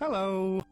Hello.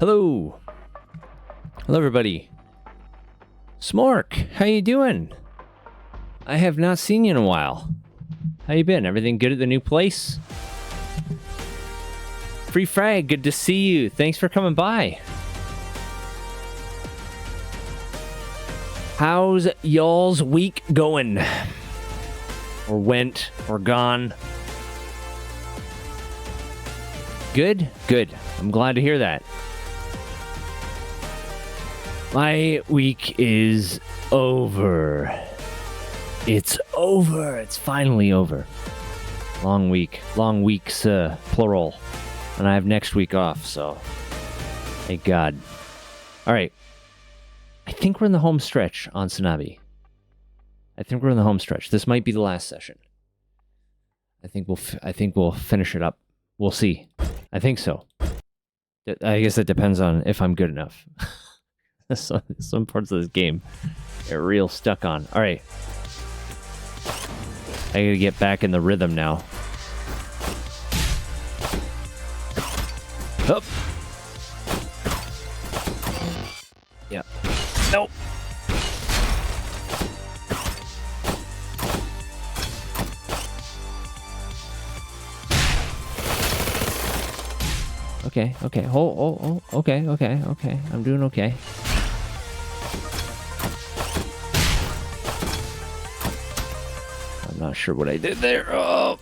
Hello. Hello, everybody. Smork, how you doing? I have not seen you in a while. How you been? Everything good at the new place? Free Frag, good to see you. Thanks for coming by. How's y'all's week going? Or went, or gone? Good? Good. I'm glad to hear that. My week is over. It's over. It's finally over. Long week. Long weeks, plural. And I have next week off, so thank God. All right. I think we're in the home stretch on SANABI. I think we're in the home stretch. This might be the last session. I think we'll finish it up. We'll see. I think so. I guess it depends on if I'm good enough. Some parts of this game are real stuck on. All right. I gotta get back in the rhythm now. Up. Yeah. Nope. Okay. Oh, okay. I'm doing okay. I'm not sure what I did there. Oh.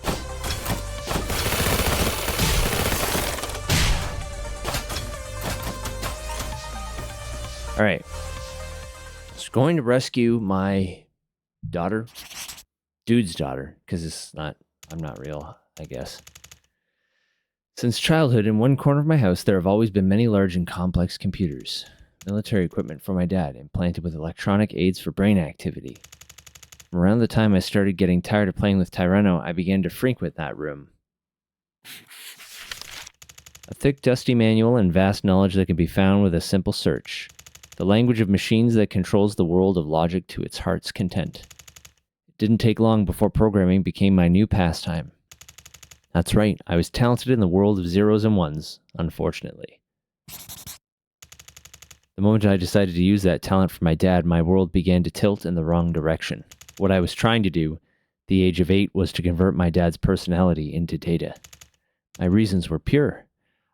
All right. Just going to rescue my daughter. Dude's daughter, because I'm not real, I guess. Since childhood, in one corner of my house, there have always been many large and complex computers. Military equipment for my dad, implanted with electronic aids for brain activity. Around the time I started getting tired of playing with Tyranno, I began to frequent that room. A thick, dusty manual and vast knowledge that can be found with a simple search. The language of machines that controls the world of logic to its heart's content. It didn't take long before programming became my new pastime. That's right, I was talented in the world of zeros and ones, unfortunately. The moment I decided to use that talent for my dad, my world began to tilt in the wrong direction. What I was trying to do, the age of 8, was to convert my dad's personality into data. My reasons were pure.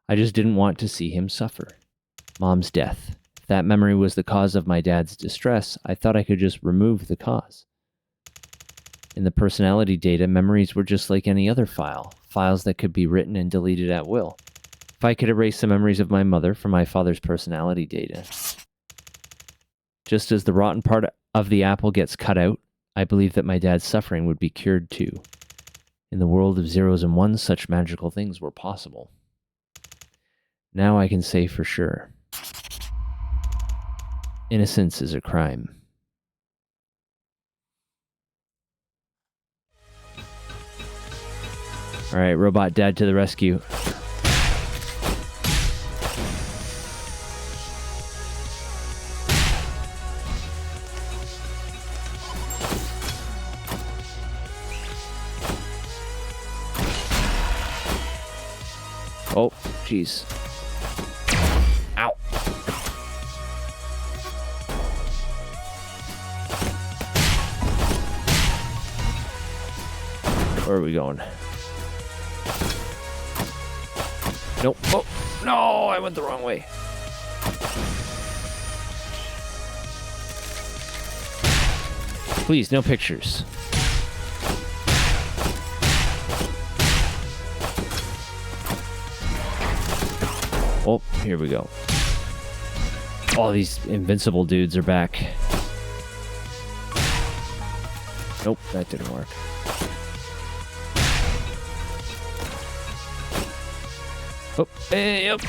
I just didn't want to see him suffer. Mom's death. If that memory was the cause of my dad's distress, I thought I could just remove the cause. In the personality data, memories were just like any other file, files that could be written and deleted at will. If I could erase the memories of my mother from my father's personality data. Just as the rotten part of the apple gets cut out, I believe that my dad's suffering would be cured too. In the world of zeros and ones, such magical things were possible. Now I can say for sure. Innocence is a crime. All right, robot dad to the rescue. Oh, jeez. Ow. Where are we going? Nope. Oh, no, I went the wrong way. Please, no pictures. Oh, here we go. All these invincible dudes are back. Nope, that didn't work. Oh, hey, yep.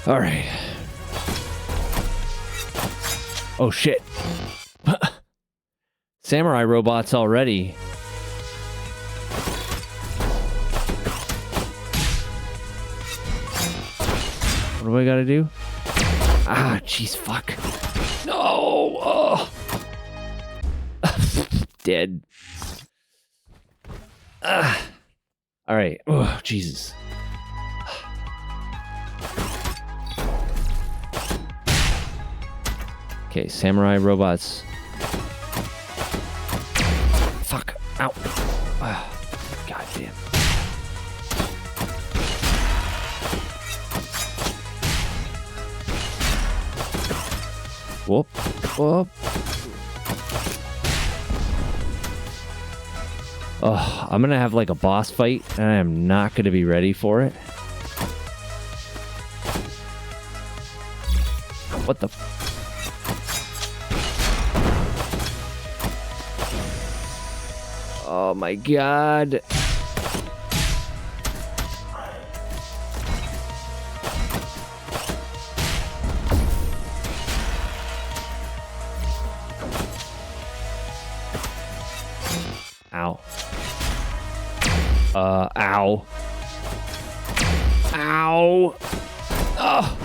All right. Oh, shit. Samurai robots already. What do I gotta do? Ah, jeez, fuck. No! Oh. Dead. All right. Oh, Jesus. Okay, samurai robots. Fuck. Ow. God damn. Whoop. Whoop. Oh, I'm gonna have like a boss fight, and I am not gonna be ready for it. What the? Oh my god. Ow. Ow. Ow. Ugh.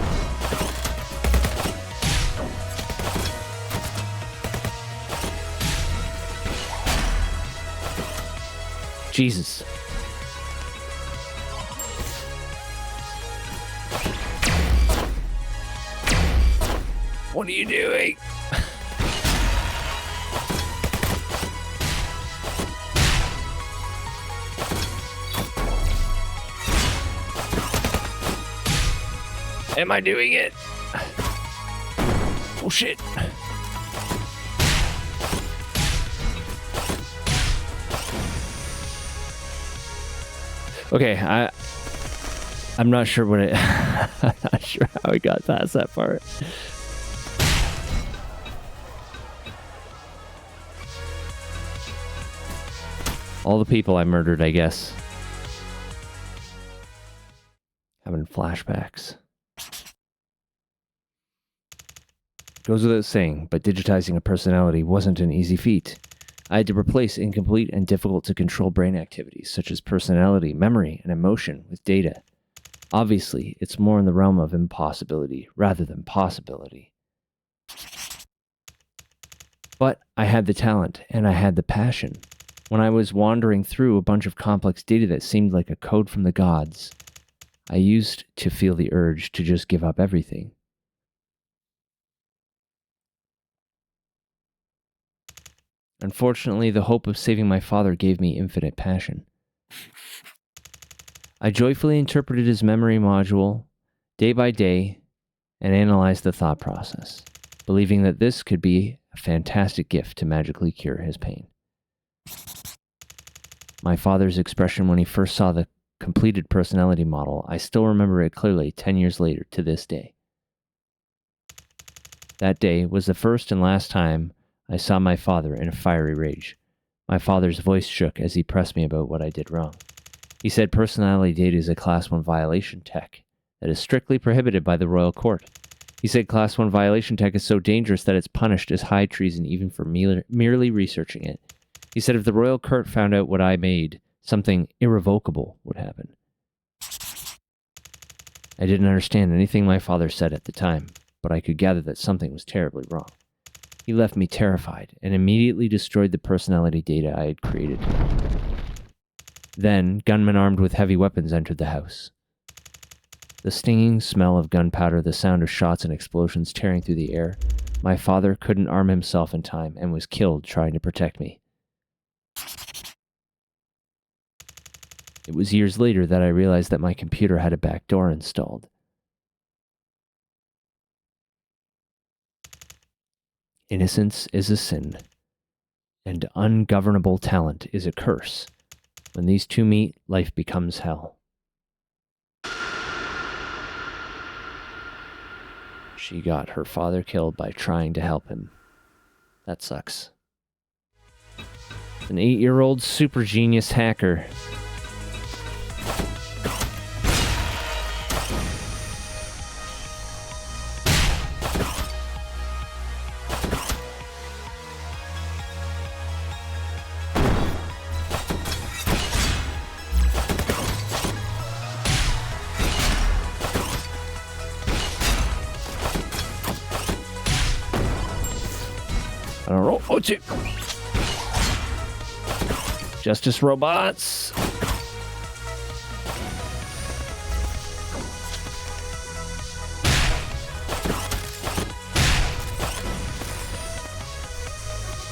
Jesus. What are you doing? Am I doing it? Oh shit. Okay, I'm not sure what it I'm not sure how we got past that part. All the people I murdered, I guess. Having flashbacks. Goes without saying, but digitizing a personality wasn't an easy feat. I had to replace incomplete and difficult to control brain activities such as personality, memory, and emotion with data. Obviously, it's more in the realm of impossibility rather than possibility. But I had the talent, and I had the passion. When I was wandering through a bunch of complex data that seemed like a code from the gods, I used to feel the urge to just give up everything. Unfortunately, the hope of saving my father gave me infinite passion. I joyfully interpreted his memory module day by day and analyzed the thought process, believing that this could be a fantastic gift to magically cure his pain. My father's expression when he first saw the completed personality model, I still remember it clearly 10 years later to this day. That day was the first and last time I saw my father in a fiery rage. My father's voice shook as he pressed me about what I did wrong. He said personality data is a Class 1 violation tech that is strictly prohibited by the royal court. He said Class 1 violation tech is so dangerous that it's punished as high treason even for merely researching it. He said if the royal court found out what I made, something irrevocable would happen. I didn't understand anything my father said at the time, but I could gather that something was terribly wrong. He left me terrified and immediately destroyed the personality data I had created. Then, gunmen armed with heavy weapons entered the house. The stinging smell of gunpowder, the sound of shots and explosions tearing through the air. My father couldn't arm himself in time and was killed trying to protect me. It was years later that I realized that my computer had a backdoor installed. Innocence is a sin, and ungovernable talent is a curse. When these two meet, life becomes hell. She got her father killed by trying to help him. That sucks. An 8-year-old super genius hacker. I don't know. Oh, shit. Justice robots.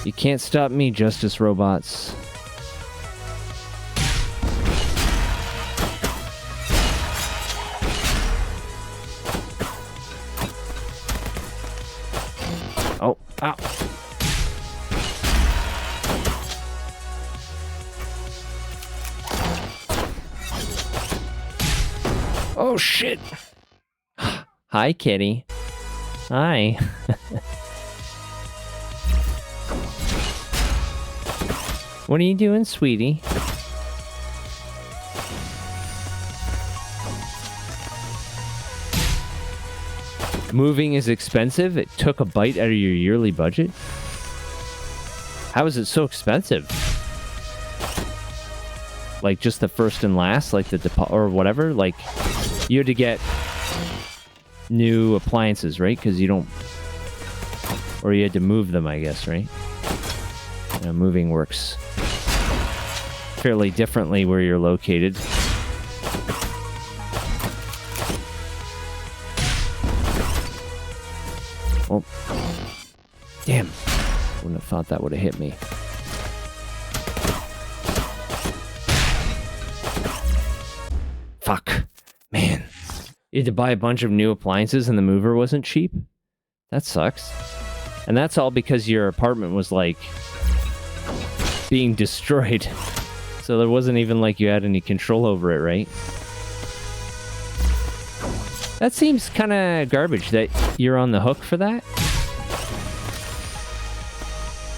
You can't stop me, Justice robots. Oh, ow. Oh, shit. Hi, kitty. Hi. What are you doing, sweetie? Moving is expensive? It took a bite out of your yearly budget? How is it so expensive? Like, just the first and last? Like, the deposit or whatever? Like, you had to get new appliances, right? Because you don't... Or you had to move them, I guess, right? Moving works fairly differently where you're located. Oh. Damn. Wouldn't have thought that would have hit me. Fuck. Man. You had to buy a bunch of new appliances and the mover wasn't cheap? That sucks. And that's all because your apartment was, like, being destroyed. So there wasn't even like you had any control over it, right? That seems kind of garbage that you're on the hook for that.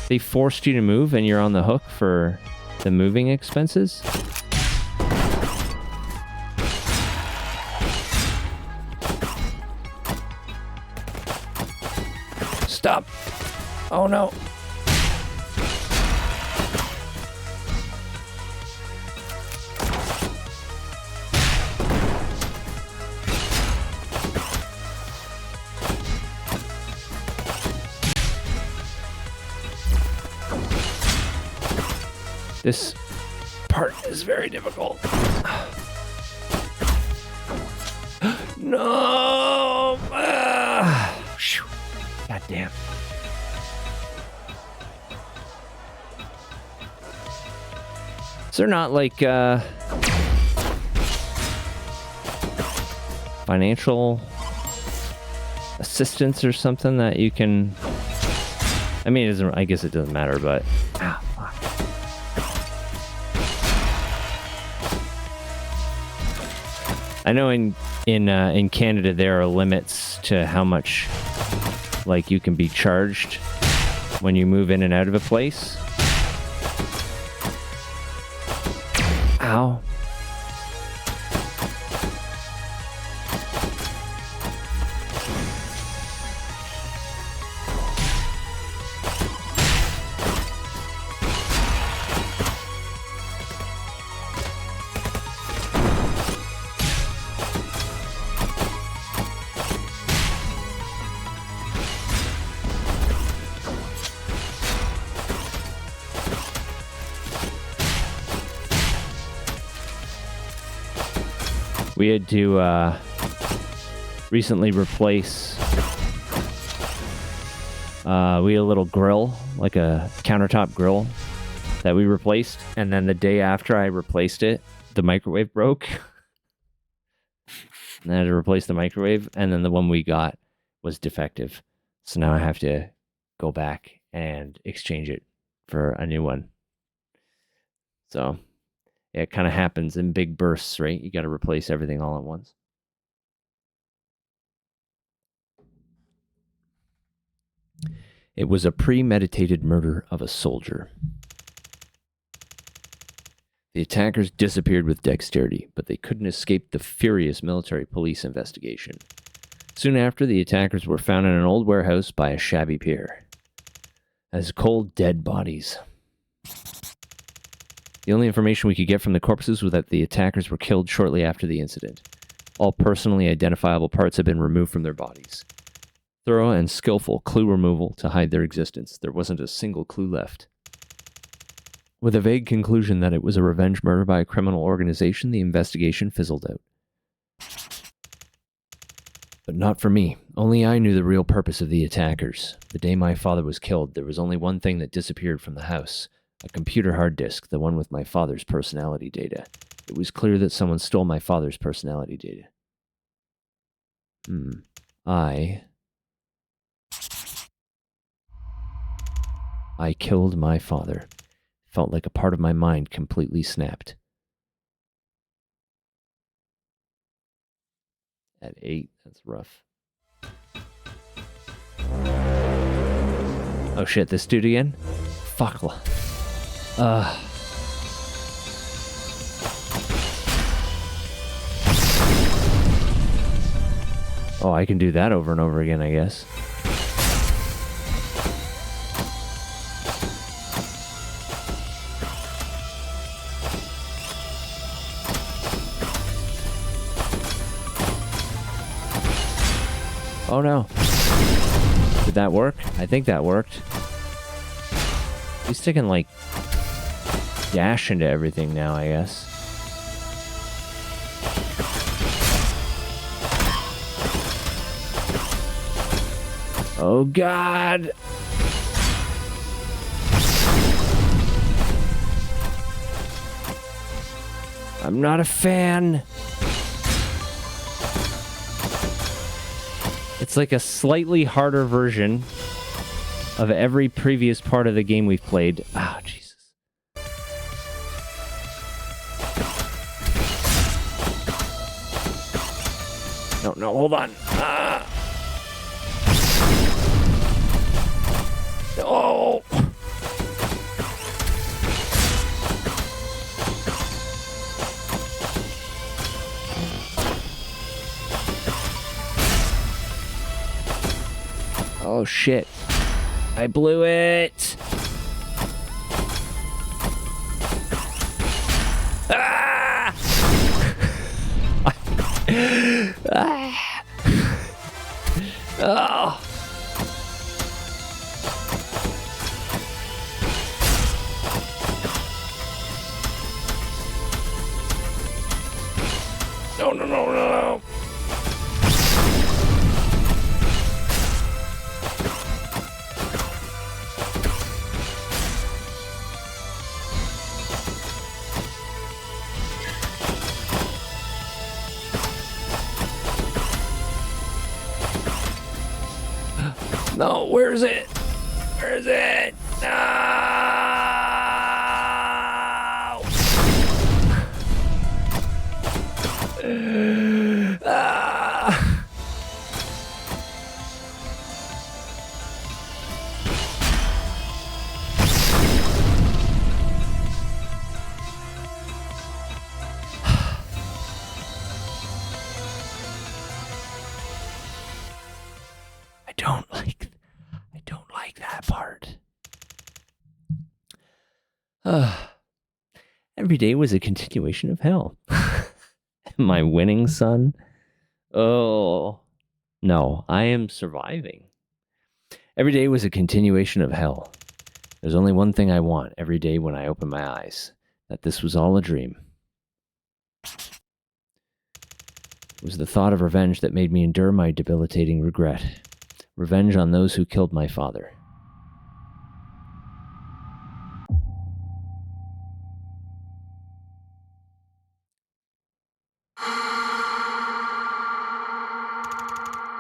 They forced you to move and you're on the hook for the moving expenses. Stop. Oh no. This part is very difficult. No! God damn. Is there not, like, financial assistance or something that you can... I mean, it doesn't, I guess it doesn't matter, but... Ah, fuck. I know in Canada there are limits to how much, like, you can be charged when you move in and out of a place. Ow. We had to recently replace, we had a little grill, like a countertop grill that we replaced. And then the day after I replaced it, the microwave broke. And I had to replace the microwave. And then the one we got was defective. So now I have to go back and exchange it for a new one. So... it kind of happens in big bursts, right? You got to replace everything all at once. It was a premeditated murder of a soldier. The attackers disappeared with dexterity, but they couldn't escape the furious military police investigation. Soon after, the attackers were found in an old warehouse by a shabby pier, as cold, dead bodies. The only information we could get from the corpses was that the attackers were killed shortly after the incident. All personally identifiable parts had been removed from their bodies. Thorough and skillful clue removal to hide their existence. There wasn't a single clue left. With a vague conclusion that it was a revenge murder by a criminal organization, the investigation fizzled out. But not for me. Only I knew the real purpose of the attackers. The day my father was killed, there was only one thing that disappeared from the house. A computer hard disk, the one with my father's personality data. It was clear that someone stole my father's personality data. I killed my father. Felt like a part of my mind completely snapped. At 8, that's rough. Oh shit, this dude again? Fuck. Oh, I can do that over and over again, I guess. Oh no. Did that work? I think that worked. He's sticking like dash into everything now, I guess. Oh god! I'm not a fan. It's like a slightly harder version of every previous part of the game we've played. Ah, Jesus. No, hold on. Oh! Oh shit. I blew it. Ah! Ah! Oh. No. No, where is it? Where is it? No! Ah! I don't like that part. Every day was a continuation of hell. Am I winning, son? Oh, no, I am surviving. Every day was a continuation of hell. There's only one thing I want every day when I open my eyes, that this was all a dream. It was the thought of revenge that made me endure my debilitating regret. Revenge on those who killed my father.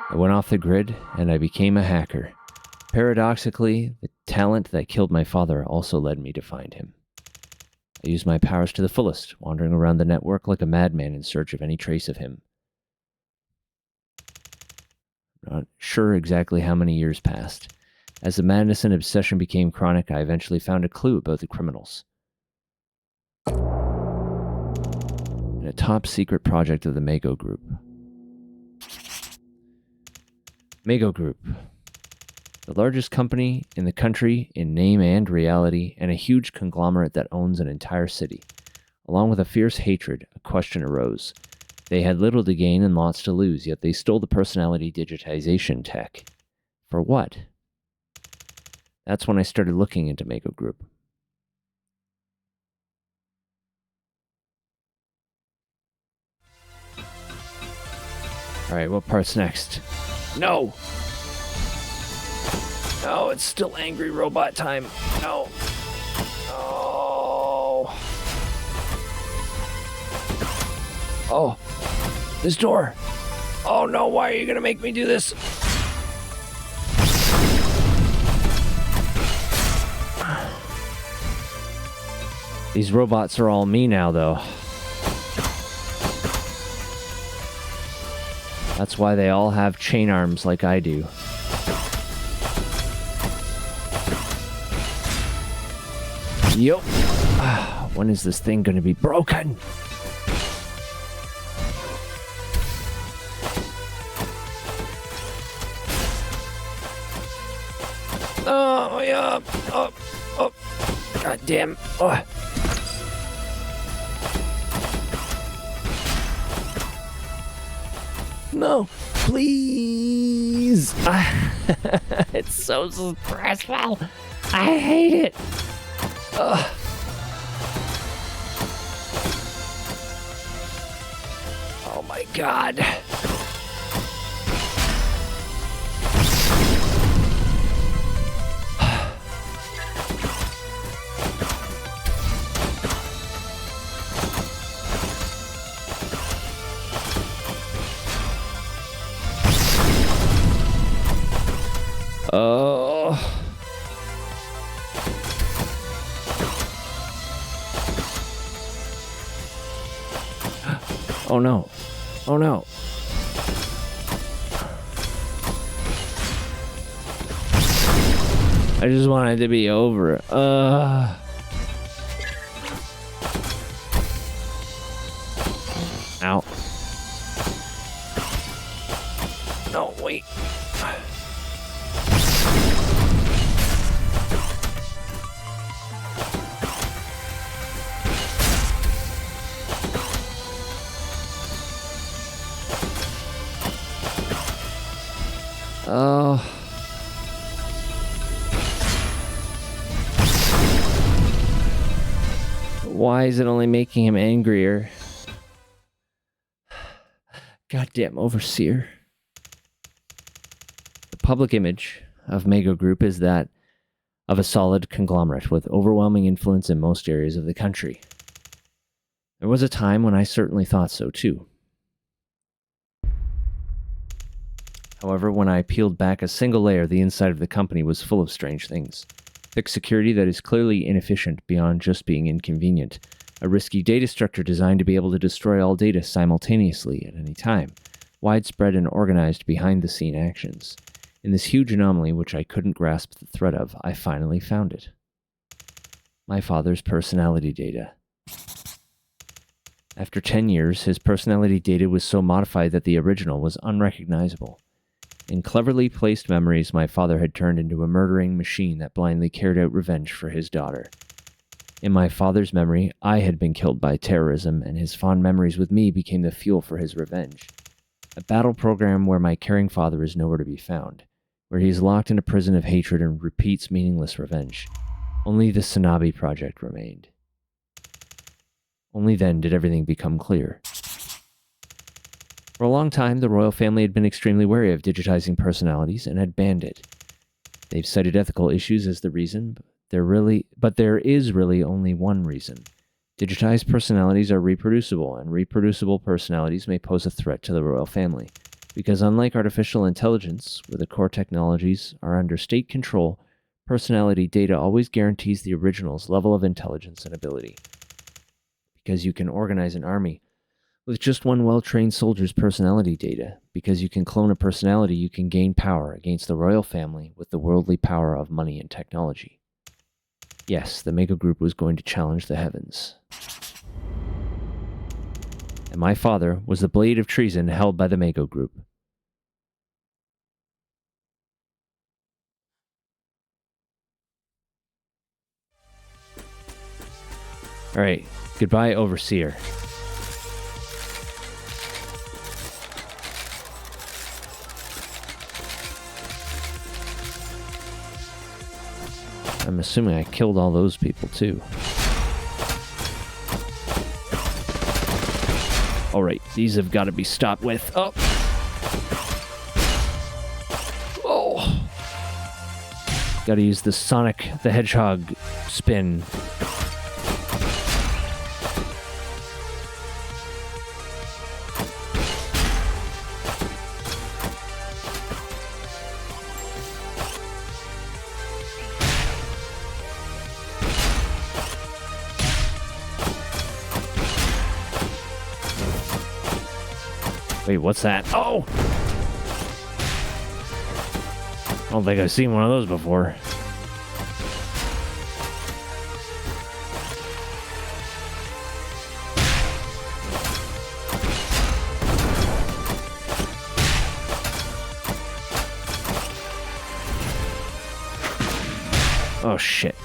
I went off the grid and I became a hacker. Paradoxically, the talent that killed my father also led me to find him. I used my powers to the fullest, wandering around the network like a madman in search of any trace of him. Not sure exactly how many years passed. As the madness and obsession became chronic, I eventually found a clue about the criminals. In a top-secret project of the Mago Group. Mago Group. The largest company in the country in name and reality, and a huge conglomerate that owns an entire city. Along with a fierce hatred, a question arose. They had little to gain and lots to lose, yet they stole the personality digitization tech. For what? That's when I started looking into Mago Group. Alright, what part's next? No! No, it's still angry robot time. No. Oh. Oh. This door. Oh no, why are you gonna make me do this? These robots are all me now, though. That's why they all have chain arms like I do. Yup. When is this thing gonna be broken? Oh, yeah. Oh. God damn. Oh. No, please. It's so stressful. I hate it. Ugh. Oh my God. Oh. Oh no. Oh no. I just want it to be over. Ow. No, wait. Oh. Why is it only making him angrier? Goddamn overseer. The public image of Mego Group is that of a solid conglomerate with overwhelming influence in most areas of the country. There was a time when I certainly thought so too. However, when I peeled back a single layer, the inside of the company was full of strange things. Thick security that is clearly inefficient beyond just being inconvenient. A risky data structure designed to be able to destroy all data simultaneously at any time. Widespread and organized behind-the-scene actions. In this huge anomaly, which I couldn't grasp the threat of, I finally found it. My father's personality data. After 10 years, his personality data was so modified that the original was unrecognizable. In cleverly placed memories, my father had turned into a murdering machine that blindly carried out revenge for his daughter. In my father's memory, I had been killed by terrorism, and his fond memories with me became the fuel for his revenge. A battle program where my caring father is nowhere to be found, where he is locked in a prison of hatred and repeats meaningless revenge. Only the SANABI project remained. Only then did everything become clear. For a long time, the royal family had been extremely wary of digitizing personalities and had banned it. They've cited ethical issues as the reason, but there is really only one reason. Digitized personalities are reproducible, and reproducible personalities may pose a threat to the royal family, because unlike artificial intelligence, where the core technologies are under state control, personality data always guarantees the original's level of intelligence and ability. Because you can organize an army with just one well-trained soldier's personality data. Because you can clone a personality, you can gain power against the royal family with the worldly power of money and technology. Yes, the Mego Group was going to challenge the heavens. And my father was the blade of treason held by the Mego Group. Alright, goodbye, Overseer. I'm assuming I killed all those people, too. Alright, these have got to be stopped with. Oh! Oh! Gotta use the Sonic the Hedgehog spin. Wait, what's that? Oh! I don't think I've seen one of those before. Oh, shit.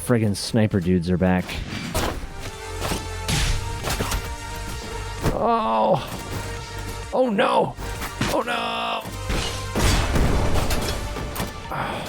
Friggin' sniper dudes are back. Oh! Oh, no! Oh, no! Oh,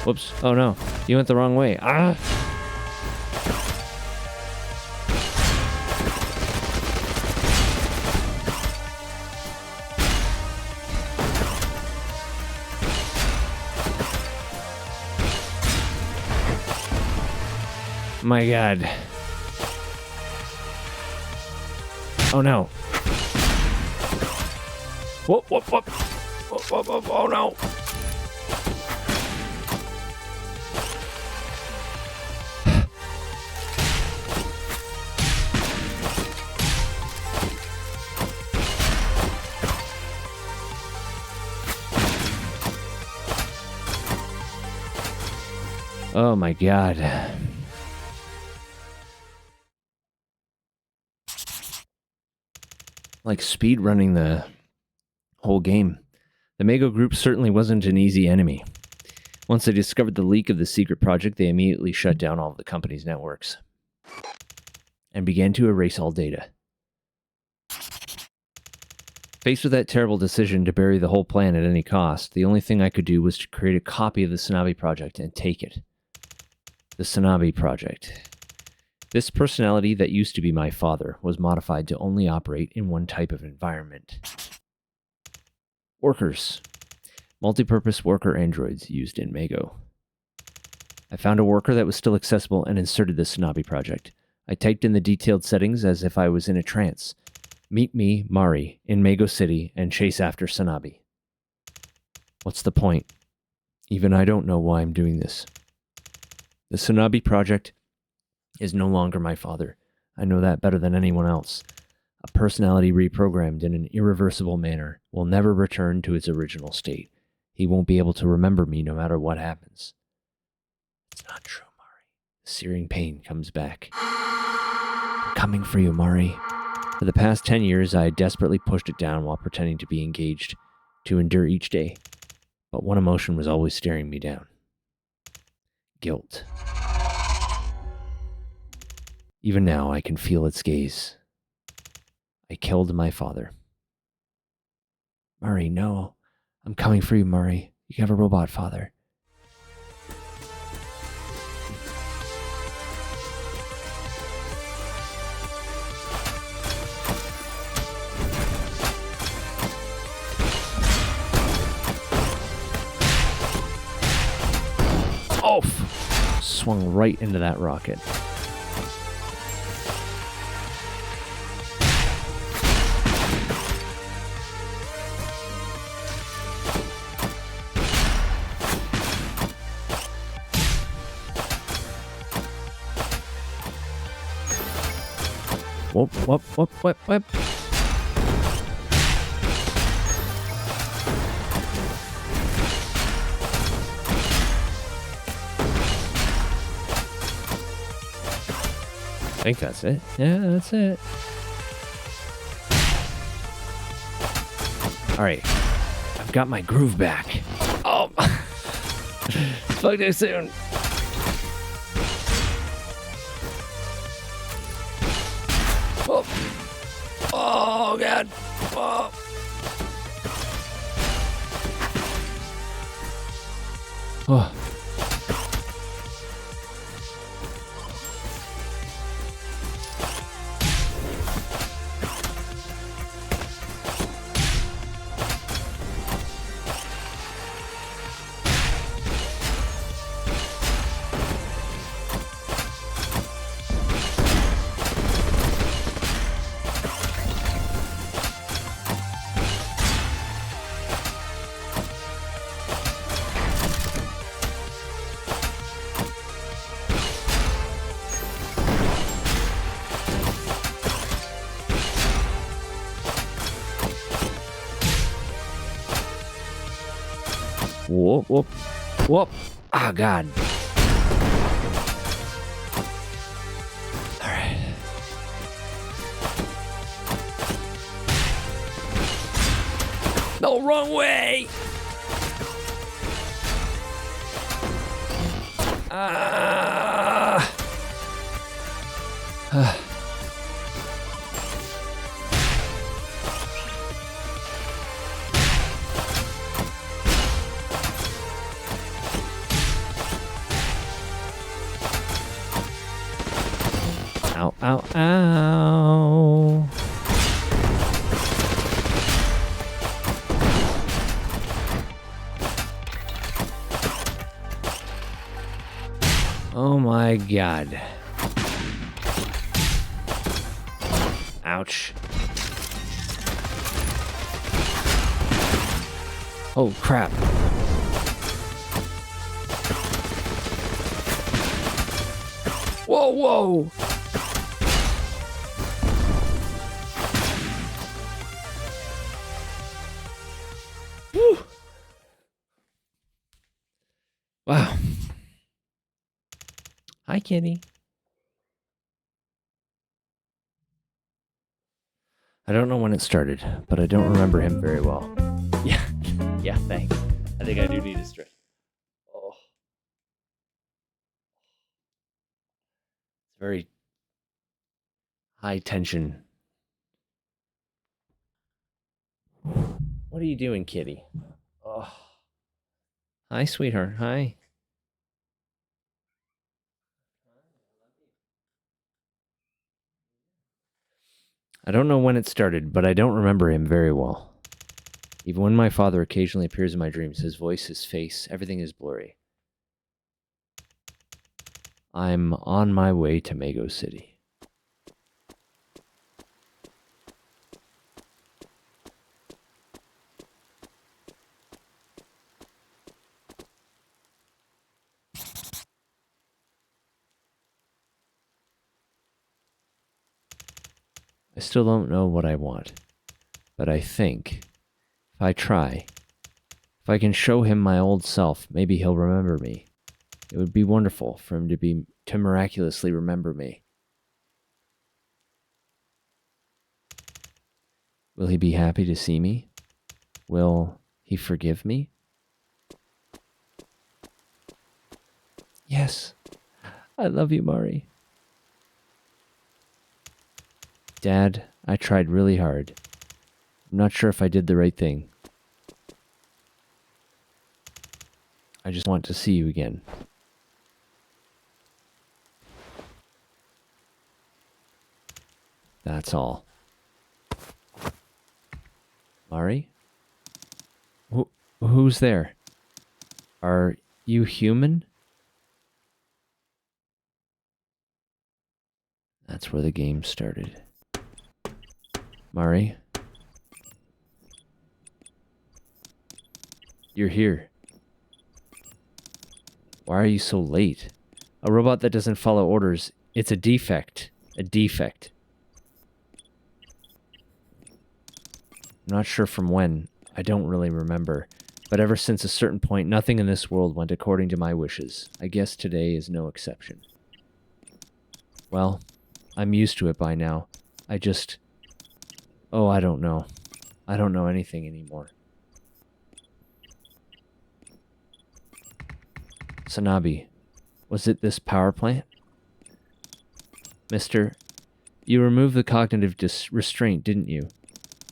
whoops. Oh, no. You went the wrong way. Ah! My God. Oh, no. Whoop, whoop, whoop. Whoop, whoop, whoop. Oh, no. Oh my God. Like speed running the whole game. The Mago group certainly wasn't an easy enemy. Once they discovered the leak of the secret project, they immediately shut down all of the company's networks and began to erase all data. Faced with that terrible decision to bury the whole plan at any cost, the only thing I could do was to create a copy of the SANABI project and take it. The SANABI project. This personality that used to be my father was modified to only operate in one type of environment. Workers. Multi-purpose worker androids used in Mago. I found a worker that was still accessible and inserted the SANABI project. I typed in the detailed settings as if I was in a trance. Meet me, Mari, in Mago City and chase after SANABI. What's the point? Even I don't know why I'm doing this. The SANABI project is no longer my father. I know that better than anyone else. A personality reprogrammed in an irreversible manner will never return to its original state. He won't be able to remember me no matter what happens. It's not true, Mari. The searing pain comes back. I'm coming for you, Mari. For the past 10 years, I desperately pushed it down while pretending to be engaged, to endure each day. But one emotion was always staring me down. Guilt. Even now, I can feel its gaze. I killed my father. Murray, no. I'm coming for you, Murray. You have a robot father. Oh! Swung right into that rocket. Whoop, whoop, whoop, whoop, whoop. I think that's it. Yeah, that's it. Alright. I've got my groove back. Oh! Spoke too soon. Oh, oh God. Oh. Oh. Whoop, whoop, whoop. Ah, God. All right. No, wrong way. Ah. Ow, ow, ow. Oh my God. Ouch. Oh crap. Whoa, whoa. Whew. Wow. Hi, Kitty. I don't know when it started, but I don't remember him very well. Yeah, yeah, thanks. I think I do need a stretch. Oh. It's very high tension. What are you doing, Kitty? Oh. Hi, sweetheart. Hi. I don't know when it started, but I don't remember him very well. Even when my father occasionally appears in my dreams, his voice, his face, everything is blurry. I'm on my way to Mago City. I still don't know what I want, but I think if I try, if I can show him my old self, maybe he'll remember me. It would be wonderful for him to miraculously remember me. Will he be happy to see me? Will he forgive me? Yes. I love you, Mari. Dad, I tried really hard. I'm not sure if I did the right thing. I just want to see you again. That's all. Mari? Who's there? Are you human? That's where the game started. Mari? You're here. Why are you so late? A robot that doesn't follow orders. It's a defect. A defect. I'm not sure from when. I don't really remember. But ever since a certain point, nothing in this world went according to my wishes. I guess today is no exception. Well, I'm used to it by now. Oh, I don't know. I don't know anything anymore. Sanabi, was it this power plant? Mister, you removed the cognitive restraint, didn't you?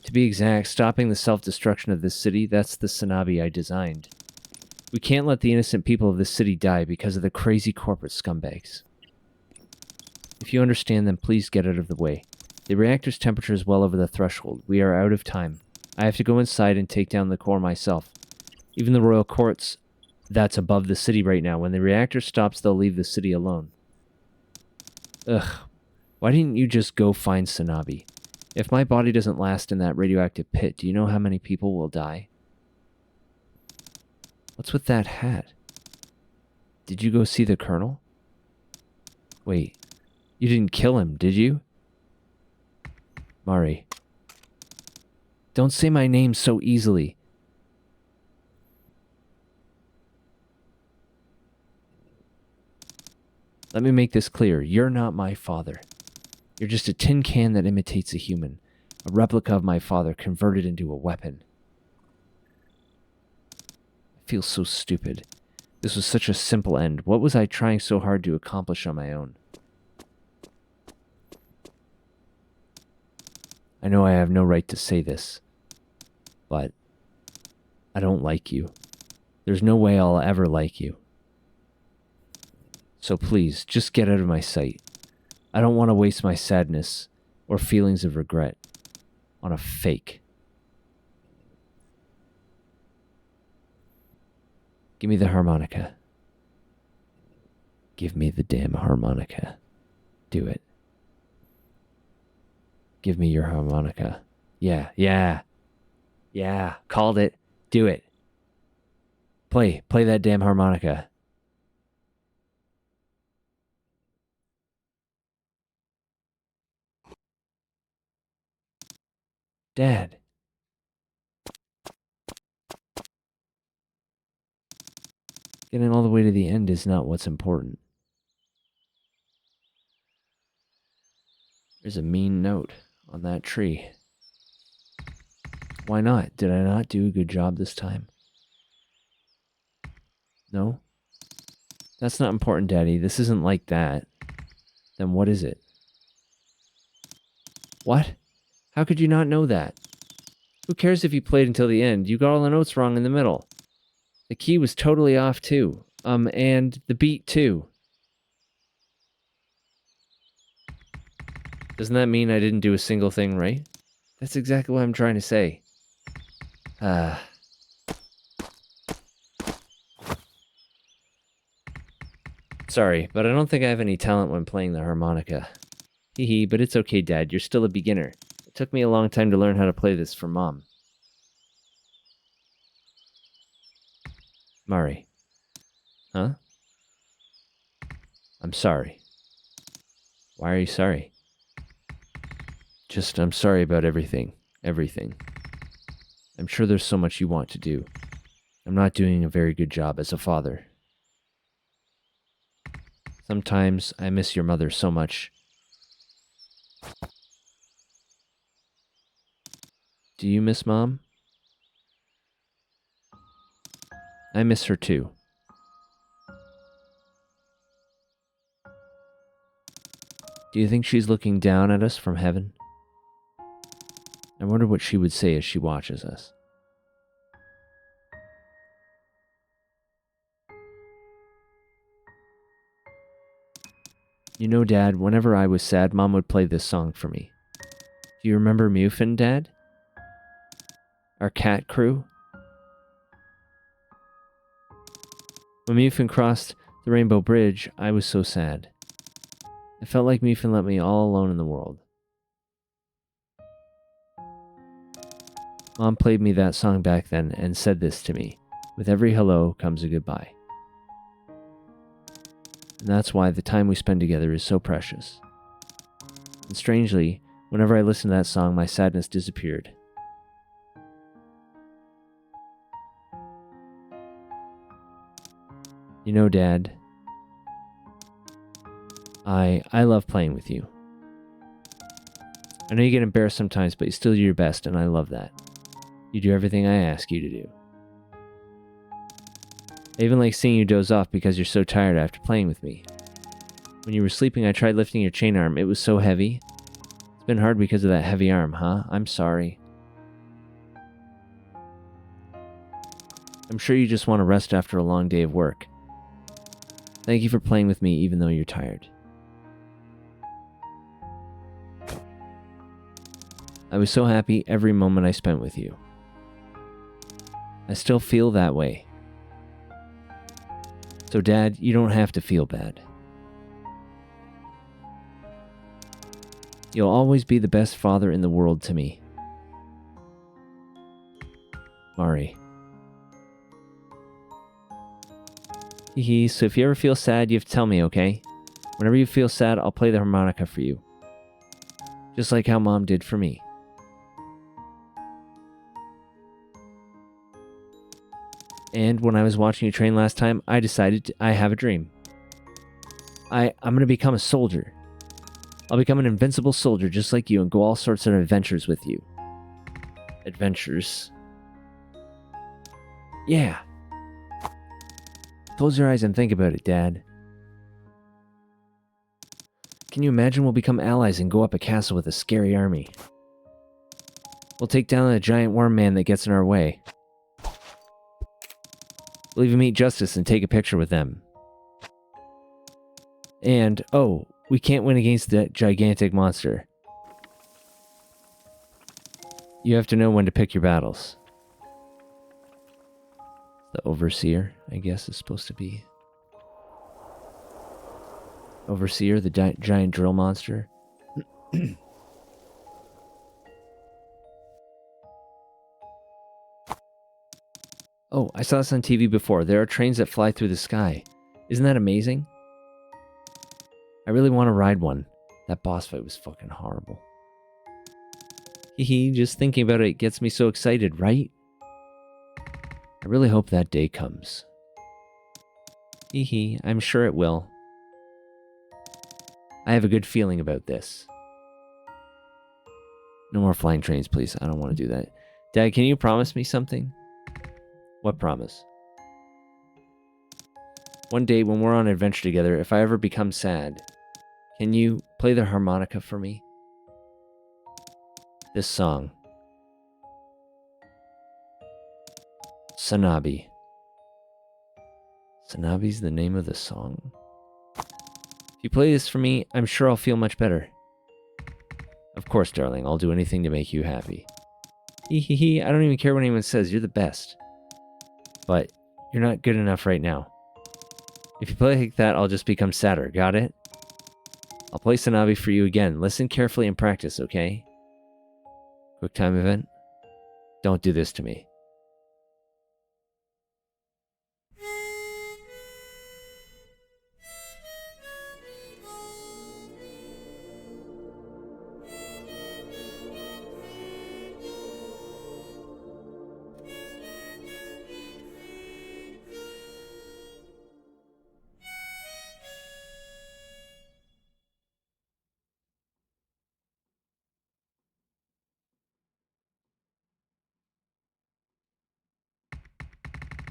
To be exact, stopping the self-destruction of this city, that's the Sanabi I designed. We can't let the innocent people of this city die because of the crazy corporate scumbags. If you understand, then please get out of the way. The reactor's temperature is well over the threshold. We are out of time. I have to go inside and take down the core myself. Even the royal courts that's above the city right now. When the reactor stops, they'll leave the city alone. Ugh. Why didn't you just go find Sanabi? If my body doesn't last in that radioactive pit, do you know how many people will die? What's with that hat? Did you go see the colonel? Wait, you didn't kill him, did you? Mari. Don't say my name so easily. Let me make this clear. You're not my father. You're just a tin can that imitates a human. A replica of my father converted into a weapon. I feel so stupid. This was such a simple end. What was I trying so hard to accomplish on my own? I know I have no right to say this, but I don't like you. There's no way I'll ever like you. So please, just get out of my sight. I don't want to waste my sadness or feelings of regret on a fake. Give me the harmonica. Give me the damn harmonica. Do it. Give me your harmonica. Yeah. Called it. Do it. Play that damn harmonica. Dad. Getting all the way to the end is not what's important. There's a mean note on that tree. Why not? Did I not do a good job this time? No? That's not important, Daddy. This isn't like that. Then what is it? What? How could you not know that? Who cares if you played until the end? You got all the notes wrong in the middle. The key was totally off too. And the beat too. Doesn't that mean I didn't do a single thing right? That's exactly what I'm trying to say. Sorry, but I don't think I have any talent when playing the harmonica. Hee, but it's okay, Dad. You're still a beginner. It took me a long time to learn how to play this for Mom. Mari. Huh? I'm sorry. Why are you sorry? I'm sorry about everything. Everything. I'm sure there's so much you want to do. I'm not doing a very good job as a father. Sometimes I miss your mother so much. Do you miss Mom? I miss her too. Do you think she's looking down at us from heaven? I wonder what she would say as she watches us. You know, Dad, whenever I was sad, Mom would play this song for me. Do you remember Muffin, Dad? Our cat crew? When Muffin crossed the Rainbow Bridge, I was so sad. I felt like Muffin left me all alone in the world. Mom played me that song back then and said this to me. With every hello comes a goodbye. And that's why the time we spend together is so precious. And strangely, whenever I listened to that song, my sadness disappeared. You know, Dad, I love playing with you. I know you get embarrassed sometimes, but you still do your best, and I love that. You do everything I ask you to do. I even like seeing you doze off because you're so tired after playing with me. When you were sleeping, I tried lifting your chain arm. It was so heavy. It's been hard because of that heavy arm, huh? I'm sorry. I'm sure you just want to rest after a long day of work. Thank you for playing with me even though you're tired. I was so happy every moment I spent with you. I still feel that way. So, Dad, you don't have to feel bad. You'll always be the best father in the world to me. Mari. Hee, so if you ever feel sad, you have to tell me, okay? Whenever you feel sad, I'll play the harmonica for you. Just like how Mom did for me. And when I was watching you train last time, I decided I have a dream. I'm gonna become a soldier. I'll become an invincible soldier just like you and go all sorts of adventures with you. Adventures. Yeah. Close your eyes and think about it, Dad. Can you imagine we'll become allies and go up a castle with a scary army? We'll take down a giant worm man that gets in our way. We'll even meet Justice and take a picture with them. And, oh, we can't win against that gigantic monster. You have to know when to pick your battles. The Overseer, I guess, is supposed to be. Overseer, the giant drill monster. Oh, I saw this on TV before. There are trains that fly through the sky. Isn't that amazing? I really want to ride one. That boss fight was fucking horrible. Hehe, just thinking about it gets me so excited, right? I really hope that day comes. Hehe, I'm sure it will. I have a good feeling about this. No more flying trains, please. I don't want to do that. Dad, can you promise me something? What promise? One day when we're on an adventure together, if I ever become sad, can you play the harmonica for me? This song. SANABI. SANABI's the name of the song. If you play this for me, I'm sure I'll feel much better. Of course, darling, I'll do anything to make you happy. Hehehe, I don't even care what anyone says, you're the best. But you're not good enough right now. If you play like that, I'll just become sadder, got it? I'll play SANABI for you again. Listen carefully and practice, okay? Quick time event. Don't do this to me.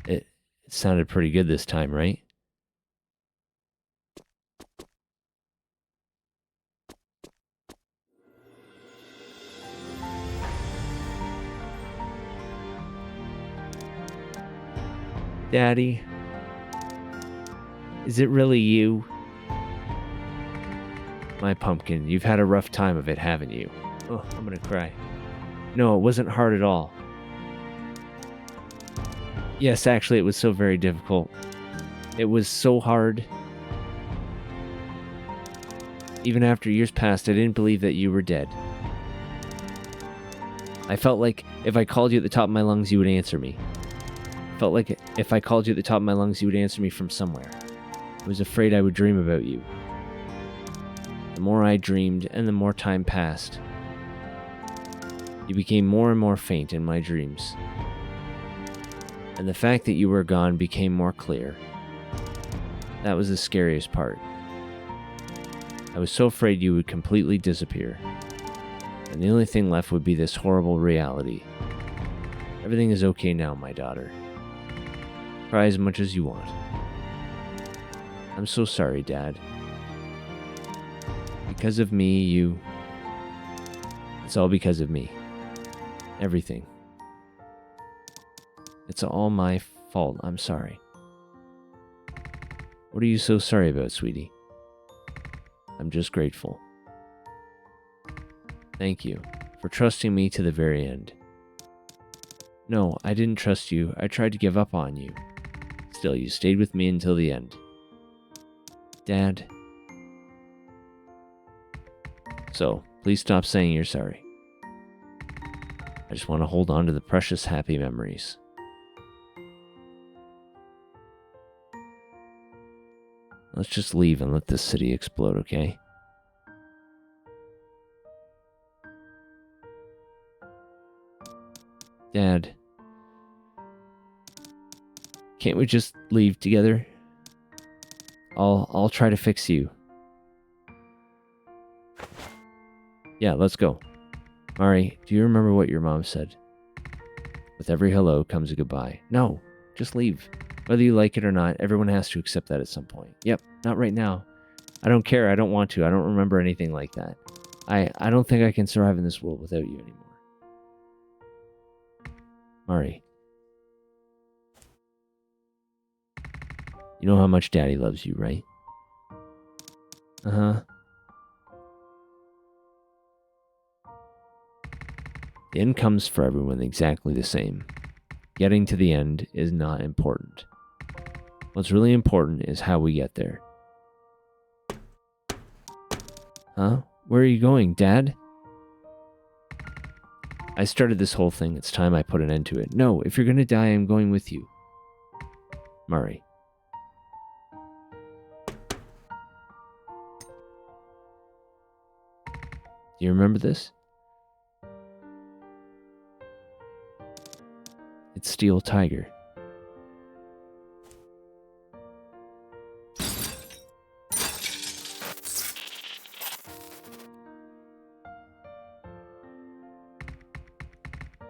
It sounded pretty good this time, right? Daddy, is it really you? My pumpkin, you've had a rough time of it, haven't you? Oh, I'm gonna cry. No, it wasn't hard at all. Yes, actually, it was so very difficult. It was so hard. Even after years passed, I didn't believe that you were dead. I felt like if I called you at the top of my lungs, you would answer me. I felt like if I called you at the top of my lungs, you would answer me from somewhere. I was afraid I would dream about you. The more I dreamed, and the more time passed, you became more and more faint in my dreams. And the fact that you were gone became more clear. That was the scariest part. I was so afraid you would completely disappear. And the only thing left would be this horrible reality. Everything is okay now, my daughter. Cry as much as you want. I'm so sorry, Dad. Because of me, you... It's all because of me. Everything. It's all my fault. I'm sorry. What are you so sorry about, sweetie? I'm just grateful. Thank you for trusting me to the very end. No, I didn't trust you. I tried to give up on you. Still, you stayed with me until the end. Dad. So, please stop saying you're sorry. I just want to hold on to the precious happy memories. Let's just leave and let this city explode, okay? Dad. Can't we just leave together? I'll try to fix you. Yeah, let's go. Mari, do you remember what your mom said? With every hello comes a goodbye. No, just leave. Whether you like it or not, everyone has to accept that at some point. Yep, not right now. I don't care. I don't want to. I don't remember anything like that. I don't think I can survive in this world without you anymore. Mari. You know how much Daddy loves you, right? Uh-huh. The end comes for everyone exactly the same. Getting to the end is not important. What's really important is how we get there. Huh? Where are you going, Dad? I started this whole thing. It's time I put an end to it. No, if you're gonna die, I'm going with you. Mari. Do you remember this? It's Steel Tiger.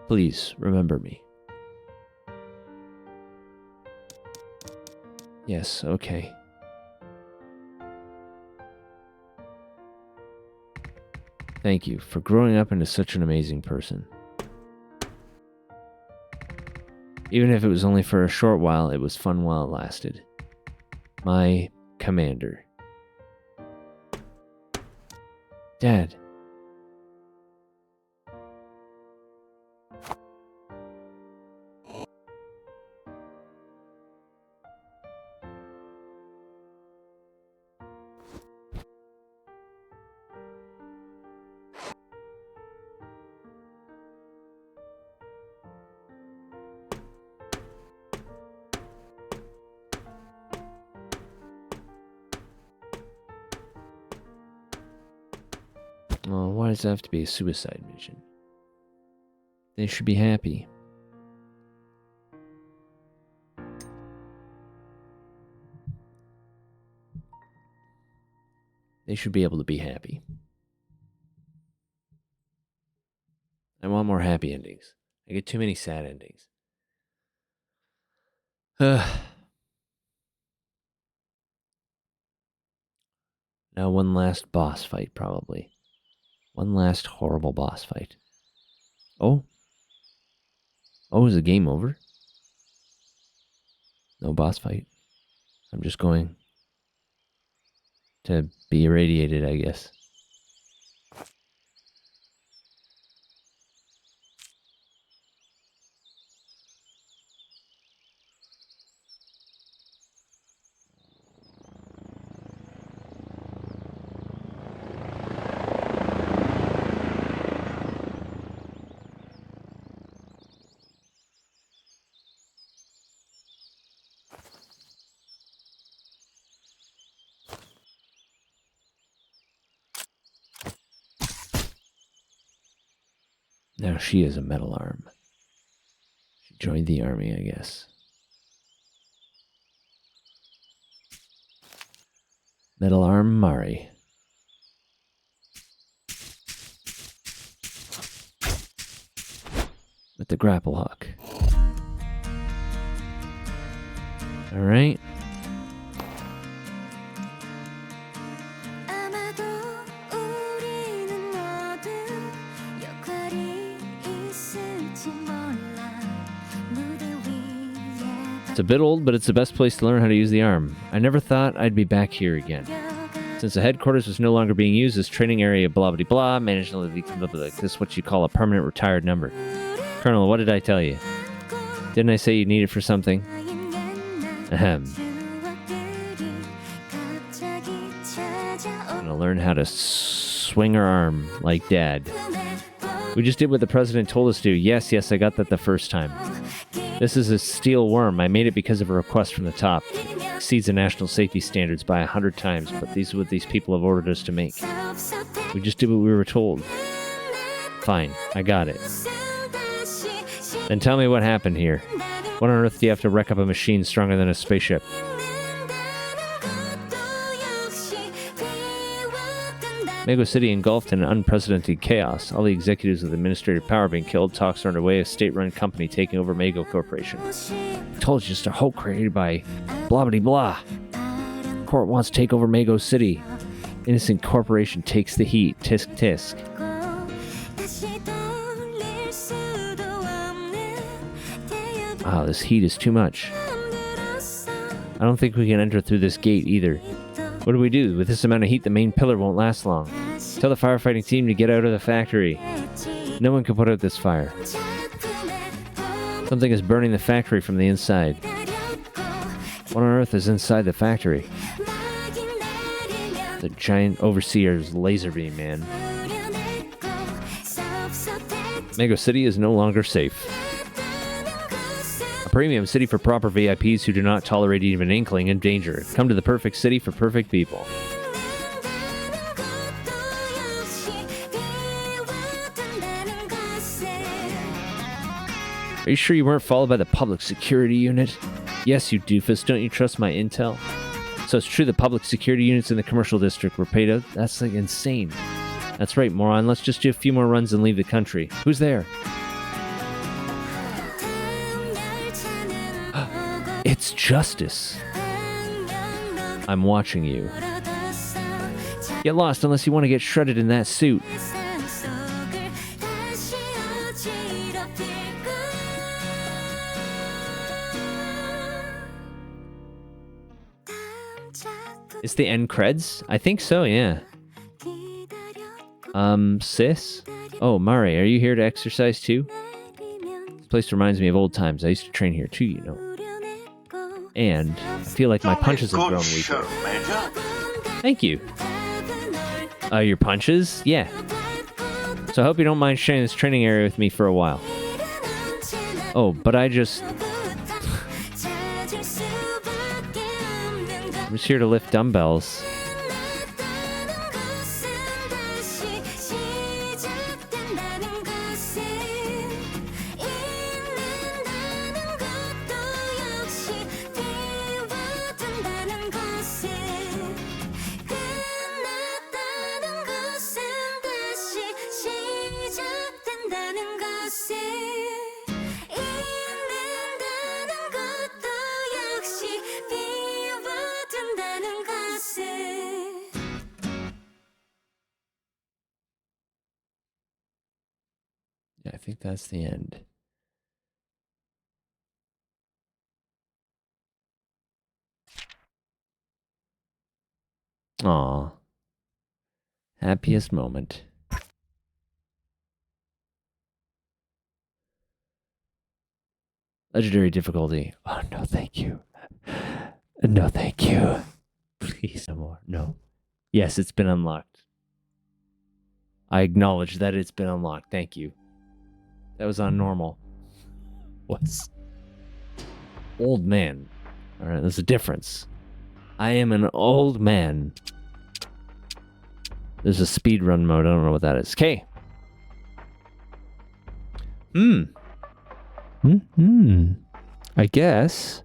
Please, remember me. Yes, okay. Thank you for growing up into such an amazing person. Even if it was only for a short while, it was fun while it lasted. My commander. Dad. Oh, why does it have to be a suicide mission? They should be happy. They should be able to be happy. I want more happy endings. I get too many sad endings. Now one last boss fight, probably. One last horrible boss fight. Oh? Oh, is the game over? No boss fight. I'm just going to be irradiated, I guess. Now she is a metal arm. She joined the army, I guess. Metal arm Mari. With the grapple hook. Alright. It's a bit old, but it's the best place to learn how to use the arm. I never thought I'd be back here again. Since the headquarters was no longer being used as training area, blah blah blah, managed to come up with this is what you call a permanent retired number. Colonel, what did I tell you? Didn't I say you need it for something? Ahem. I'm gonna learn how to swing her arm like Dad. We just did what the president told us to do. Yes, I got that the first time. This is a steel worm. I made it because of a request from the top. It exceeds the national safety standards by 100 times, but these are what these people have ordered us to make. We just did what we were told. Fine, I got it. Then tell me what happened here. What on earth do you have to wreck up a machine stronger than a spaceship? Mego City engulfed in unprecedented chaos. All the executives with administrative power being killed. Talks are underway. A state-run company taking over Mego Corporation. I told you, just a hoax created by blah-blah-blah. Court wants to take over Mego City. Innocent corporation takes the heat. Tisk tisk. Wow, this heat is too much. I don't think we can enter through this gate either. What do we do? With this amount of heat, the main pillar won't last long. Tell the firefighting team to get out of the factory. No one can put out this fire. Something is burning the factory from the inside. What on earth is inside the factory? The giant overseer's laser beam, man. Mego City is no longer safe. A premium city for proper VIPs who do not tolerate even an inkling of danger. Come to the perfect city for perfect people. Are you sure you weren't followed by the public security unit? Yes, you doofus. Don't you trust my intel? So it's true the public security units in the commercial district were paid out? That's like insane. That's right, moron. Let's just do a few more runs and leave the country. Who's there? It's Justice. I'm watching you. Get lost unless you want to get shredded in that suit. It's the end creds? I think so, yeah. Sis? Oh, Mari, are you here to exercise too? This place reminds me of old times. I used to train here too, you know. And I feel like my punches have grown weaker. Thank you. Your punches? Yeah. So I hope you don't mind sharing this training area with me for a while. Oh, but I just... I'm just here to lift dumbbells. I think that's the end. Aw. Happiest moment. Legendary difficulty. Oh, no, thank you. No, thank you. Please, no more. No. Yes, it's been unlocked. I acknowledge that it's been unlocked. Thank you. That was on normal. What's... Old man. Alright, there's a difference. I am an old man. There's a speedrun mode. I don't know what that is. Okay. I guess.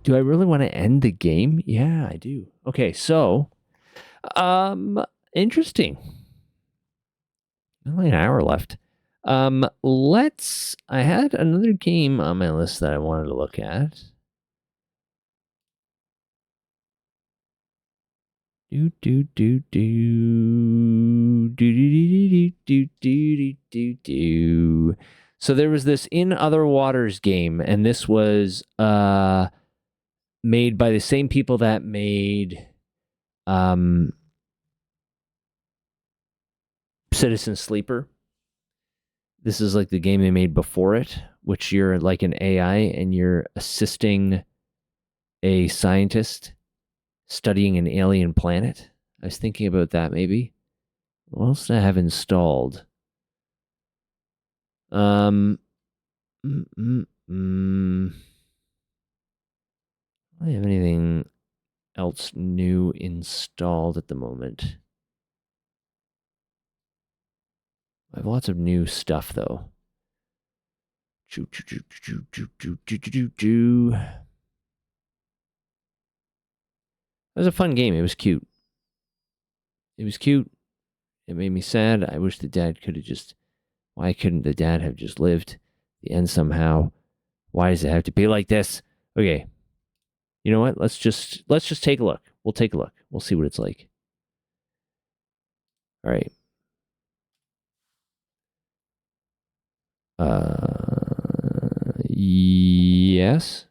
Do I really want to end the game? Yeah, I do. Okay, so... interesting. Only an hour left. I had another game on my list that I wanted to look at. So there was this In Other Waters game, and this was made by the same people that made Citizen Sleeper. This is like the game they made before it, which you're like an AI and you're assisting a scientist studying an alien planet. I was thinking about that maybe. What else do I have installed? I don't have anything else new installed at the moment. I have lots of new stuff though. It was a fun game. It was cute. It was cute. It made me sad. I wish the dad could have just... Why couldn't the dad have just lived the end somehow? Why does it have to be like this? Okay. You know what? Let's just take a look. We'll take a look. We'll see what it's like. All right. Yes.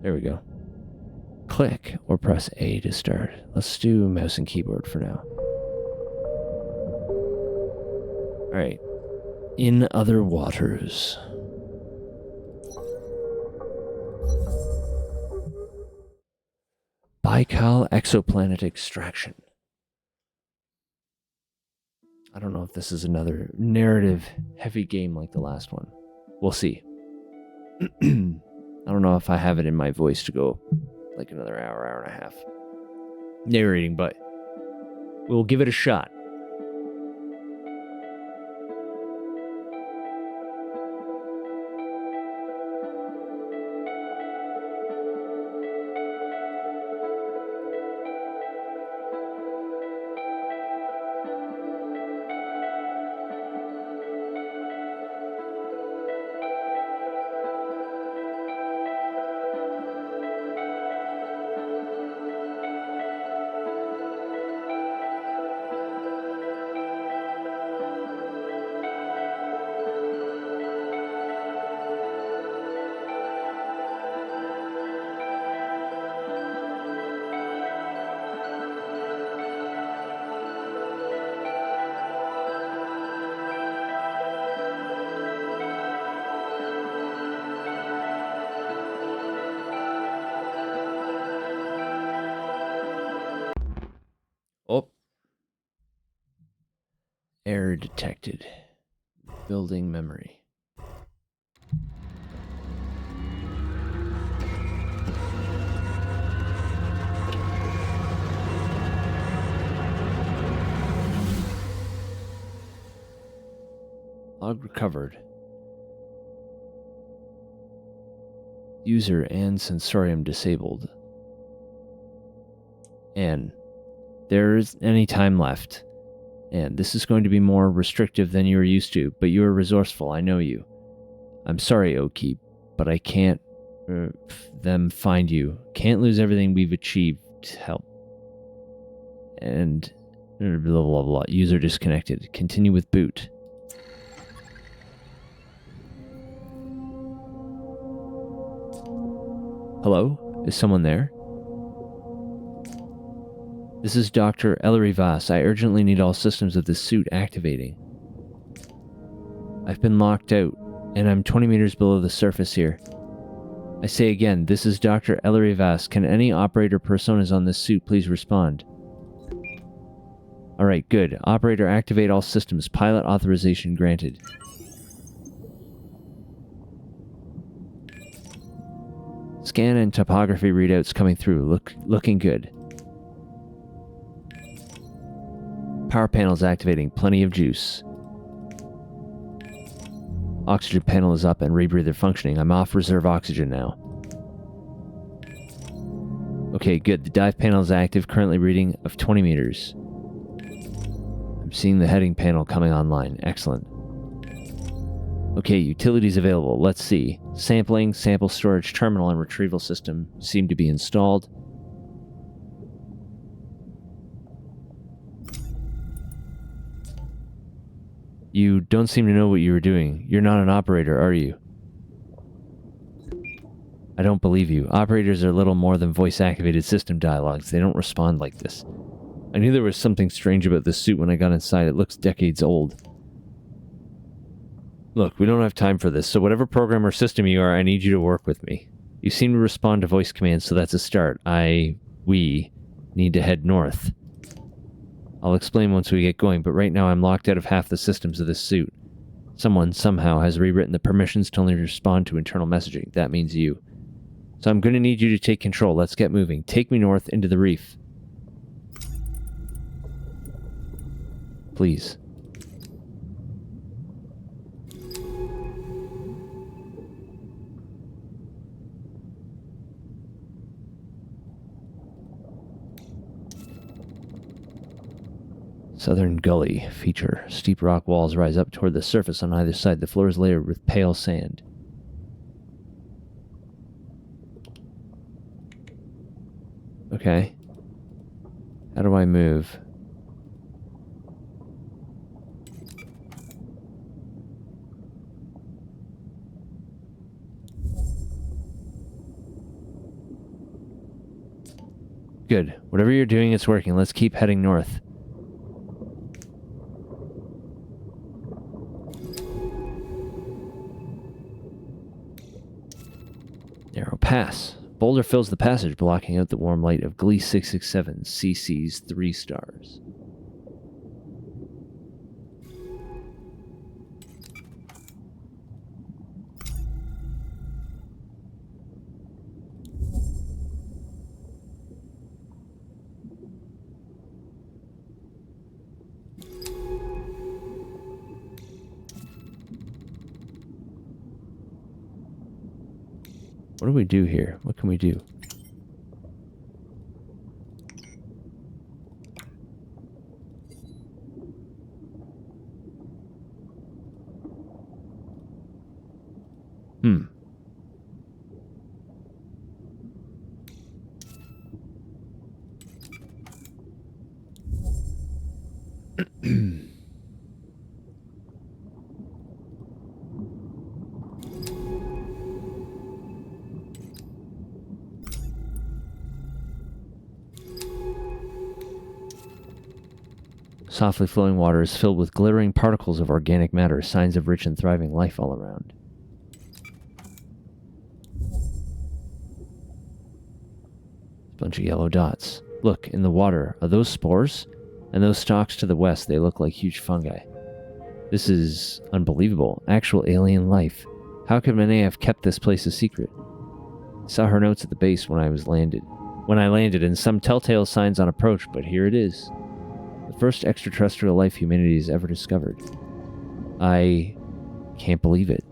There we go. Click or press A to start. Let's do mouse and keyboard for now. All right. In other waters. Baikal exoplanet extraction. I don't know if this is another narrative heavy game like the last one. We'll see. I don't know if I have it in my voice to go like another hour and a half narrating, but we'll give it a shot. Oh. Error detected. Building memory. Log recovered. User and sensorium disabled. And there's any time left. And this is going to be more restrictive than you are used to, but you are resourceful, I know you. I'm sorry, Oki, but I can't them find you. Can't lose everything we've achieved. Help. And blah, blah, blah. User disconnected. Continue with boot. Hello? Is someone there? This is Dr. Ellery Voss. I urgently need all systems of this suit activating. I've been locked out, and I'm 20 meters below the surface here. I say again, this is Dr. Ellery Voss. Can any operator personas on this suit please respond? Alright, good. Operator, activate all systems. Pilot authorization granted. Scan and topography readouts coming through. Looking good. Power panels activating. Plenty of juice. Oxygen panel is up and rebreather functioning. I'm off reserve oxygen now. Okay, good. The dive panel is active. Currently reading of 20 meters. I'm seeing the heading panel coming online. Excellent. Okay, utilities available. Let's see. Sampling, sample storage terminal, and retrieval system seem to be installed. You don't seem to know what you were doing. You're not an operator, are you? I don't believe you. Operators are little more than voice-activated system dialogues. They don't respond like this. I knew there was something strange about this suit when I got inside. It looks decades old. Look, we don't have time for this, so whatever program or system you are, I need you to work with me. You seem to respond to voice commands, so that's a start. We need to head north. I'll explain once we get going, but right now I'm locked out of half the systems of this suit. Someone, somehow, has rewritten the permissions to only respond to internal messaging. That means you. So I'm going to need you to take control. Let's get moving. Take me north into the reef. Please. Southern Gully feature. Steep rock walls rise up toward the surface on either side. The floor is layered with pale sand. Okay. How do I move? Good. Whatever you're doing, it's working. Let's keep heading north. Narrow pass. Boulder fills the passage, blocking out the warm light of Gliese 667, CC's 3 stars. What do we do here? What can we do? Softly flowing water is filled with glittering particles of organic matter, signs of rich and thriving life all around. A bunch of yellow dots. Look, in the water, are those spores? And those stalks to the west, they look like huge fungi. This is unbelievable. Actual alien life. How could Monet have kept this place a secret? I saw her notes at the base when I landed, and some telltale signs on approach, but here it is. The first extraterrestrial life humanity has ever discovered. I can't believe it.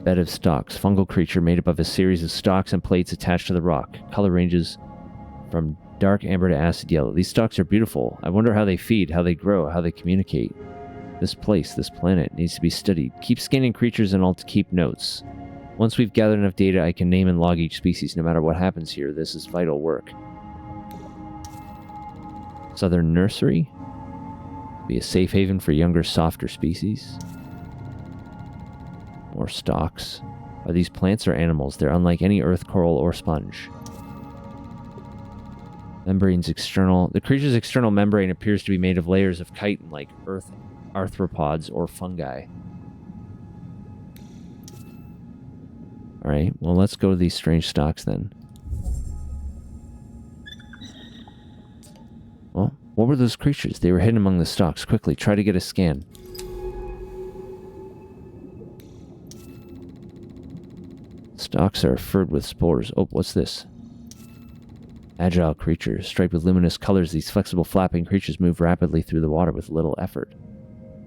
Bed of stalks. Fungal creature made up of a series of stalks and plates attached to the rock. Color ranges from dark amber to acid yellow. These stalks are beautiful. I wonder how they feed, how they grow, how they communicate. This place, this planet, needs to be studied. Keep scanning creatures and I'll keep notes. Once we've gathered enough data, I can name and log each species. No matter what happens here, this is vital work. Southern Nursery? Be a safe haven for younger, softer species. More stalks. Are these plants or animals? They're unlike any earth coral or sponge. Membrane's external... The creature's external membrane appears to be made of layers of chitin-like earth arthropods or fungi. Alright, well, let's go to these strange stalks then. Well, what were those creatures? They were hidden among the stalks. Quickly, try to get a scan. Stalks are furred with spores. Oh, what's this? Agile creatures. Striped with luminous colors, these flexible flapping creatures move rapidly through the water with little effort.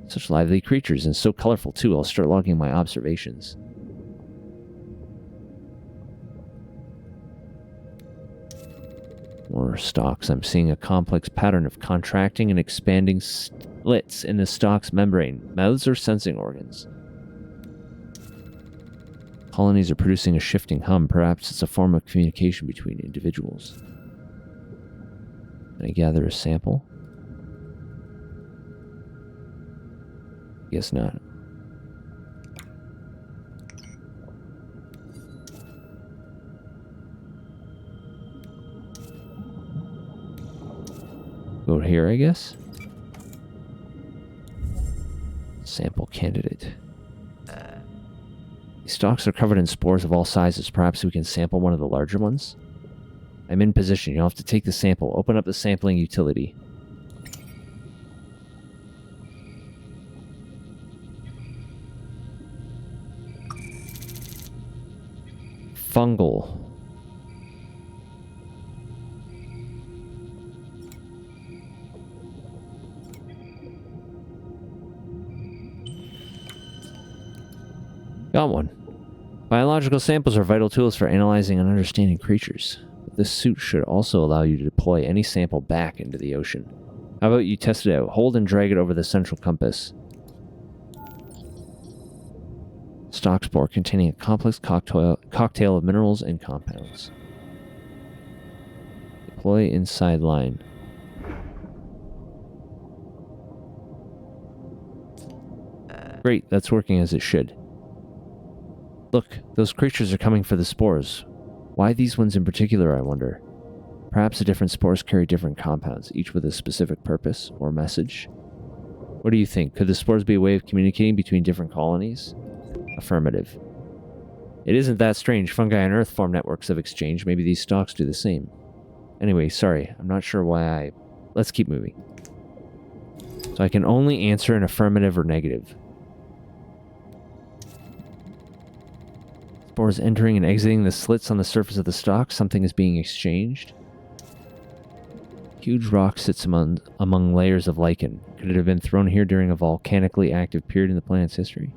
Such lively creatures, and so colorful too. I'll start logging my observations. More stalks. I'm seeing a complex pattern of contracting and expanding slits in the stalk's membrane. Mouths are sensing organs. Colonies are producing a shifting hum. Perhaps it's a form of communication between individuals. Can I gather a sample? Guess not. Go here, I guess. Sample candidate. These stalks are covered in spores of all sizes. Perhaps we can sample one of the larger ones? I'm in position. You'll have to take the sample. Open up the sampling utility. Fungal. Got one. Biological samples are vital tools for analyzing and understanding creatures. But this suit should also allow you to deploy any sample back into the ocean. How about you test it out? Hold and drag it over the central compass. Stock spore containing a complex cocktail of minerals and compounds. Deploy inside line. Great, that's working as it should. Look, those creatures are coming for the spores. Why these ones in particular, I wonder? Perhaps the different spores carry different compounds, each with a specific purpose or message. What do you think? Could the spores be a way of communicating between different colonies? Affirmative. It isn't that strange. Fungi on Earth form networks of exchange. Maybe these stalks do the same. Anyway, sorry. I'm not sure why Let's keep moving. So I can only answer an affirmative or negative. Spores entering and exiting the slits on the surface of the stalk. Something is being exchanged. Huge rock sits among layers of lichen. Could it have been thrown here during a volcanically active period in the planet's history?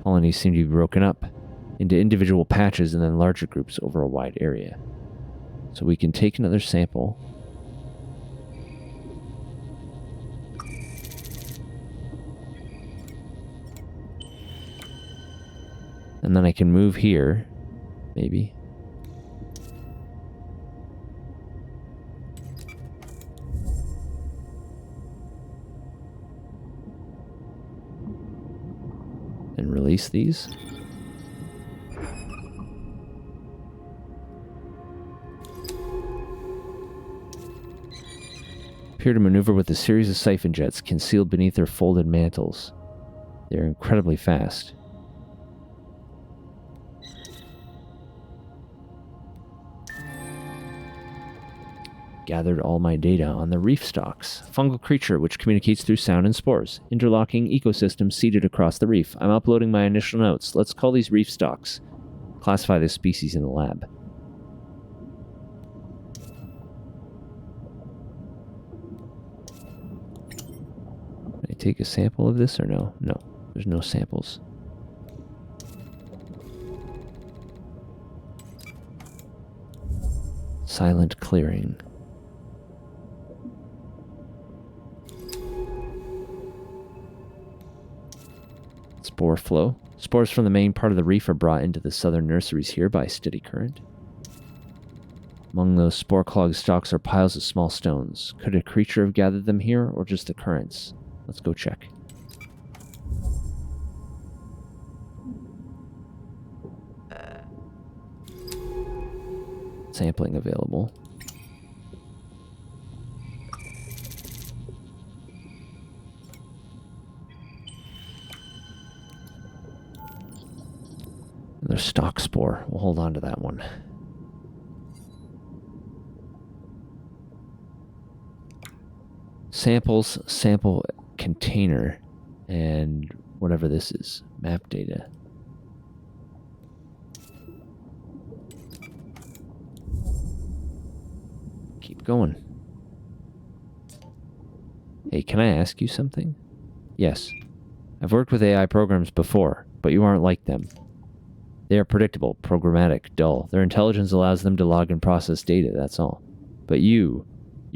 Colonies seem to be broken up into individual patches and then larger groups over a wide area. So we can take another sample. And then I can move here, maybe. And release these. Appear to maneuver with a series of siphon jets concealed beneath their folded mantles. They are incredibly fast. Gathered all my data on the reef stalks. Fungal creature which communicates through sound and spores. Interlocking ecosystems seeded across the reef. I'm uploading my initial notes. Let's call these reef stalks. Classify this species in the lab. Can I take a sample of this or no? No, there's no samples. Silent clearing. Spore flow. Spores from the main part of the reef are brought into the southern nurseries here by a steady current. Among those spore-clogged stalks are piles of small stones. Could a creature have gathered them here, or just the currents? Let's go check. Sampling available. Another stalk spore. We'll hold on to that one. Samples, sample container, and whatever this is. Map data. Keep going. Hey, can I ask you something? Yes. I've worked with AI programs before, but you aren't like them. They are predictable, programmatic, dull. Their intelligence allows them to log and process data, that's all. But you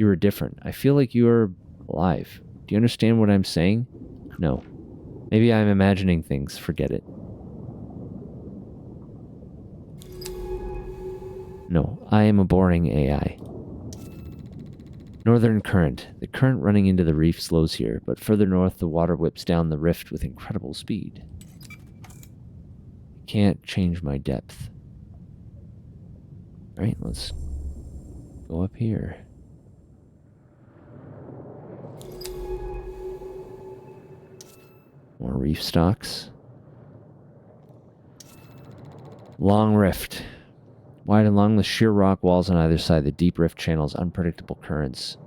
are different. I feel like you are alive. Do you understand what I'm saying? No. Maybe I'm imagining things. Forget it. No, I am a boring AI. Northern current. The current running into the reef slows here, but further north the water whips down the rift with incredible speed. Can't change my depth. Alright, let's go up here. More reef stalks. Long rift. Wide and long, the sheer rock walls on either side, the deep rift channels, unpredictable currents.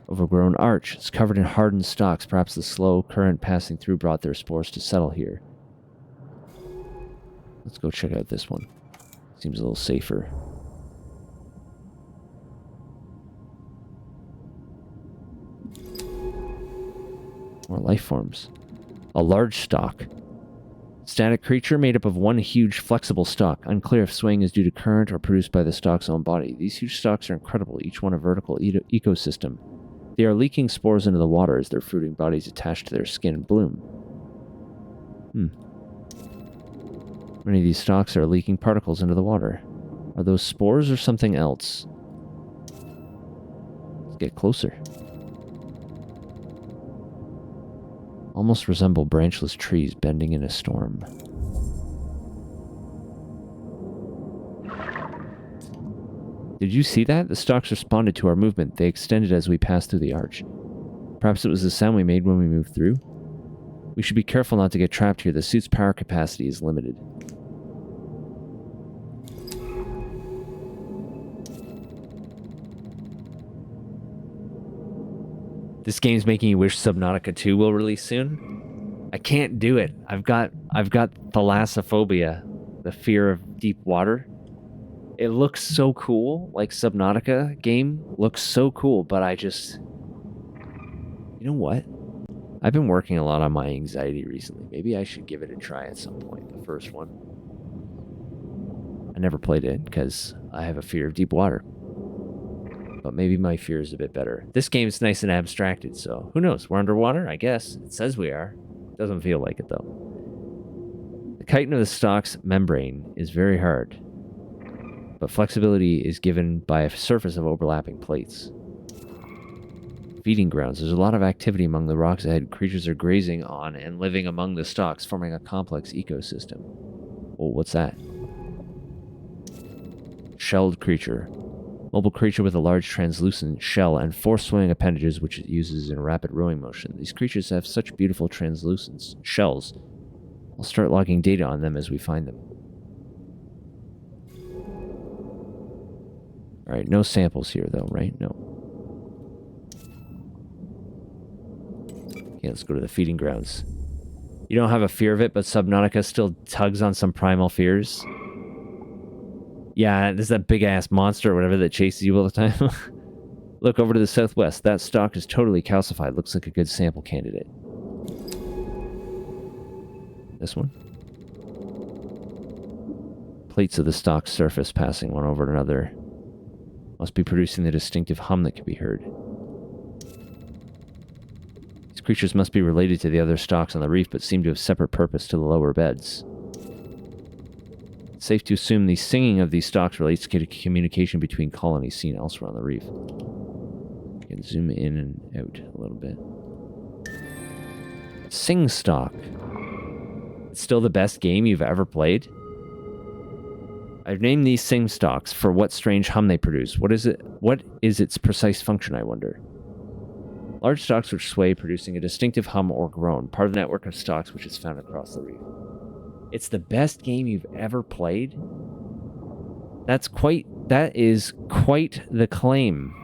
Overgrown arch. It's covered in hardened stalks. Perhaps the slow current passing through brought their spores to settle here. Let's go check out this one. Seems a little safer. More life forms. A large stalk. Static creature made up of one huge flexible stalk. Unclear if swaying is due to current or produced by the stalk's own body. These huge stalks are incredible, each one a vertical ecosystem. They are leaking spores into the water as their fruiting bodies attach to their skin and bloom. Many of these stalks are leaking particles into the water. Are those spores or something else? Let's get closer. Almost resemble branchless trees bending in a storm. Did you see that? The stalks responded to our movement. They extended as we passed through the arch. Perhaps it was the sound we made when we moved through? We should be careful not to get trapped here. The suit's power capacity is limited. This game's making you wish Subnautica 2 will release soon. I can't do it. I've got thalassophobia, the fear of deep water. It looks so cool, like Subnautica game looks so cool, but I just... You know what? I've been working a lot on my anxiety recently. Maybe I should give it a try at some point, the first one. I never played it because I have a fear of deep water. But maybe my fear is a bit better. This game's nice and abstracted, so who knows? We're underwater, I guess. It says we are. Doesn't feel like it, though. The chitin of the stalk's membrane is very hard, but flexibility is given by a surface of overlapping plates. Feeding grounds. There's a lot of activity among the rocks ahead. Creatures are grazing on and living among the stalks, forming a complex ecosystem. Oh, what's that? Shelled creature. Mobile creature with a large translucent shell and 4 swimming appendages which it uses in rapid rowing motion. These creatures have such beautiful translucent shells. I'll start logging data on them as we find them. Alright, no samples here though, right? No. Okay, let's go to the feeding grounds. You don't have a fear of it, but Subnautica still tugs on some primal fears. Yeah, there's that big-ass monster or whatever that chases you all the time. Look over to the southwest. That stalk is totally calcified. Looks like a good sample candidate. This one? Plates of the stalk's surface passing one over another. Must be producing the distinctive hum that can be heard. These creatures must be related to the other stalks on the reef, but seem to have separate purpose to the lower beds. It's safe to assume the singing of these stalks relates to communication between colonies seen elsewhere on the reef. You can zoom in and out a little bit. Sing stalk. It's still the best game you've ever played? I've named these sing stalks for what strange hum they produce. What is it? What is its precise function, I wonder? Large stalks which sway, producing a distinctive hum or groan, part of the network of stalks which is found across the reef. It's the best game you've ever played? That is quite the claim.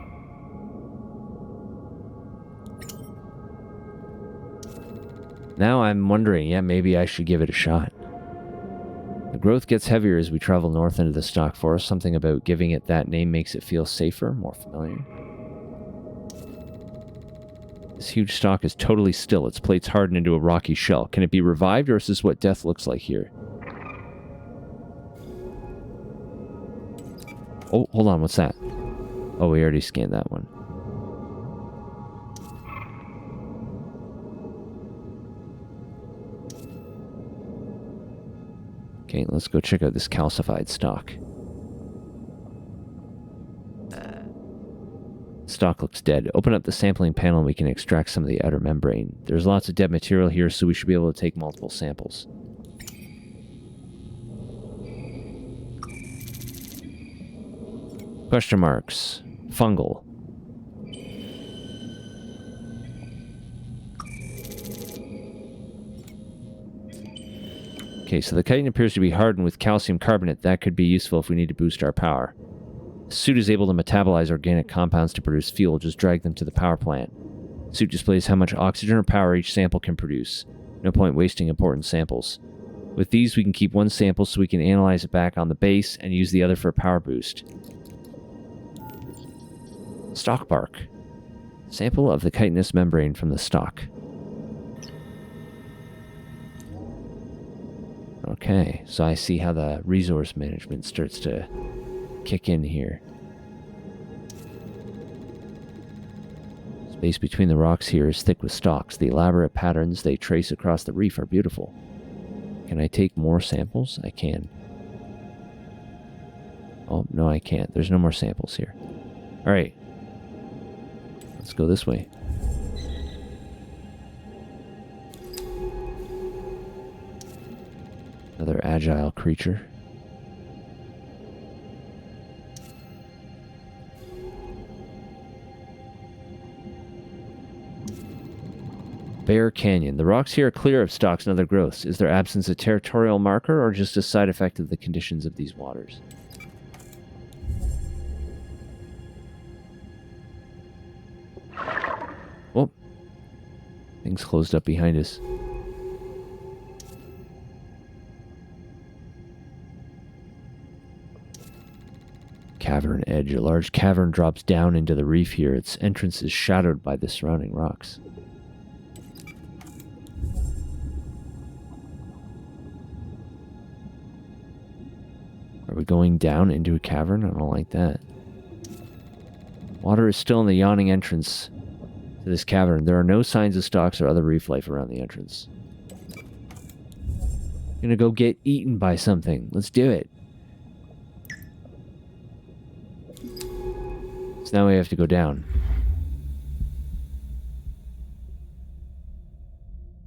Now I'm wondering, yeah, maybe I should give it a shot. The growth gets heavier as we travel north into the stalk forest. Something about giving it that name makes it feel safer, more familiar. This huge stalk is totally still. Its plates harden into a rocky shell. Can it be revived, or is this what death looks like here? Oh, hold on. What's that? Oh, we already scanned that one. Okay, let's go check out this calcified stalk. Stalk looks dead. Open up the sampling panel and we can extract some of the outer membrane. There's lots of dead material here, so we should be able to take multiple samples. Question marks. Fungal. Okay, so the chitin appears to be hardened with calcium carbonate. That could be useful if we need to boost our power. The suit is able to metabolize organic compounds to produce fuel. Just drag them to the power plant. The suit displays how much oxygen or power each sample can produce. No point wasting important samples. With these, we can keep one sample so we can analyze it back on the base and use the other for a power boost. Stalk bark. Sample of the chitinous membrane from the stalk. Okay, so I see how the resource management starts to kick in here. Space between the rocks here is thick with stalks. The elaborate patterns they trace across the reef are beautiful. Can I take more samples? I can. Oh, no, I can't. There's no more samples here. Alright. Let's go this way. Another agile creature. Bear Canyon. The rocks here are clear of stalks and other growths. Is their absence a territorial marker or just a side effect of the conditions of these waters? Oh. Things closed up behind us. Cavern edge. A large cavern drops down into the reef here. Its entrance is shadowed by the surrounding rocks. Are we going down into a cavern? I don't like that. Water is still in the yawning entrance to this cavern. There are no signs of stalks or other reef life around the entrance. I'm gonna go get eaten by something. Let's do it. So now we have to go down.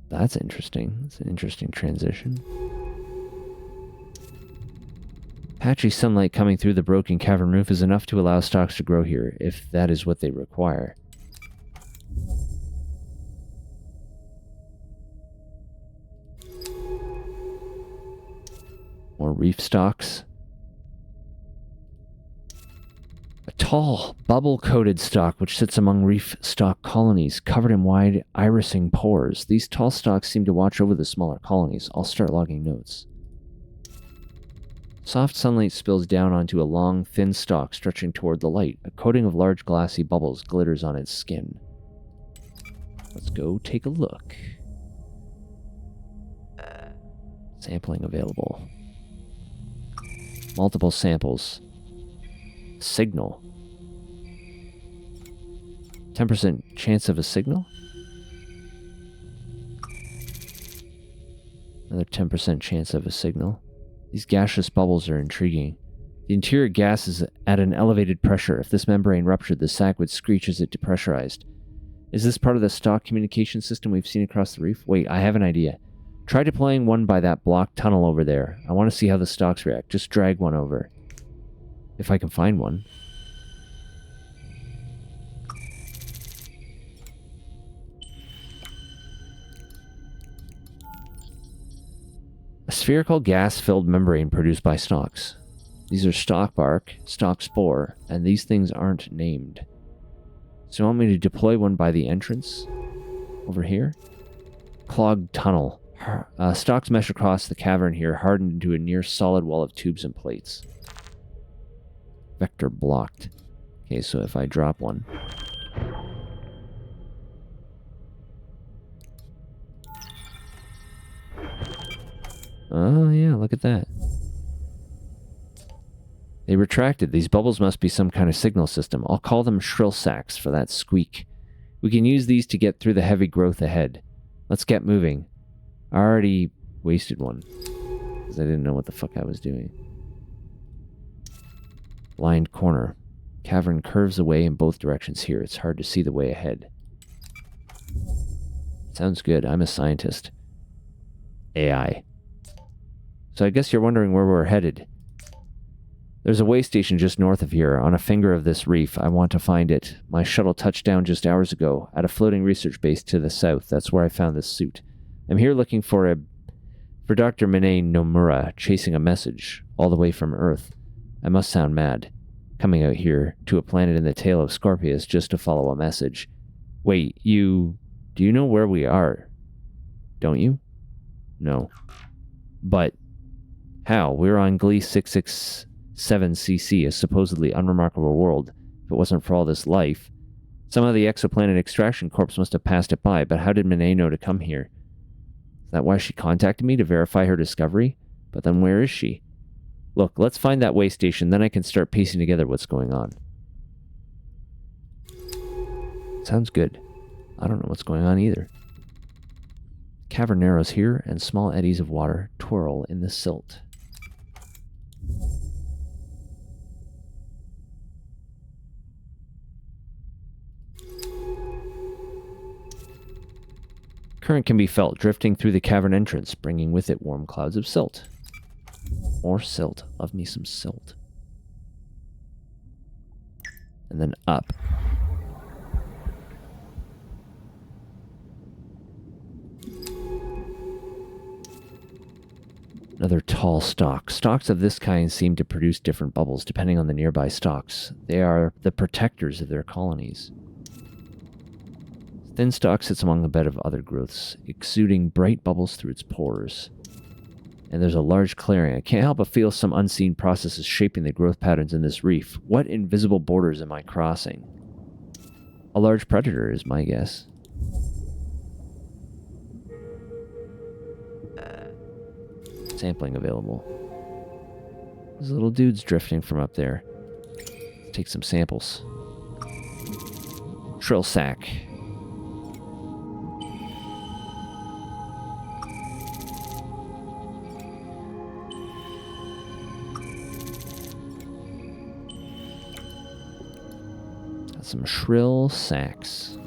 That's interesting. That's an interesting transition. Patchy sunlight coming through the broken cavern roof is enough to allow stalks to grow here, if that is what they require. More reef stalks. A tall, bubble-coated stalk which sits among reef stalk colonies, covered in wide, irising pores. These tall stalks seem to watch over the smaller colonies. I'll start logging notes. Soft sunlight spills down onto a long, thin stalk stretching toward the light. A coating of large glassy bubbles glitters on its skin. Let's go take a look. Sampling available. Multiple samples. Signal. 10% chance of a signal? Another 10% chance of a signal. These gaseous bubbles are intriguing. The interior gas is at an elevated pressure. If this membrane ruptured, the sac would screech as it depressurized. Is this part of the stock communication system we've seen across the reef? Wait, I have an idea. Try deploying one by that blocked tunnel over there. I want to see how the stalks react. Just drag one over. If I can find one. A spherical gas-filled membrane produced by stalks. These are stalk bark, stalk spore, and these things aren't named. So you want me to deploy one by the entrance? Over here? Clogged tunnel. Stalks mesh across the cavern here, hardened into a near-solid wall of tubes and plates. Vector blocked. Okay, so if I drop one... Oh, yeah, look at that. They retracted. These bubbles must be some kind of signal system. I'll call them shrill sacs for that squeak. We can use these to get through the heavy growth ahead. Let's get moving. I already wasted one, because I didn't know what the fuck I was doing. Blind corner. Cavern curves away in both directions here. It's hard to see the way ahead. Sounds good. I'm a scientist. AI. So I guess you're wondering where we're headed. There's a way station just north of here, on a finger of this reef. I want to find it. My shuttle touched down just hours ago, at a floating research base to the south. That's where I found this suit. I'm here looking for Dr. Mine Nomura, chasing a message, all the way from Earth. I must sound mad, coming out here, to a planet in the tail of Scorpius, just to follow a message. Wait, do you know where we are? Don't you? No. But how? We're on Glee 667cc, a supposedly unremarkable world. If it wasn't for all this life, somehow the exoplanet extraction corps must have passed it by, but how did Monet know to come here? Is that why she contacted me, to verify her discovery? But then where is she? Look, let's find that way station, then I can start piecing together what's going on. Sounds good. I don't know what's going on either. Cavern narrows here, and small eddies of water twirl in the silt. Current can be felt drifting through the cavern entrance, bringing with it warm clouds of silt. More silt. Love me some silt. And then up. Another tall stalk. Stalks of this kind seem to produce different bubbles depending on the nearby stalks. They are the protectors of their colonies. Thin stalk sits among a bed of other growths, exuding bright bubbles through its pores. And there's a large clearing. I can't help but feel some unseen processes shaping the growth patterns in this reef. What invisible borders am I crossing? A large predator is my guess. Sampling available. There's little dudes drifting from up there. Let's take some samples. Trill sack. Got some shrill sacks.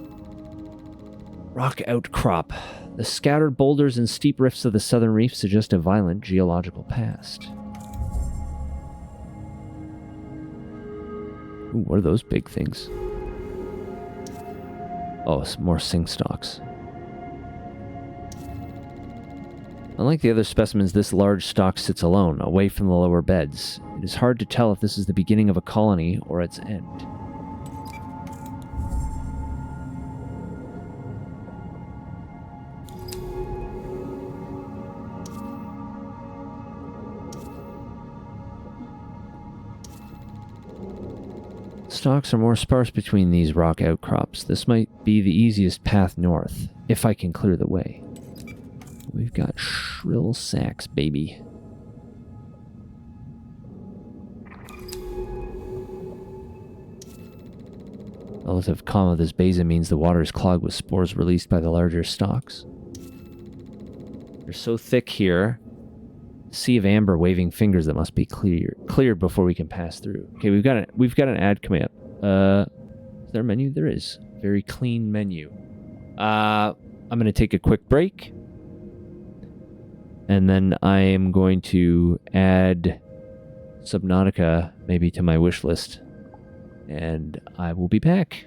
Rock outcrop. The scattered boulders and steep rifts of the southern reef suggest a violent geological past. Ooh, what are those big things? Oh, some more sing stalks. Unlike the other specimens, this large stalk sits alone, away from the lower beds. It is hard to tell if this is the beginning of a colony or its end. Stalks are more sparse between these rock outcrops. This might be the easiest path north, if I can clear the way. We've got shrill sacks, baby. Relative calm of this basin means the water is clogged with spores released by the larger stalks. They're so thick here. Sea of amber waving fingers that must be cleared before we can pass through. Okay, we've got an ad coming up. Is there a menu? There is. Very clean menu. I'm going to take a quick break. And then I am going to add Subnautica maybe to my wish list. And I will be back.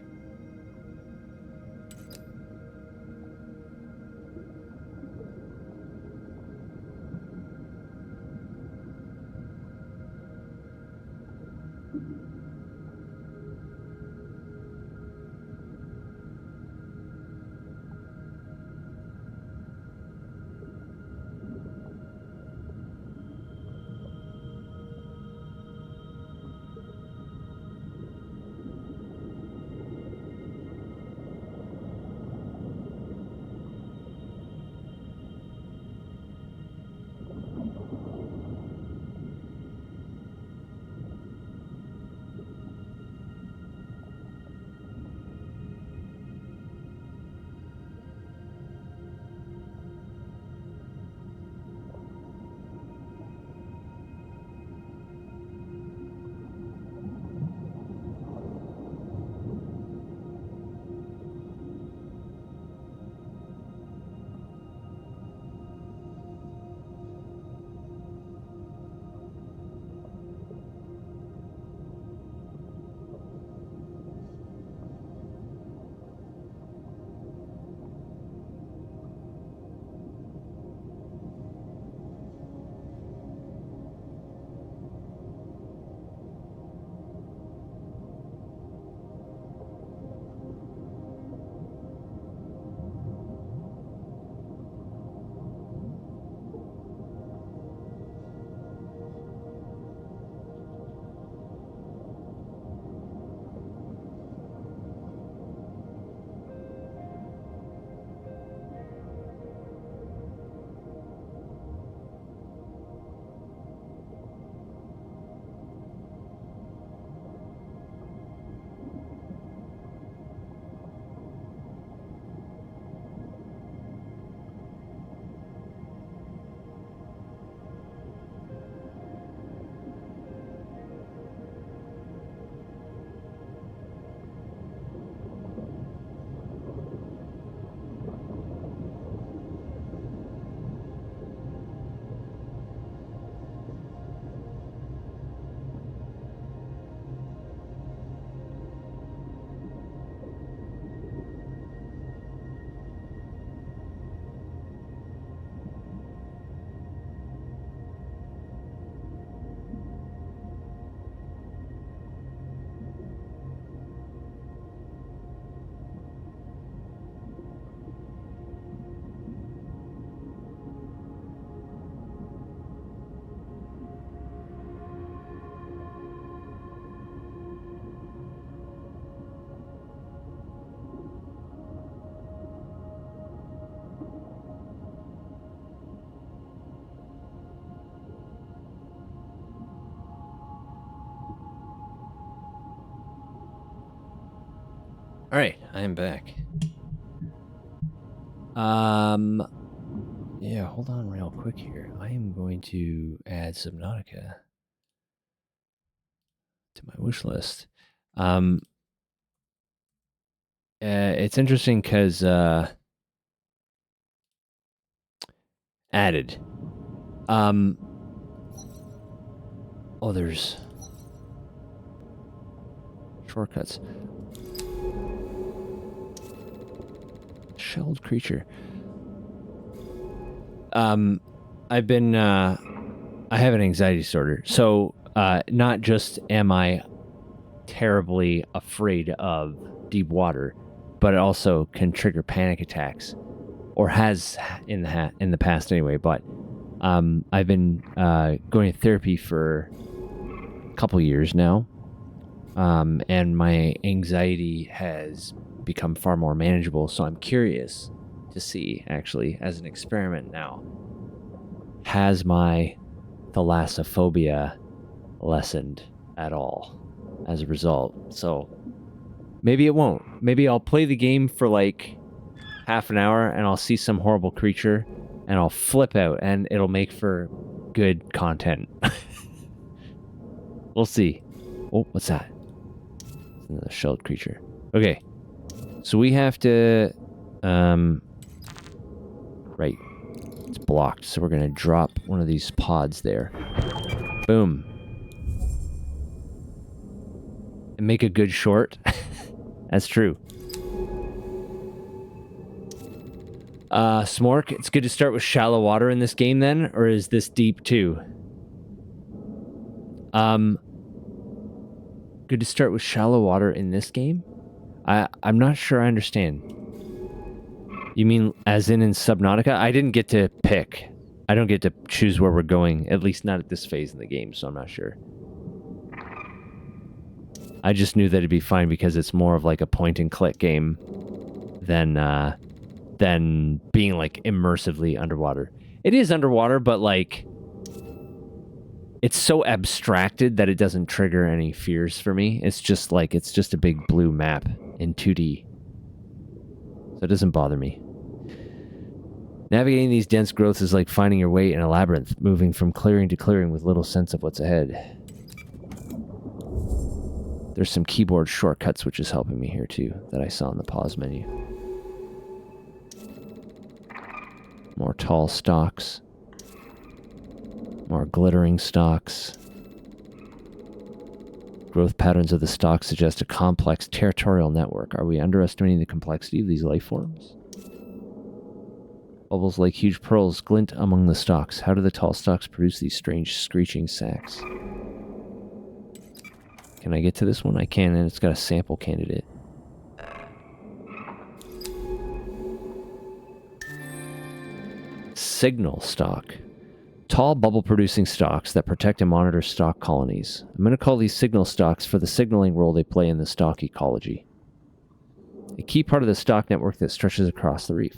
All right, I am back. Yeah, hold on real quick here. I am going to add Subnautica to my wish list. It's interesting because added. Oh, there's shortcuts. Shelled creature. I've been I have an anxiety disorder. So, not just am I terribly afraid of deep water, but it also can trigger panic attacks, or has in the past anyway. But I've been going to therapy for a couple years now, and my anxiety has become far more manageable. So I'm curious to see, actually, as an experiment now, has my thalassophobia lessened at all as a result. So maybe it won't. Maybe I'll play the game for like half an hour and I'll see some horrible creature and I'll flip out and it'll make for good content. We'll see. Oh, what's that? It's another shelled creature. Okay. So we have to right. It's blocked, so we're gonna drop one of these pods there. Boom. And make a good short. That's true. Smork, it's good to start with shallow water in this game then, or is this deep too? Good to start with shallow water in this game? I'm not sure I understand. You mean as in Subnautica? I didn't get to pick. I don't get to choose where we're going, at least not at this phase in the game, so I'm not sure. I just knew that it'd be fine because it's more of like a point and click game than being like immersively underwater. It is underwater, but like it's so abstracted that it doesn't trigger any fears for me. It's just a big blue map in 2D. So it doesn't bother me. Navigating these dense growths is like finding your way in a labyrinth, moving from clearing to clearing with little sense of what's ahead. There's some keyboard shortcuts, which is helping me here too, that I saw in the pause menu. More tall stalks. More glittering stalks. Growth patterns of the stalks suggest a complex territorial network. Are we underestimating the complexity of these life forms? Bubbles like huge pearls glint among the stalks. How do the tall stalks produce these strange screeching sacs? Can I get to this one? I can, and it's got a sample candidate. Signal stalk. Tall bubble-producing stalks that protect and monitor stalk colonies. I'm going to call these signal stalks for the signaling role they play in the stalk ecology. A key part of the stalk network that stretches across the reef.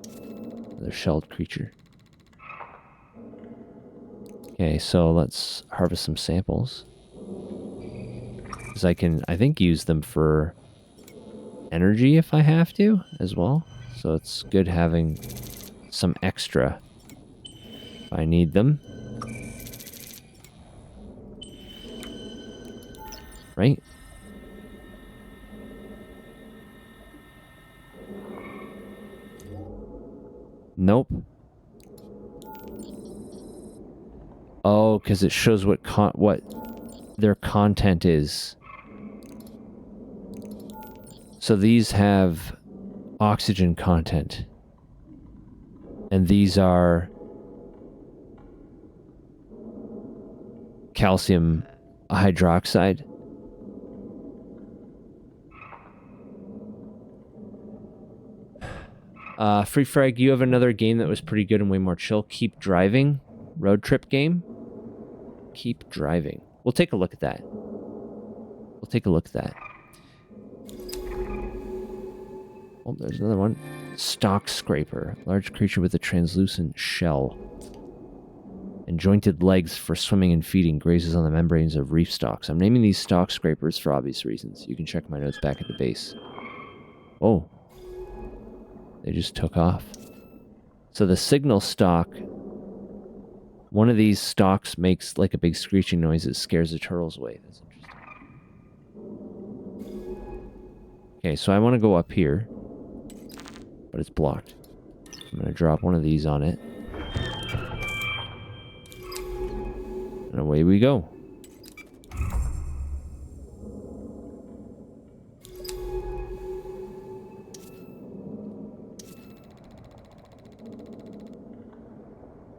Another shelled creature. Okay, so let's harvest some samples. Because I can, I think, use them for energy if I have to as well. So it's good having some extra if I need them. Right? Nope. Oh, because it shows what their content is. So these have oxygen content. And these are calcium hydroxide. Free Frag, you have another game that was pretty good and way more chill. Keep Driving. Road trip game. Keep Driving. We'll take a look at that. We'll take a look at that. Oh, there's another one. Stock Scraper. Large creature with a translucent shell. and jointed legs for swimming and feeding, grazes on the membranes of reef stalks. I'm naming these stalk scrapers for obvious reasons. You can check my notes back at the base. Oh. They just took off. So the signal stalk, one of these stalks makes like a big screeching noise that scares the turtles away. That's interesting. Okay, so I want to go up here, but it's blocked. I'm going to drop one of these on it. And away we go.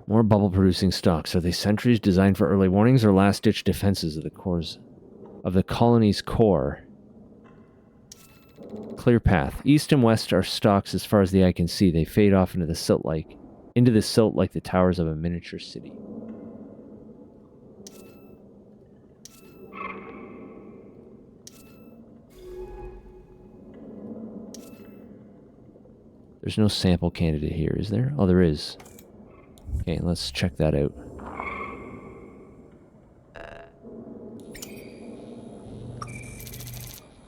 More bubble-producing stalks. Are they sentries designed for early warnings or last-ditch defenses of the colony's core? Clear path. East and west are stalks as far as the eye can see. They fade off into the silt like the towers of a miniature city. There's no sample candidate here, is there? Oh, there is. Okay, let's check that out.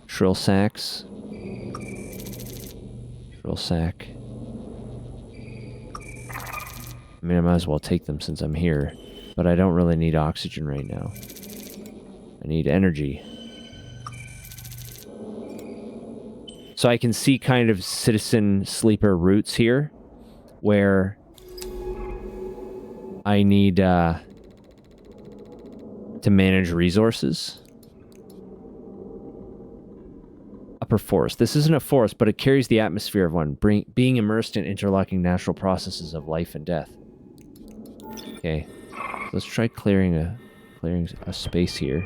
Shrill sacks. Shrill sack. I mean, I might as well take them since I'm here. But I don't really need oxygen right now. I need energy. So I can see kind of citizen sleeper routes here, where I need to manage resources. Upper forest. This isn't a forest, but it carries the atmosphere of one, being immersed in interlocking natural processes of life and death. Okay, let's try clearing a space here.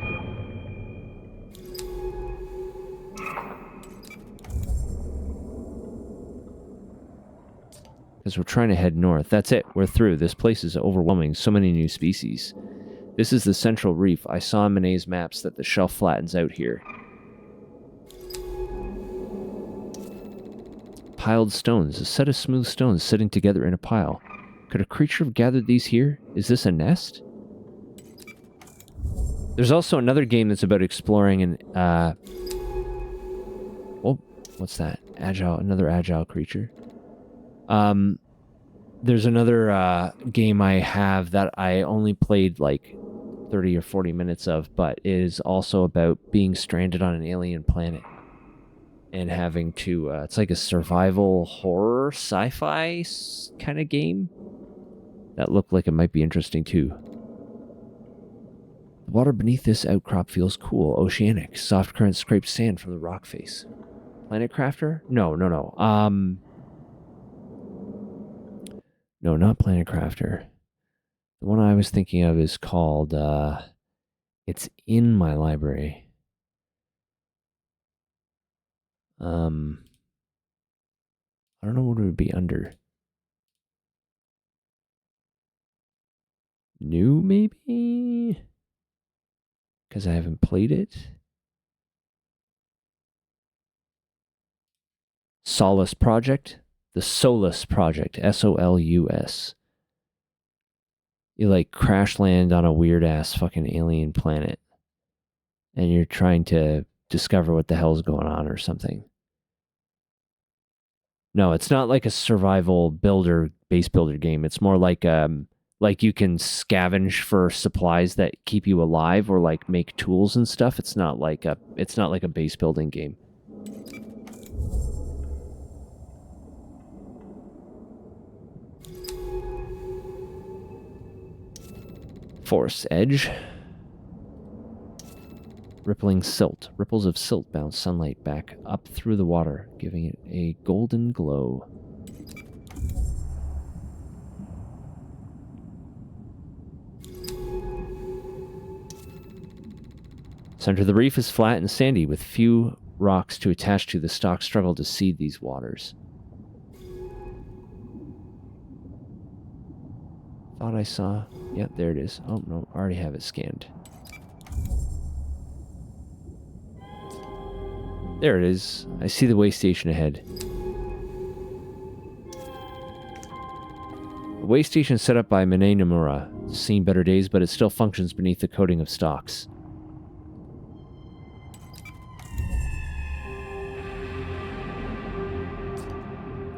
Because we're trying to head north. That's it. We're through. This place is overwhelming. So many new species. This is the central reef. I saw in Monet's maps that the shelf flattens out here. Piled stones. A set of smooth stones sitting together in a pile. Could a creature have gathered these here? Is this a nest? There's also another game that's about exploring an... Oh, what's that? Another agile creature. There's another game I have that I only played like 30 or 40 minutes of, but it is also about being stranded on an alien planet and having to, it's like a survival horror sci-fi kind of game that looked like it might be interesting too. The water beneath this outcrop feels cool, oceanic. Soft currents scrape sand from the rock face. Planet Crafter? No. No, not Planet Crafter. The one I was thinking of is called, it's in my library. I don't know what it would be under. New, maybe? Because I haven't played it. Solus Project? The Solus Project. S-O-L-U-S. You, like, crash land on a weird-ass fucking alien planet. And you're trying to discover what the hell's going on or something. No, it's not like a survival base builder game. It's more like you can scavenge for supplies that keep you alive or like make tools and stuff. It's not like a base building game. Forest edge. Rippling silt. Ripples of silt bounce sunlight back up through the water, giving it a golden glow. Center of the reef is flat and sandy, with few rocks to attach to. The stalks struggle to seed these waters. Thought I saw... Yep, there it is. Oh, no, I already have it scanned. There it is. I see the way station ahead. The way station set up by Mine Nomura. It's seen better days, but it still functions beneath the coating of stocks.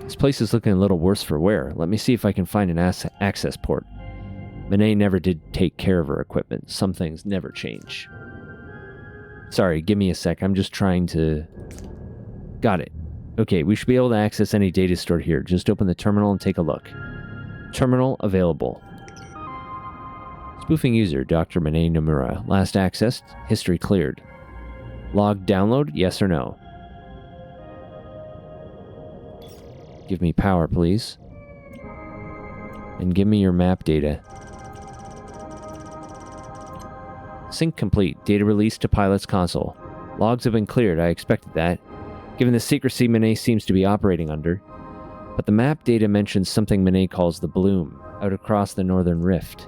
This place is looking a little worse for wear. Let me see if I can find an access port. Monet never did take care of her equipment. Some things never change. Sorry, give me a sec. I'm just trying to... Got it. Okay, we should be able to access any data stored here. Just open the terminal and take a look. Terminal available. Spoofing user, Dr. Monet Nomura. Last accessed. History cleared. Log download, yes or no? Give me power, please. And give me your map data. Sync complete. Data released to pilot's console. Logs have been cleared. I expected that, given the secrecy Monet seems to be operating under. But the map data mentions something Monet calls the Bloom, out across the northern rift.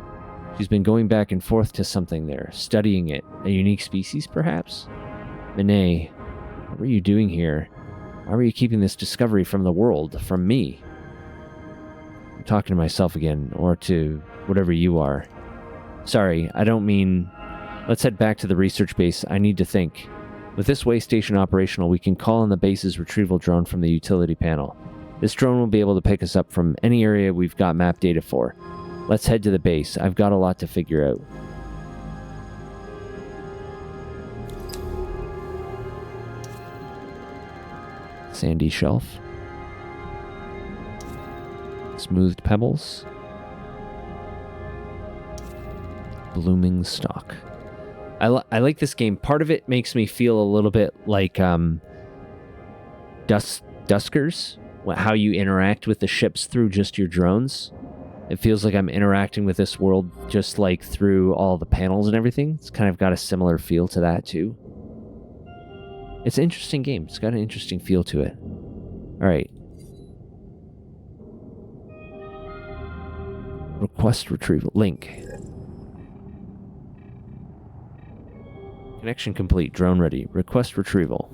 She's been going back and forth to something there, studying it. A unique species, perhaps? Monet, what were you doing here? Why were you keeping this discovery from the world, from me? I'm talking to myself again, or to whatever you are. Sorry, I don't mean... Let's head back to the research base. I need to think. With this way station operational, we can call in the base's retrieval drone from the utility panel. This drone will be able to pick us up from any area we've got map data for. Let's head to the base. I've got a lot to figure out. Sandy shelf. Smoothed pebbles. Blooming stalk. I like this game. Part of it makes me feel a little bit like Duskers, how you interact with the ships through just your drones. It feels like I'm interacting with this world just like through all the panels and everything. It's kind of got a similar feel to that too. It's an interesting game. It's got an interesting feel to it. Alright. Request retrieval. Link. Connection complete. Drone ready. Request retrieval.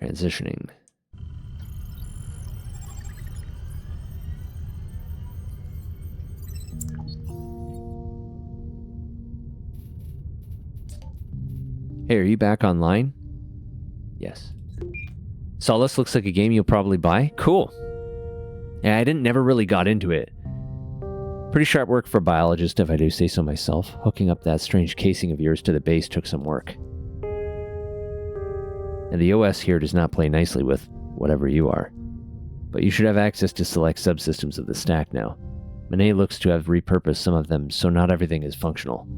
Transitioning. Hey, are you back online? Yes. Solace looks like a game you'll probably buy. Cool. Yeah, I never really got into it. Pretty sharp work for a biologist, if I do say so myself. Hooking up that strange casing of yours to the base took some work. And the OS here does not play nicely with whatever you are. But you should have access to select subsystems of the stack now. Monet looks to have repurposed some of them, so not everything is functional.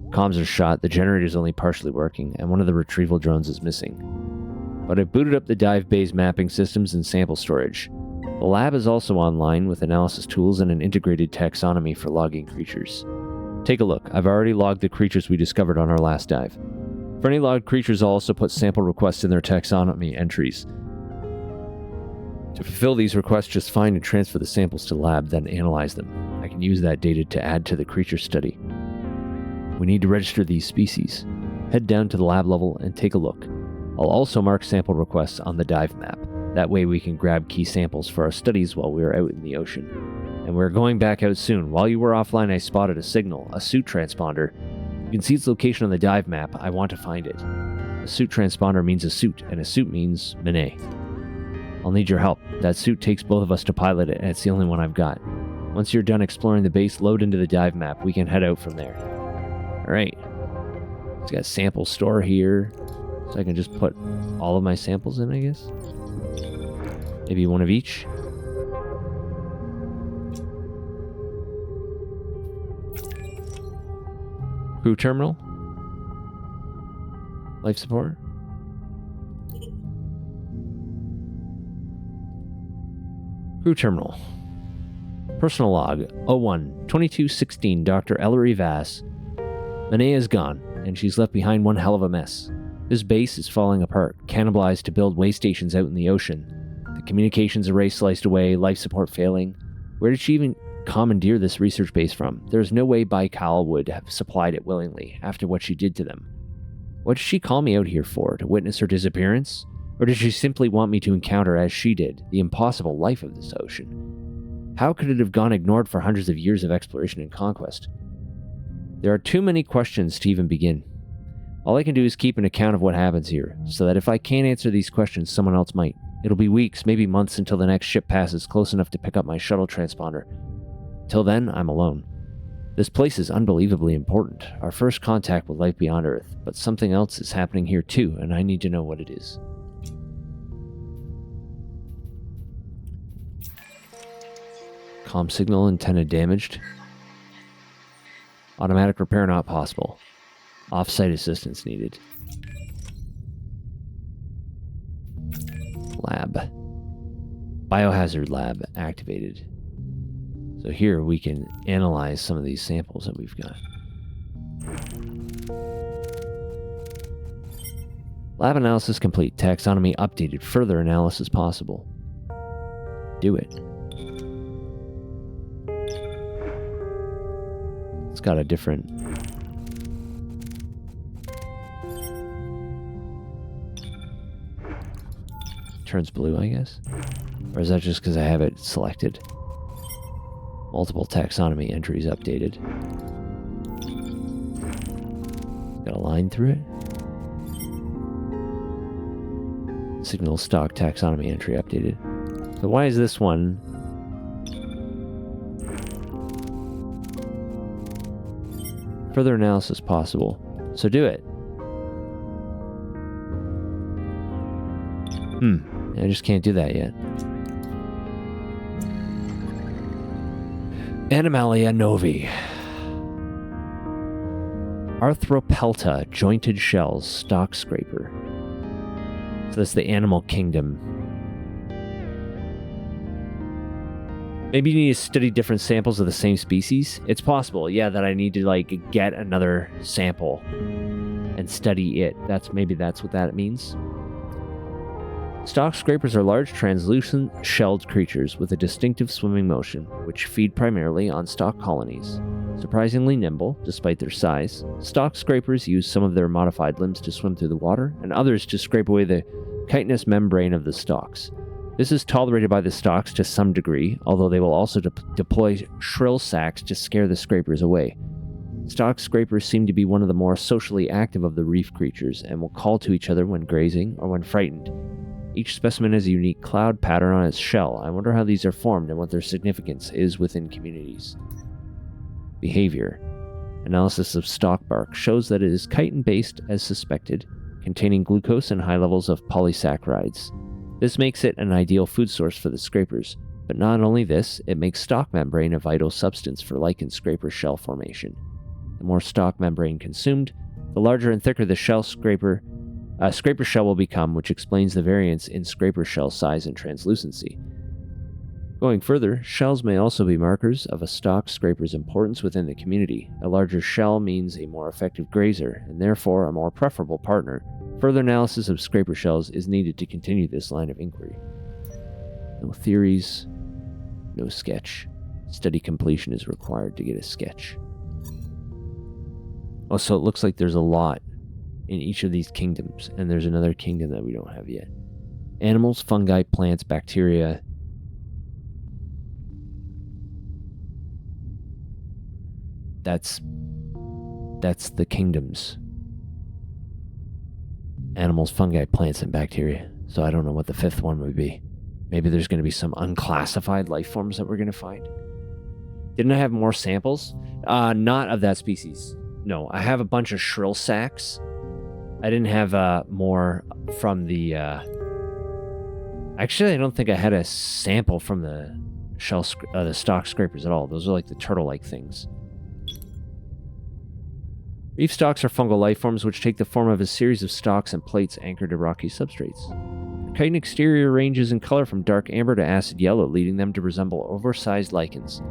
Comms are shot, the generator is only partially working, and one of the retrieval drones is missing. But I booted up the dive bay's mapping systems and sample storage. The lab is also online with analysis tools and an integrated taxonomy for logging creatures. Take a look. I've already logged the creatures we discovered on our last dive. For any logged creatures, I'll also put sample requests in their taxonomy entries. To fulfill these requests, just find and transfer the samples to the lab, then analyze them. I can use that data to add to the creature study. We need to register these species. Head down to the lab level and take a look. I'll also mark sample requests on the dive map. That way we can grab key samples for our studies while we are out in the ocean. And we're going back out soon. While you were offline, I spotted a signal, a suit transponder. You can see its location on the dive map. I want to find it. A suit transponder means a suit, and a suit means Monet. I'll need your help. That suit takes both of us to pilot it, and it's the only one I've got. Once you're done exploring the base, load into the dive map. We can head out from there. Alright. It's got a sample store here. So I can just put all of my samples in, I guess. Maybe one of each. Crew terminal. Life support. Crew terminal. Personal log. 01-2216 Dr. Ellery Vass. Monet is gone, and she's left behind one hell of a mess. This base is falling apart, cannibalized to build way stations out in the ocean. The communications array sliced away, life support failing. Where did she even commandeer this research base from? There's no way Baikal would have supplied it willingly, after what she did to them. What did she call me out here for, to witness her disappearance? Or did she simply want me to encounter, as she did, the impossible life of this ocean? How could it have gone ignored for hundreds of years of exploration and conquest? There are too many questions to even begin. All I can do is keep an account of what happens here, so that if I can't answer these questions, someone else might. It'll be weeks, maybe months, until the next ship passes close enough to pick up my shuttle transponder. Till then, I'm alone. This place is unbelievably important, our first contact with life beyond Earth, but something else is happening here too, and I need to know what it is. Comm signal antenna damaged. Automatic repair not possible. Off-site assistance needed. Lab. Biohazard lab activated. So here we can analyze some of these samples that we've got. Lab analysis complete. Taxonomy updated. Further analysis possible. Do it. It's got a different... Turns blue, I guess? Or is that just because I have it selected? Multiple taxonomy entries updated. Got a line through it. Signal stock taxonomy entry updated. So why is this one... Further analysis possible. So do it. I just can't do that yet. Animalia novi. Arthropelta, jointed shells, stock scraper. So that's the animal kingdom. Maybe you need to study different samples of the same species. It's possible, yeah, that I need to get another sample and study it. Maybe that's what that means. Stock scrapers are large, translucent, shelled creatures with a distinctive swimming motion, which feed primarily on stock colonies. Surprisingly nimble, despite their size, stock scrapers use some of their modified limbs to swim through the water, and others to scrape away the chitinous membrane of the stalks. This is tolerated by the stalks to some degree, although they will also deploy shrill sacs to scare the scrapers away. Stock scrapers seem to be one of the more socially active of the reef creatures, and will call to each other when grazing or when frightened. Each specimen has a unique cloud pattern on its shell. I wonder how these are formed and what their significance is within communities. Behavior. Analysis of stock bark shows that it is chitin-based as suspected, containing glucose and high levels of polysaccharides. This makes it an ideal food source for the scrapers. But not only this, it makes stock membrane a vital substance for lichen scraper shell formation. The more stock membrane consumed, the larger and thicker the scraper shell will become, which explains the variance in scraper shell size and translucency. Going further, shells may also be markers of a stock scraper's importance within the community. A larger shell means a more effective grazer, and therefore a more preferable partner. Further analysis of scraper shells is needed to continue this line of inquiry. No theories, no sketch. Study completion is required to get a sketch. Oh, so it looks like there's a lot in each of these kingdoms, and there's another kingdom that we don't have yet. Animals, fungi, plants, bacteria. That's the kingdoms. Animals, fungi, plants, and bacteria. So I don't know what the fifth one would be. Maybe there's going to be some unclassified life forms that we're going to find. Didn't I have more samples? Not of that species. No, I have a bunch of shrill sacs. I didn't have more from the... Actually, I don't think I had a sample from the the stock scrapers at all. Those are like the turtle-like things. Reef stalks are fungal life forms which take the form of a series of stalks and plates anchored to rocky substrates. Their chitin exterior ranges in color from dark amber to acid yellow, leading them to resemble oversized lichens.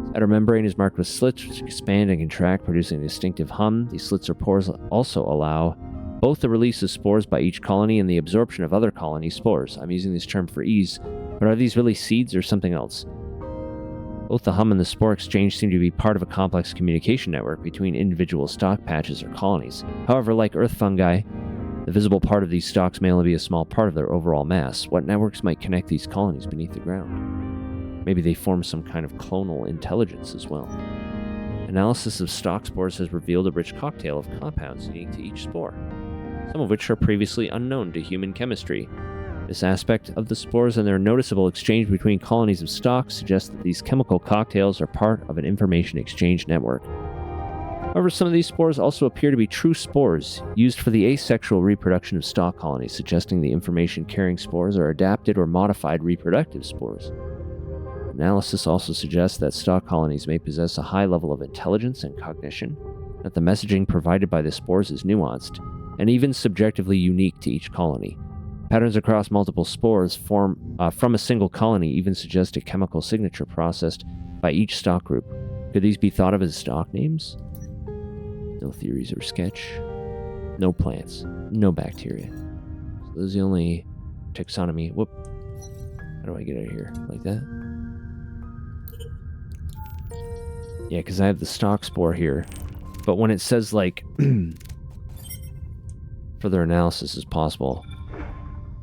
The outer membrane is marked with slits which expand and contract, producing a distinctive hum. These slits or pores also allow both the release of spores by each colony and the absorption of other colony spores. I'm using this term for ease, but are these really seeds or something else? Both the hum and the spore exchange seem to be part of a complex communication network between individual stalk patches or colonies. However, like earth fungi, the visible part of these stalks may only be a small part of their overall mass. What networks might connect these colonies beneath the ground? Maybe they form some kind of clonal intelligence as well. Analysis of stalk spores has revealed a rich cocktail of compounds unique to each spore, some of which are previously unknown to human chemistry. This aspect of the spores and their noticeable exchange between colonies of stalks suggests that these chemical cocktails are part of an information exchange network. However, some of these spores also appear to be true spores used for the asexual reproduction of stalk colonies, suggesting the information-carrying spores are adapted or modified reproductive spores. Analysis also suggests that stalk colonies may possess a high level of intelligence and cognition, that the messaging provided by the spores is nuanced, and even subjectively unique to each colony. Patterns across multiple spores from a single colony even suggest a chemical signature processed by each stock group. Could these be thought of as stock names? No theories or sketch. No plants. No bacteria. So those are the only taxonomy. Whoop. How do I get out of here? Like that? Yeah, because I have the stock spore here. But when it says, like, further analysis is possible,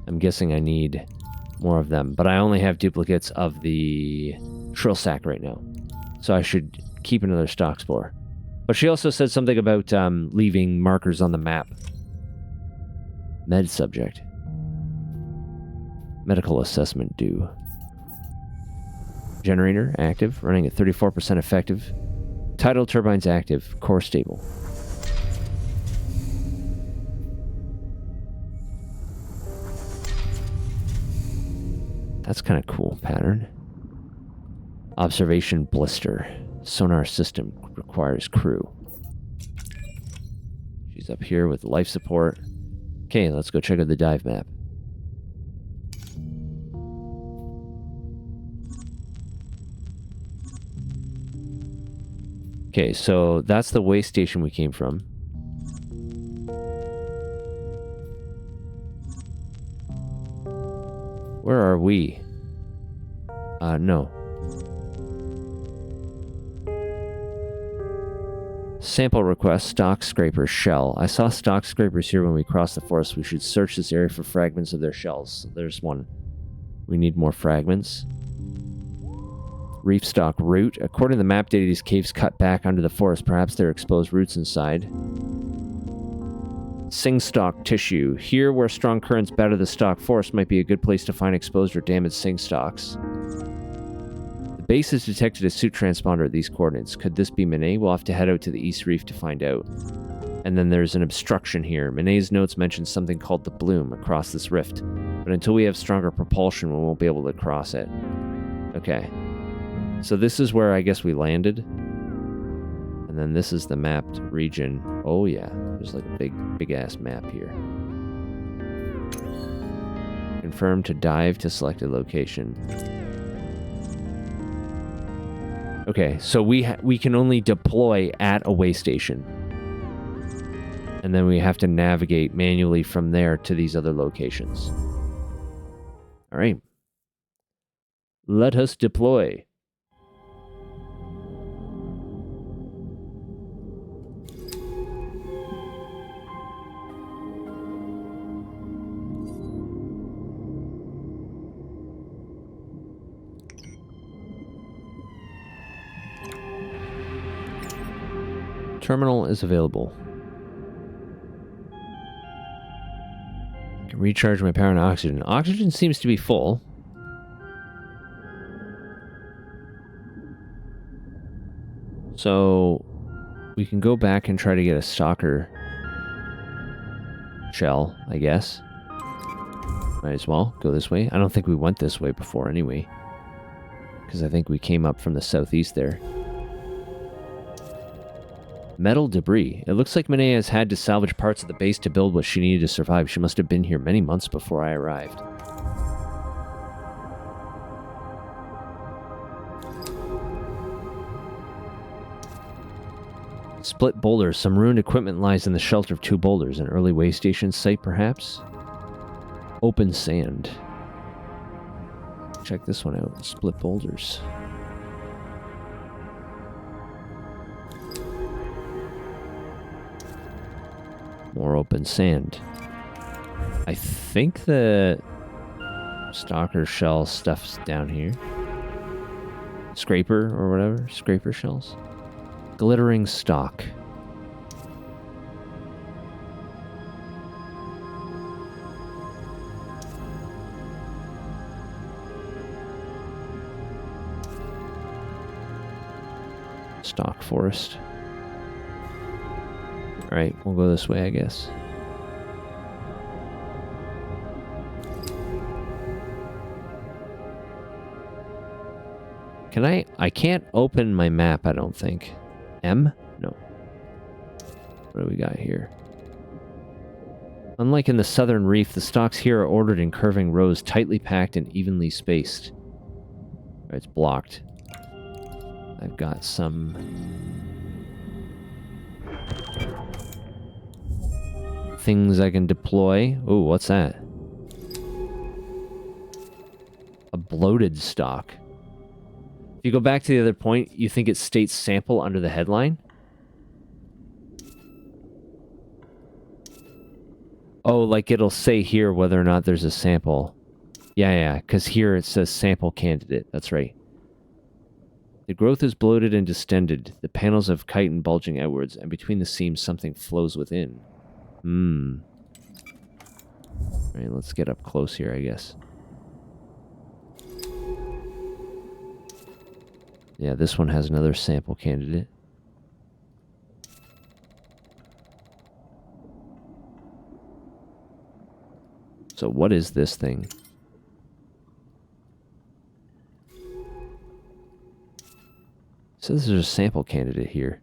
I'm guessing I need more of them. But I only have duplicates of the shrill sac right now. So I should keep another stock spore. But she also said something about leaving markers on the map. Med subject. Medical assessment due. Generator active, running at 34% effective. Tidal turbines active, core stable. That's kind of cool pattern. Observation blister. Sonar system requires crew. She's up here with life support. Okay, let's go check out the dive map. Okay, so that's the way station we came from. Where are we? No. Sample request, stock scraper shell. I saw stock scrapers here when we crossed the forest. We should search this area for fragments of their shells. There's one. We need more fragments. Reef stock root. According to the map data, these caves cut back under the forest. Perhaps there are exposed roots inside. Sing stock tissue. Here, where strong currents batter the stock forest, might be a good place to find exposed or damaged sing stalks. The base has detected a suit transponder at these coordinates. Could this be Manet? We'll have to head out to the East Reef to find out. And then there's an obstruction here. Manet's notes mention something called the bloom across this rift. But until we have stronger propulsion, we won't be able to cross it. Okay. So this is where I guess we landed. And then this is the mapped region. Oh yeah, there's like a big ass map here. Confirm to dive to selected location. Okay, so we can only deploy at a way station. And then we have to navigate manually from there to these other locations. All right. Let us deploy. Terminal is available. I can recharge my power and oxygen. Oxygen seems to be full. So we can go back and try to get a stalker shell, I guess. Might as well go this way. I don't think we went this way before anyway, because I think we came up from the southeast there. Metal debris. It looks like Manet has had to salvage parts of the base to build what she needed to survive. She must have been here many months before I arrived. Split boulders. Some ruined equipment lies in the shelter of two boulders. An early way station site, perhaps? Open sand. Check this one out. Split boulders. More open sand. I think the stalker shell stuff's down here. scraper or whatever. Scraper shells. Glittering stock. Stock forest. Alright, we'll go this way, I guess. Can I can't open my map, I don't think. M? No. What do we got here? Unlike in the southern reef, the stalks here are ordered in curving rows, tightly packed and evenly spaced. Right, it's blocked. I've got some... things I can deploy. Oh, what's that? A bloated stalk. If you go back to the other point, you think it states sample under the headline? Oh, like it'll say here whether or not there's a sample. Yeah, because here it says sample candidate. That's right. The growth is bloated and distended. The panels have chitin bulging outwards, and between the seams something flows within. Alright, let's get up close here, I guess. Yeah, this one has another sample candidate. So what is this thing? It says there's a sample candidate here.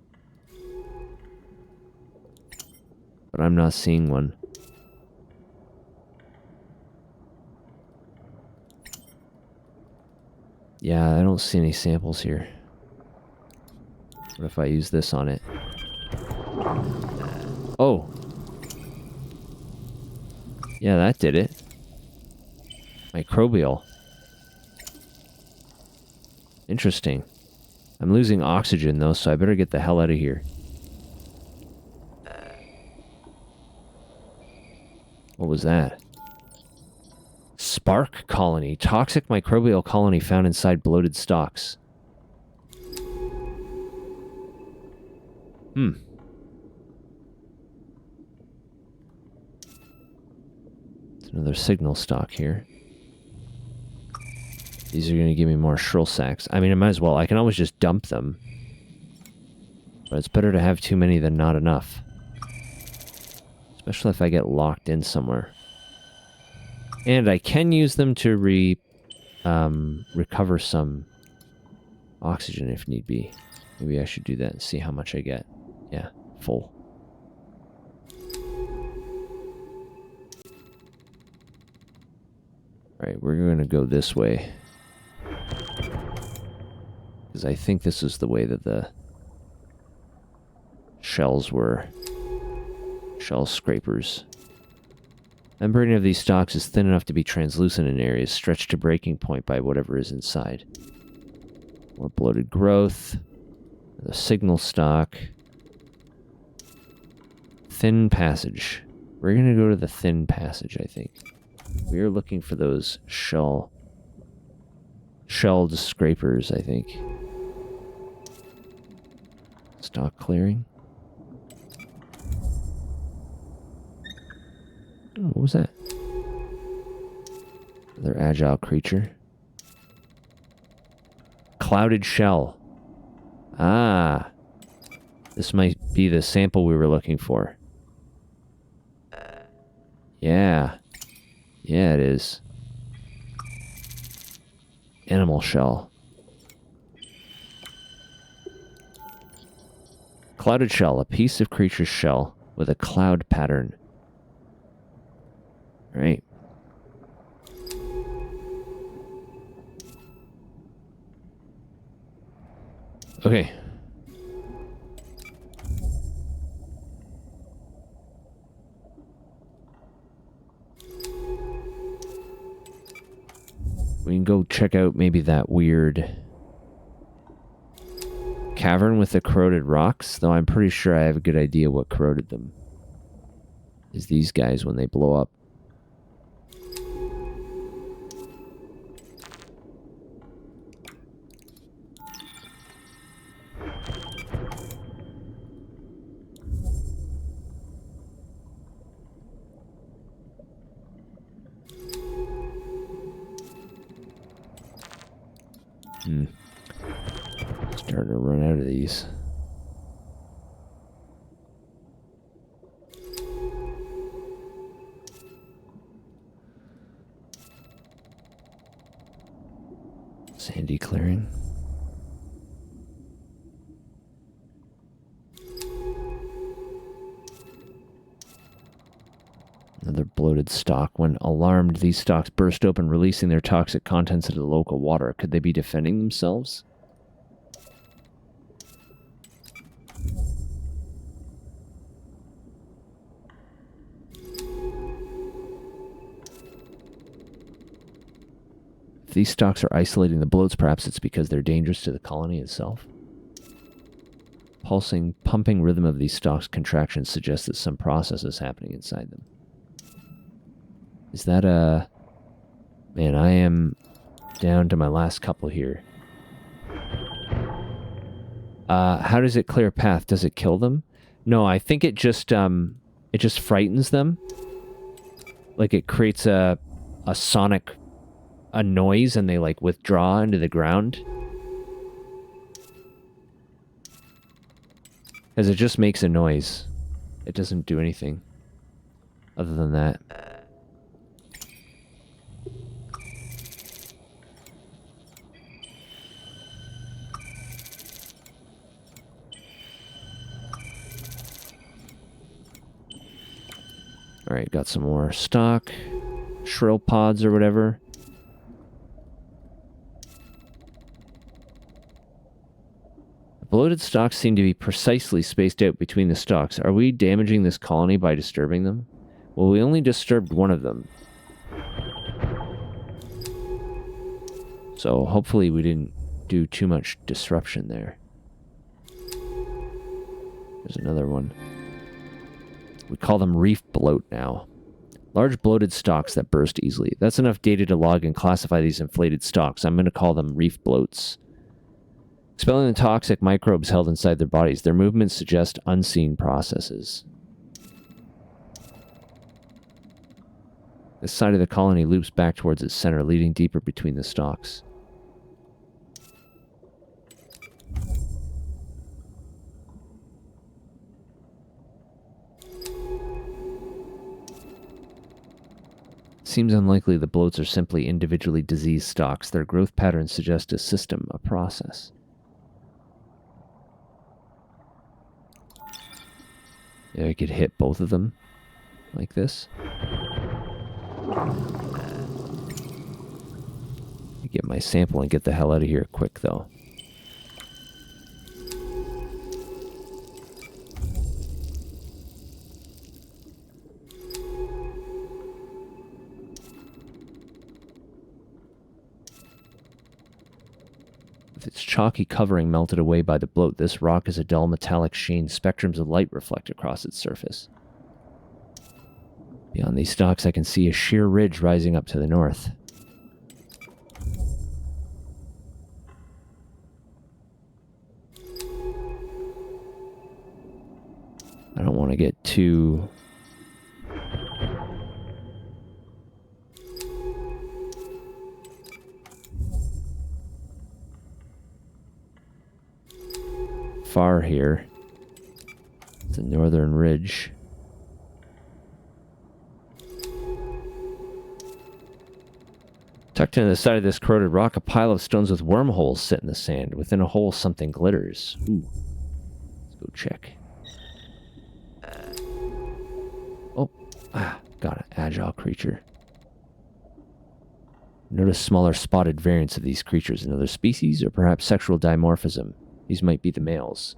But I'm not seeing one. Yeah, I don't see any samples here. What if I use this on it? Oh! Yeah, that did it. Microbial. Interesting. I'm losing oxygen though, so I better get the hell out of here. What was that? Spark colony. Toxic microbial colony found inside bloated stalks. It's another signal stock here. These are going to give me more shrill sacks. I mean, I might as well. I can always just dump them. But it's better to have too many than not enough. Especially if I get locked in somewhere. And I can use them to recover some oxygen if need be. Maybe I should do that and see how much I get. Yeah, full. Alright, we're going to go this way. Because I think this is the way that the shells were. Shell scrapers. Membrane of these stalks is thin enough to be translucent in areas, stretched to breaking point by whatever is inside. More bloated growth. The signal stock. Thin passage. We're going to go to the thin passage, I think. We are looking for those shelled scrapers, I think. Stock clearing. Oh, what was that? Another agile creature. Clouded shell. Ah. This might be the sample we were looking for. Yeah. Yeah, it is. Animal shell. Clouded shell, a piece of creature's shell with a cloud pattern. Right. Okay. We can go check out maybe that weird cavern with the corroded rocks, though I'm pretty sure I have a good idea what corroded them. Is these guys when they blow up. Starting to run out of these. Sandy clearing. Another bloated stalk. When alarmed, these stalks burst open, releasing their toxic contents into the local water. Could they be defending themselves? If these stalks are isolating the bloats, perhaps it's because they're dangerous to the colony itself. Pulsing, pumping rhythm of these stalks' contractions suggests that some process is happening inside them. Is that a... Man, I am down to my last couple here. How does it clear a path? Does it kill them? No, I think it just frightens them. Like it creates a sonic... a noise and they like withdraw into the ground. Because it just makes a noise. It doesn't do anything other than that. Alright, got some more stock. Shrill pods or whatever. Bloated stalks seem to be precisely spaced out between the stalks. Are we damaging this colony by disturbing them? Well, we only disturbed one of them. So hopefully we didn't do too much disruption there. There's another one. We call them reef bloat now. Large bloated stalks that burst easily. That's enough data to log and classify these inflated stalks. I'm going to call them reef bloats. Expelling the toxic microbes held inside their bodies. Their movements suggest unseen processes. This side of the colony loops back towards its center, leading deeper between the stalks. Seems unlikely the bloats are simply individually diseased stalks. Their growth patterns suggest a system, a process. Yeah, I could hit both of them like this. Get my sample and get the hell out of here quick, though. With its chalky covering melted away by the bloat, this rock is a dull metallic sheen. Spectrums of light reflect across its surface. Beyond these stalks, I can see a sheer ridge rising up to the north. I don't want to get too... far here. It's a northern ridge. Tucked into the side of this corroded rock, a pile of stones with wormholes sit in the sand. Within a hole, something glitters. Ooh. Let's go check. Oh. Got an agile creature. Notice smaller spotted variants of these creatures. Another species, or perhaps sexual dimorphism. These might be the males.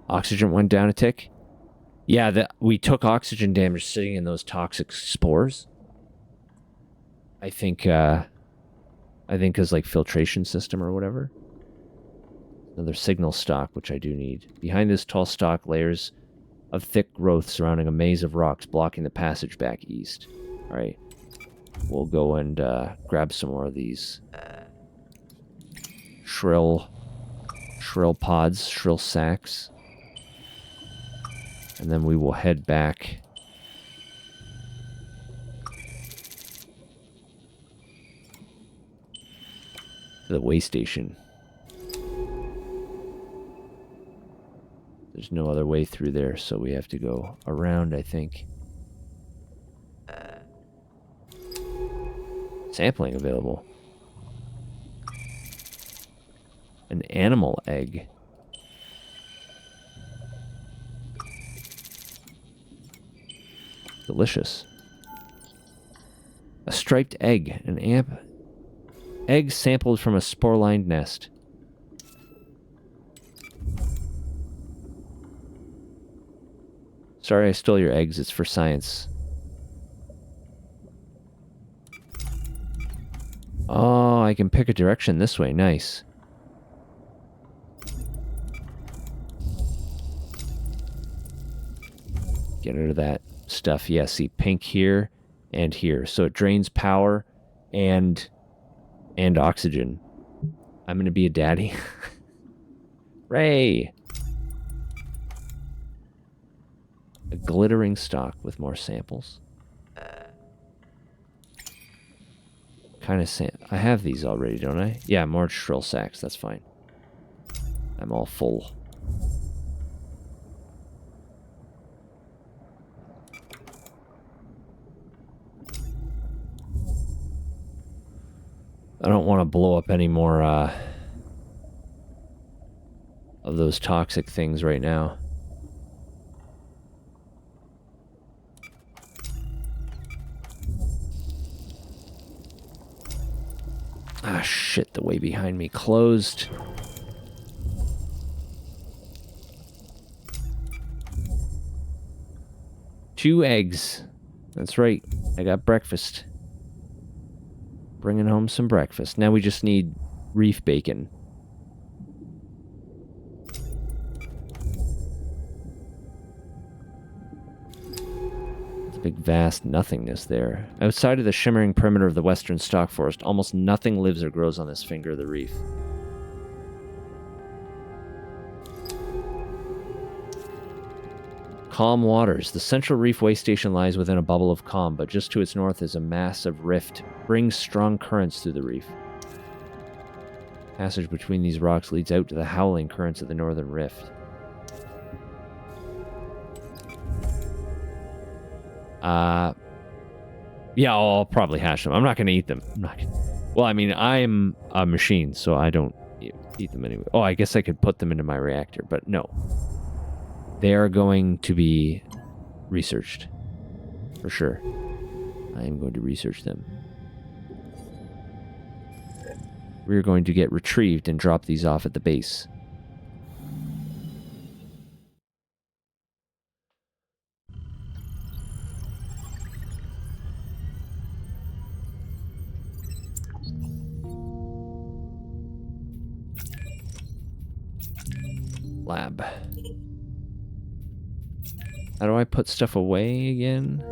Oxygen went down a tick. Yeah, we took oxygen damage sitting in those toxic spores. I think because like filtration system or whatever. Another signal stalk, which I do need. Behind this tall stalk, layers of thick growth surrounding a maze of rocks blocking the passage back east. All right, we'll go and grab some more of these shrill pods, shrill sacks. And then we will head back. to the way station. There's no other way through there, so we have to go around, I think. Sampling available. An animal egg. Delicious. A striped egg. An egg sampled from a spore-lined nest. Sorry I stole your eggs. It's for science. Oh, I can pick a direction this way. Nice. Get rid of that stuff. Yeah, see, pink here and here. So it drains power and oxygen. I'm going to be a daddy. Ray! A glittering stock with more samples. Kind of I have these already, don't I? Yeah, more shrill sacks. That's fine. I'm all full. I don't want to blow up any more of those toxic things right now. Ah, shit, the way behind me closed. Two eggs. That's right. I got breakfast. Bringing home some breakfast. Now we just need reef bacon. Big vast nothingness there. Outside of the shimmering perimeter of the western stock forest, almost nothing lives or grows on this finger of the reef. Calm waters. The central reef way station lies within a bubble of calm, but just to its north is a massive rift. Brings strong currents through the reef. Passage between these rocks leads out to the howling currents of the northern rift. Yeah, I'll probably hash them. I'm not going to eat them. I'm not gonna... Well, I mean, I'm a machine, so I don't eat them anyway. Oh, I guess I could put them into my reactor, but no. They are going to be researched. For sure. I am going to research them. We're going to get retrieved and drop these off at the base. Lab. How do I put stuff away again?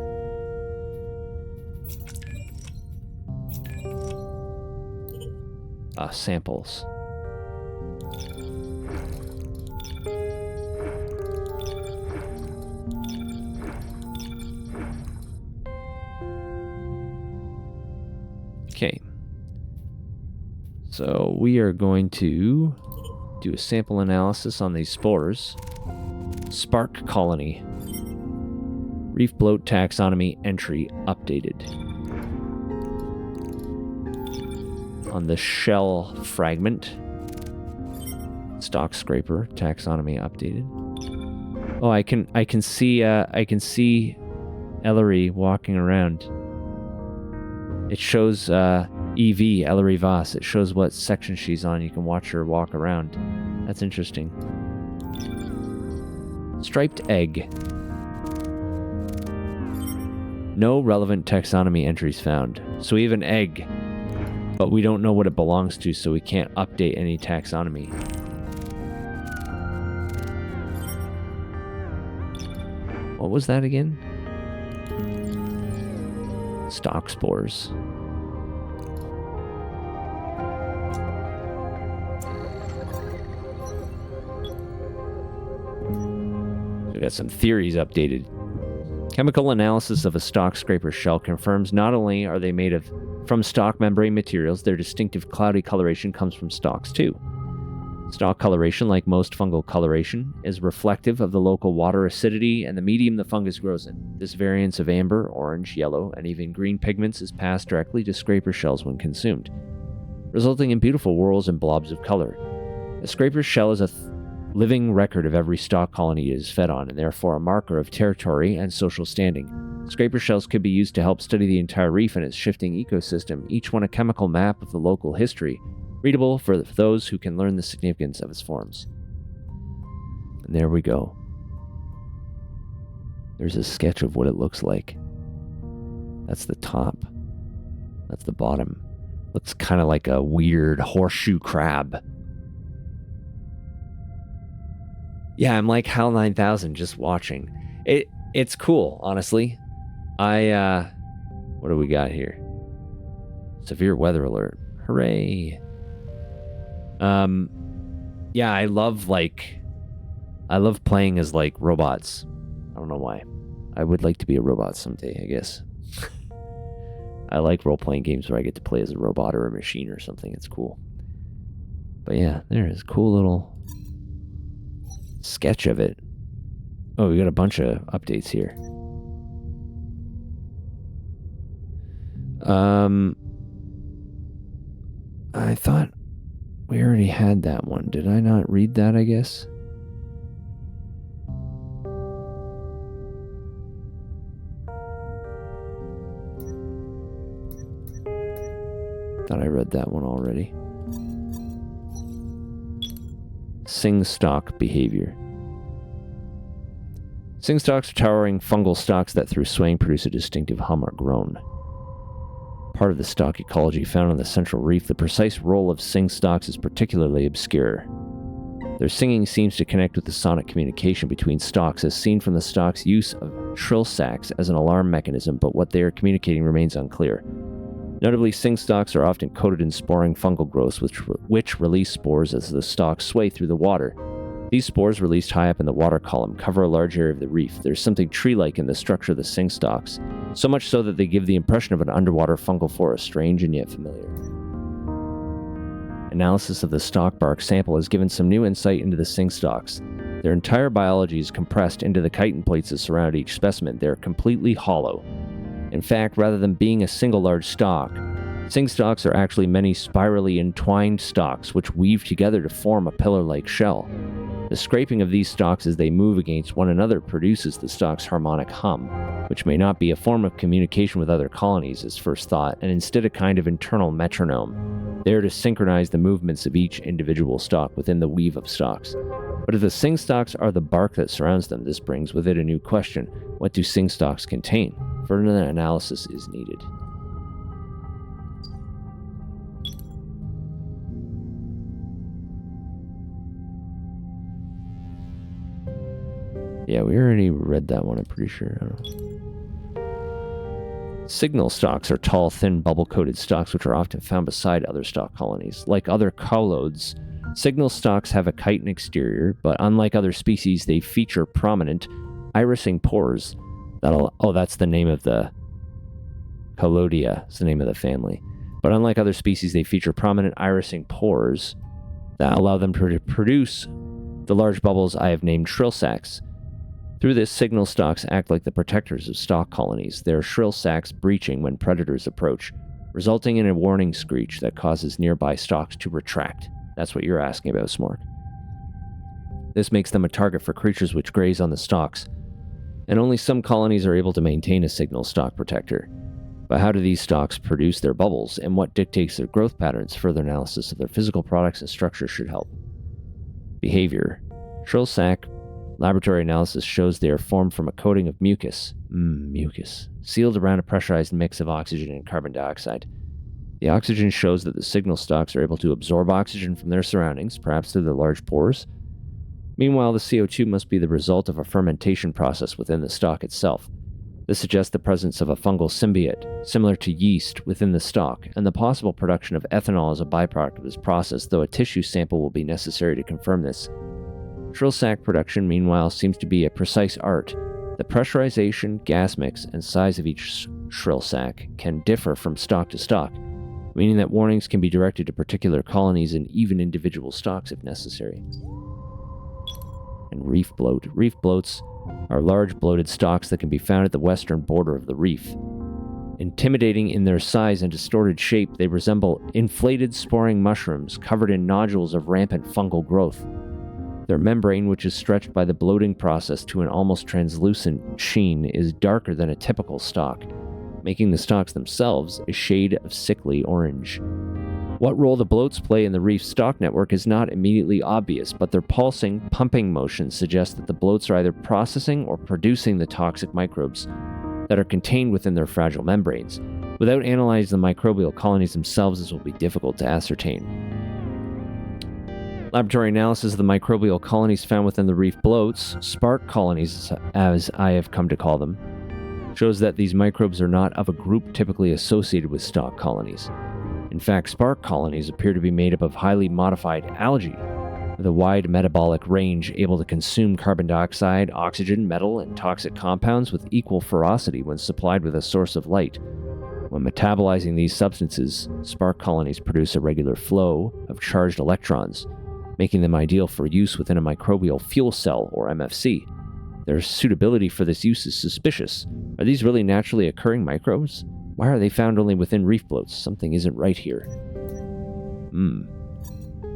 Samples. Okay. So we are going to do a sample analysis on these spores. Spark colony. Reef bloat taxonomy entry updated. On the shell fragment. Stock scraper taxonomy updated. Oh, I can see Ellery walking around. It shows EV, Ellery Voss. It shows what section she's on. You can watch her walk around. That's interesting. Striped egg. No relevant taxonomy entries found. So we have an egg, but we don't know what it belongs to, so we can't update any taxonomy. What was that again? Stock spores. We got some theories updated. Chemical analysis of a stock scraper shell confirms not only are they made of from stalk membrane materials, their distinctive cloudy coloration comes from stalks too. Stalk coloration, like most fungal coloration, is reflective of the local water acidity and the medium the fungus grows in. This variance of amber, orange, yellow, and even green pigments is passed directly to scraper shells when consumed, resulting in beautiful whorls and blobs of color. A scraper shell is a living record of every stalk colony it is fed on, and therefore a marker of territory and social standing. Scraper shells could be used to help study the entire reef and its shifting ecosystem, each one a chemical map of the local history, readable for those who can learn the significance of its forms. And there we go. There's a sketch of what it looks like. That's the top. That's the bottom. Looks kind of like a weird horseshoe crab. Yeah, I'm like HAL 9000 just watching. It's cool, honestly. What do we got here? Severe weather alert. Hooray. Yeah, I love playing as like robots. I don't know why. I would like to be a robot someday, I guess. I like role-playing games where I get to play as a robot or a machine or something. It's cool. But yeah, there is a cool little sketch of it. Oh, we got a bunch of updates here. I thought we already had that one. Did I not read that, I guess? Thought I read that one already. Sing stalk behavior. Sing stalks are towering fungal stalks that through swaying produce a distinctive hum or groan. Part of the stalk ecology found on the central reef, the precise role of sing stalks is particularly obscure. Their singing seems to connect with the sonic communication between stalks, as seen from the stalk's use of shrill sacs as an alarm mechanism, but what they are communicating remains unclear. Notably, sing stalks are often coated in sporing fungal growths, which release spores as the stalks sway through the water. These spores, released high up in the water column, cover a large area of the reef. There's something tree-like in the structure of the sing stalks, so much so that they give the impression of an underwater fungal forest, strange and yet familiar. Analysis of the stalk bark sample has given some new insight into the sing stalks. Their entire biology is compressed into the chitin plates that surround each specimen. They are completely hollow. In fact, rather than being a single large stalk, sing stalks are actually many spirally entwined stalks which weave together to form a pillar-like shell. The scraping of these stalks as they move against one another produces the stalk's harmonic hum, which may not be a form of communication with other colonies as first thought, and instead a kind of internal metronome, there to synchronize the movements of each individual stalk within the weave of stalks. But if the sing stalks are the bark that surrounds them, this brings with it a new question. What do sing stalks contain? Further analysis is needed. Yeah, we already read that one, I'm pretty sure. I don't know. Signal stalks are tall, thin, bubble-coated stalks which are often found beside other stalk colonies. Like other colloids, signal stalks have a chitin exterior, but unlike other species, they feature prominent irising pores. That's the name of the Collodia. It's the name of the family. But unlike other species, they feature prominent irising pores that allow them to produce the large bubbles I have named shrill sacs. Through this, signal stalks act like the protectors of stalk colonies, their shrill sacs breaching when predators approach, resulting in a warning screech that causes nearby stalks to retract. That's what you're asking about, Smork. This makes them a target for creatures which graze on the stalks, and only some colonies are able to maintain a signal stalk protector. But how do these stalks produce their bubbles, and what dictates their growth patterns? Further analysis of their physical products and structure should help. Behavior. Shrill sac laboratory analysis shows they are formed from a coating of mucus, sealed around a pressurized mix of oxygen and carbon dioxide. The oxygen shows that the signal stalks are able to absorb oxygen from their surroundings, perhaps through their large pores. Meanwhile, the CO2 must be the result of a fermentation process within the stalk itself. This suggests the presence of a fungal symbiote, similar to yeast, within the stalk, and the possible production of ethanol as a byproduct of this process, though a tissue sample will be necessary to confirm this. Shrill sac production, meanwhile, seems to be a precise art. The pressurization, gas mix, and size of each shrill sack, can differ from stock to stock, meaning that warnings can be directed to particular colonies and even individual stocks if necessary. And reef bloat. Reef bloats are large bloated stalks that can be found at the western border of the reef. Intimidating in their size and distorted shape, they resemble inflated sporing mushrooms covered in nodules of rampant fungal growth. Their membrane, which is stretched by the bloating process to an almost translucent sheen, is darker than a typical stalk, making the stalks themselves a shade of sickly orange. What role the bloats play in the reef stalk network is not immediately obvious, but their pulsing, pumping motion suggests that the bloats are either processing or producing the toxic microbes that are contained within their fragile membranes. Without analyzing the microbial colonies themselves, this will be difficult to ascertain. Laboratory analysis of the microbial colonies found within the reef bloats, spark colonies as I have come to call them, shows that these microbes are not of a group typically associated with stalk colonies. In fact, spark colonies appear to be made up of highly modified algae, with a wide metabolic range able to consume carbon dioxide, oxygen, metal, and toxic compounds with equal ferocity when supplied with a source of light. When metabolizing these substances, spark colonies produce a regular flow of charged electrons, making them ideal for use within a microbial fuel cell, or MFC. Their suitability for this use is suspicious. Are these really naturally occurring microbes? Why are they found only within reef bloats? Something isn't right here.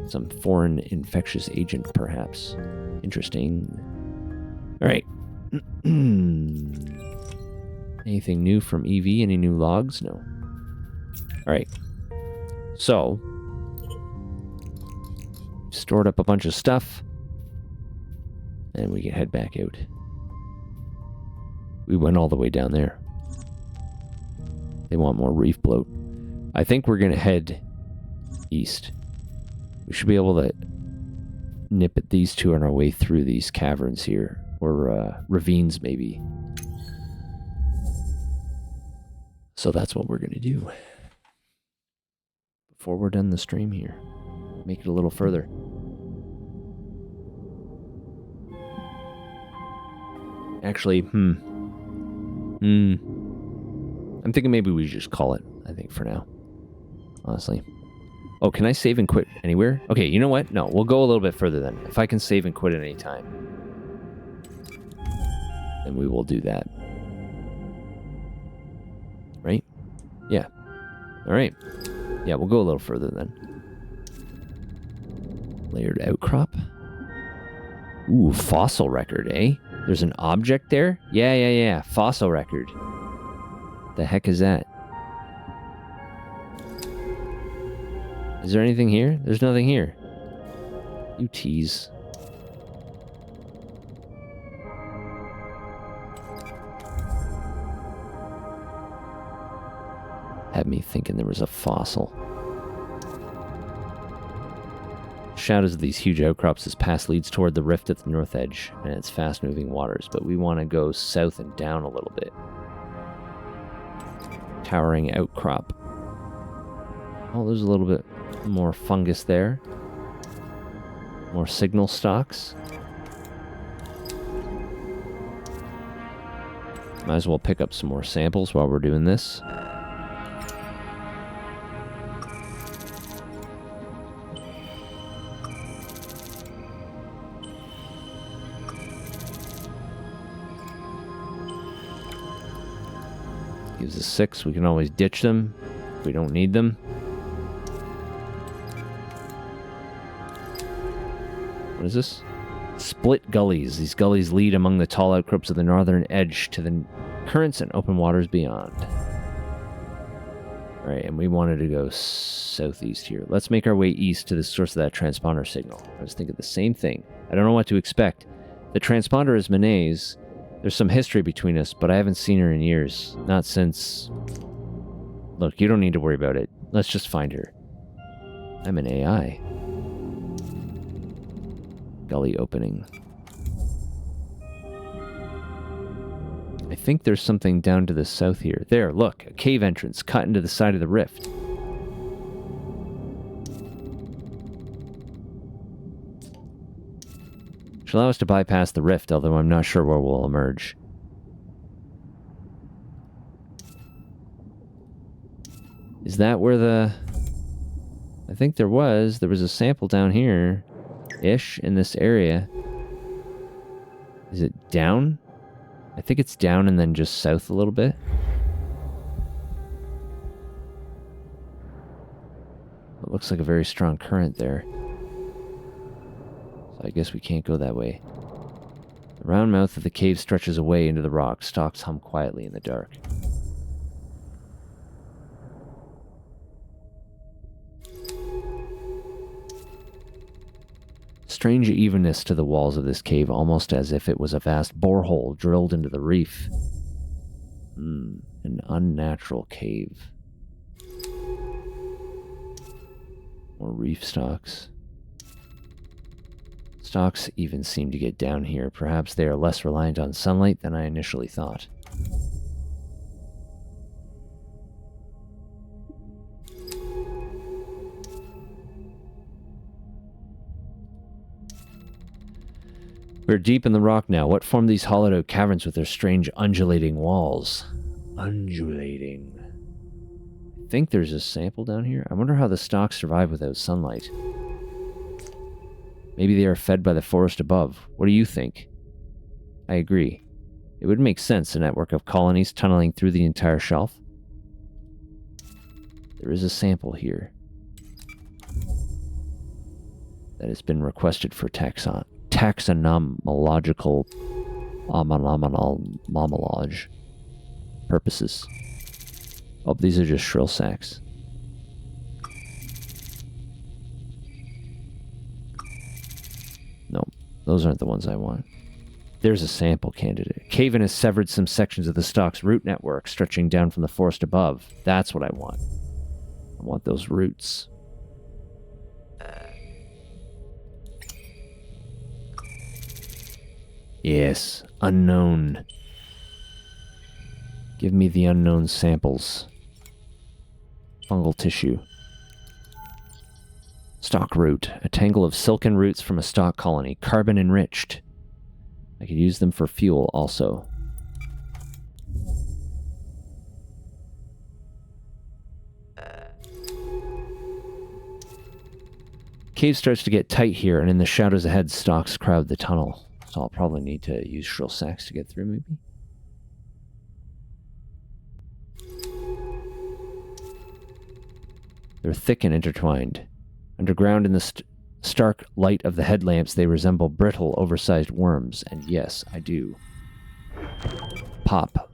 Some foreign infectious agent, perhaps. Interesting. Alright. Anything new from EV? Any new logs? No. Alright. So, stored up a bunch of stuff, and we can head back out. We went all the way down there. They want more reef bloat. I think we're going to head east. We should be able to nip at these two on our way through these caverns here, or ravines maybe. So that's what we're going to do. Before we're done the stream here. Make it a little further. Actually, I'm thinking maybe we just call it, I think, for now. Honestly. Oh, can I save and quit anywhere? Okay, you know what? No, we'll go a little bit further then. If I can save and quit at any time, then we will do that. Right? Yeah. Alright. Yeah, we'll go a little further then. Layered outcrop? Ooh, fossil record, eh? There's an object there? Yeah. Fossil record. The heck is that? Is there anything here? There's nothing here. You tease. Had me thinking there was a fossil. Shadows of these huge outcrops. This pass leads toward the rift at the north edge and its fast-moving waters, but we want to go south and down a little bit. Towering outcrop. Oh, there's a little bit more fungus there. More signal stalks. Might as well pick up some more samples while we're doing this. Gives us 6. We can always ditch them if we don't need them. What is this? Split gullies. These gullies lead among the tall outcrops of the northern edge to the currents and open waters beyond. Alright, and we wanted to go southeast here. Let's make our way east to the source of that transponder signal. I was thinking the same thing. I don't know what to expect. The transponder is Manet's. There's some history between us, but I haven't seen her in years. Not since... Look, you don't need to worry about it. Let's just find her. I'm an AI. Gully opening. I think there's something down to the south here. There, look. A cave entrance cut into the side of the rift. Which allows us to bypass the rift, although I'm not sure where we'll emerge. Is that where the... I think there was a sample down here. Ish, in this area. Is it down? I think it's down and then just south a little bit. It looks like a very strong current there. So I guess we can't go that way. The round mouth of the cave stretches away into the rock. Stalks hum quietly in the dark. Strange evenness to the walls of this cave, almost as if it was a vast borehole drilled into the reef. An unnatural cave. More reef stalks. Stalks even seem to get down here. Perhaps they are less reliant on sunlight than I initially thought. We're deep in the rock now. What formed these hollowed-out caverns with their strange undulating walls? Undulating. I think there's a sample down here. I wonder how the stalks survive without sunlight. Maybe they are fed by the forest above. What do you think? I agree. It would make sense, a network of colonies tunneling through the entire shelf. There is a sample here that has been requested for taxonomological monologue purposes. Oh, these are just shrill sacks. No, those aren't the ones I want. There's a sample candidate. Caven has severed some sections of the stalk's root network, stretching down from the forest above. That's what I want. I want those roots. Yes, unknown. Give me the unknown samples. Fungal tissue. Stalk root. A tangle of silken roots from a stalk colony. Carbon enriched. I could use them for fuel also. Cave starts to get tight here, and in the shadows ahead, stalks crowd the tunnel. So I'll probably need to use shrill sacks to get through, maybe? They're thick and intertwined. Underground in the stark light of the headlamps, they resemble brittle, oversized worms. And yes, I do. Pop.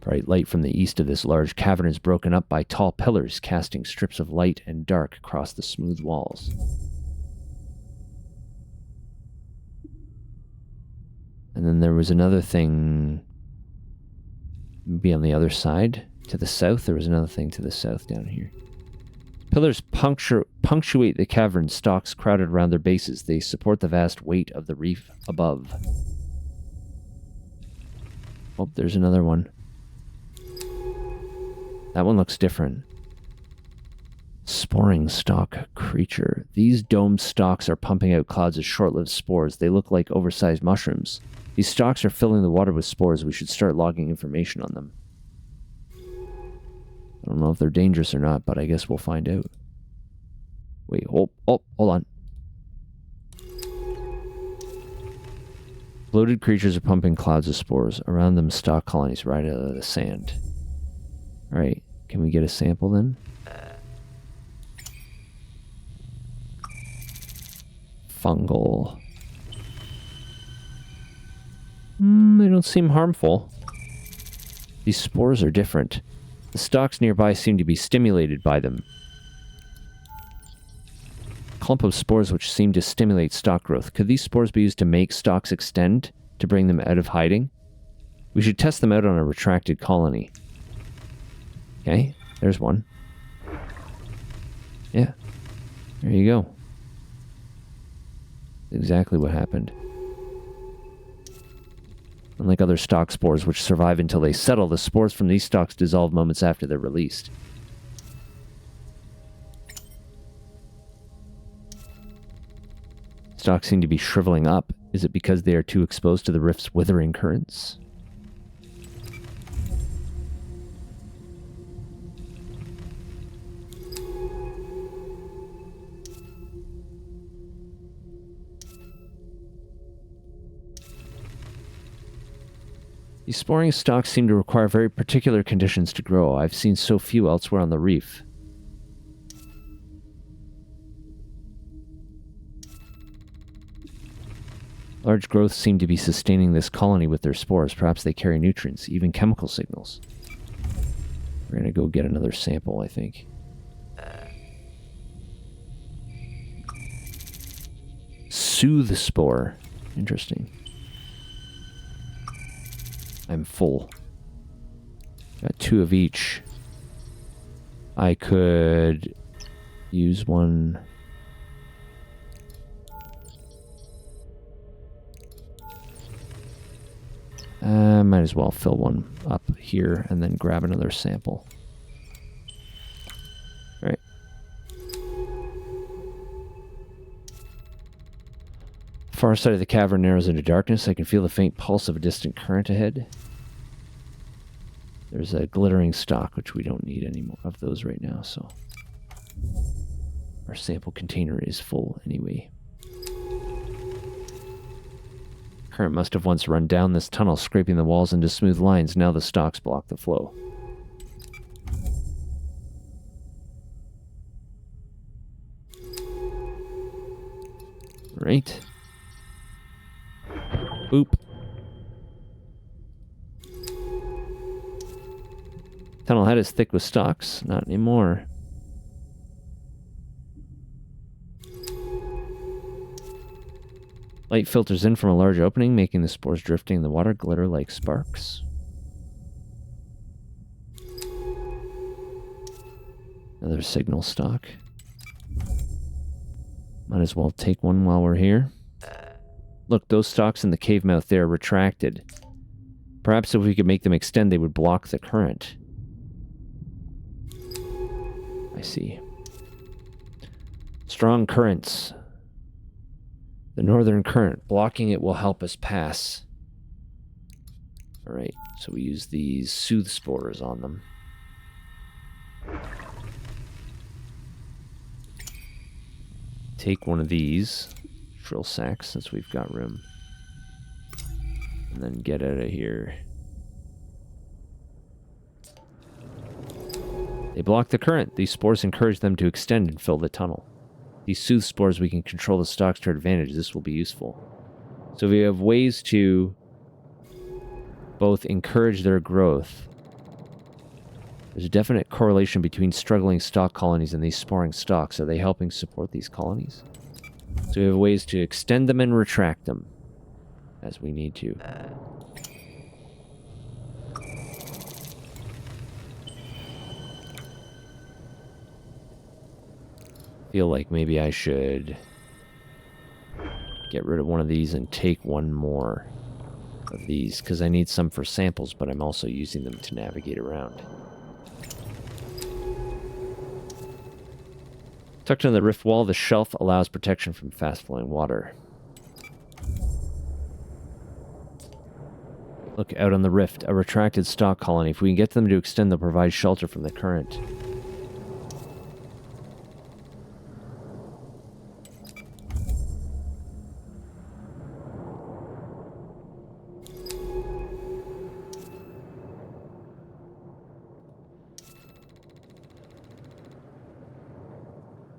Bright light from the east of this large cavern is broken up by tall pillars, casting strips of light and dark across the smooth walls. And then there was another thing, maybe on the other side, to the south. There was another thing to the south down here. Pillars punctuate the cavern, stalks crowded around their bases. They support the vast weight of the reef above. Oh, there's another one. That one looks different. Sporing stalk creature. These domed stalks are pumping out clouds of short-lived spores. They look like oversized mushrooms. These stalks are filling the water with spores. We should start logging information on them. I don't know if they're dangerous or not, but I guess we'll find out. Wait, hold on. Bloated creatures are pumping clouds of spores. Around them, stalk colonies right out of the sand. Alright, can we get a sample then? Fungal. They don't seem harmful. These spores are different. The stalks nearby seem to be stimulated by them. A clump of spores which seem to stimulate stalk growth. Could these spores be used to make stalks extend, to bring them out of hiding? We should test them out on a retracted colony. Okay, there's one. Yeah, there you go. Exactly what happened. Unlike other stalk spores which survive until they settle, the spores from these stalks dissolve moments after they're released. Stalks seem to be shriveling up. Is it because they are too exposed to the rift's withering currents? These sporing stalks seem to require very particular conditions to grow. I've seen so few elsewhere on the reef. Large growths seem to be sustaining this colony with their spores. Perhaps they carry nutrients, even chemical signals. We're going to go get another sample, I think. Soothe spore. Interesting. I'm full. Got 2 of each. I could use one. Might as well fill one up here and then grab another sample. All right. Far side of the cavern narrows into darkness. I can feel the faint pulse of a distant current ahead. There's a glittering stalk, which we don't need any more of those right now, so our sample container is full anyway. Current must have once run down this tunnel, scraping the walls into smooth lines. Now the stalks block the flow. Right. Boop. Tunnel head is thick with stalks. Not anymore. Light filters in from a large opening, making the spores drifting in the water glitter like sparks. Another signal stalk. Might as well take one while we're here. Look, those stalks in the cave mouth there are retracted. Perhaps if we could make them extend, they would block the current. I see. Strong currents. The northern current. Blocking it will help us pass. Alright, so we use these soothe spores on them. Take one of these shrill sacks since we've got room. And then get out of here. They block the current. These spores encourage them to extend and fill the tunnel. These soothe spores, we can control the stalks to our advantage. This will be useful. So we have ways to both encourage their growth. There's a definite correlation between struggling stalk colonies and these sporing stalks. Are they helping support these colonies? So we have ways to extend them and retract them as we need to. Feel like maybe I should get rid of one of these and take one more of these, because I need some for samples, but I'm also using them to navigate around. Tucked into the rift wall, the shelf allows protection from fast-flowing water. Look out on the rift, a retracted stalk colony. If we can get them to extend, they'll provide shelter from the current.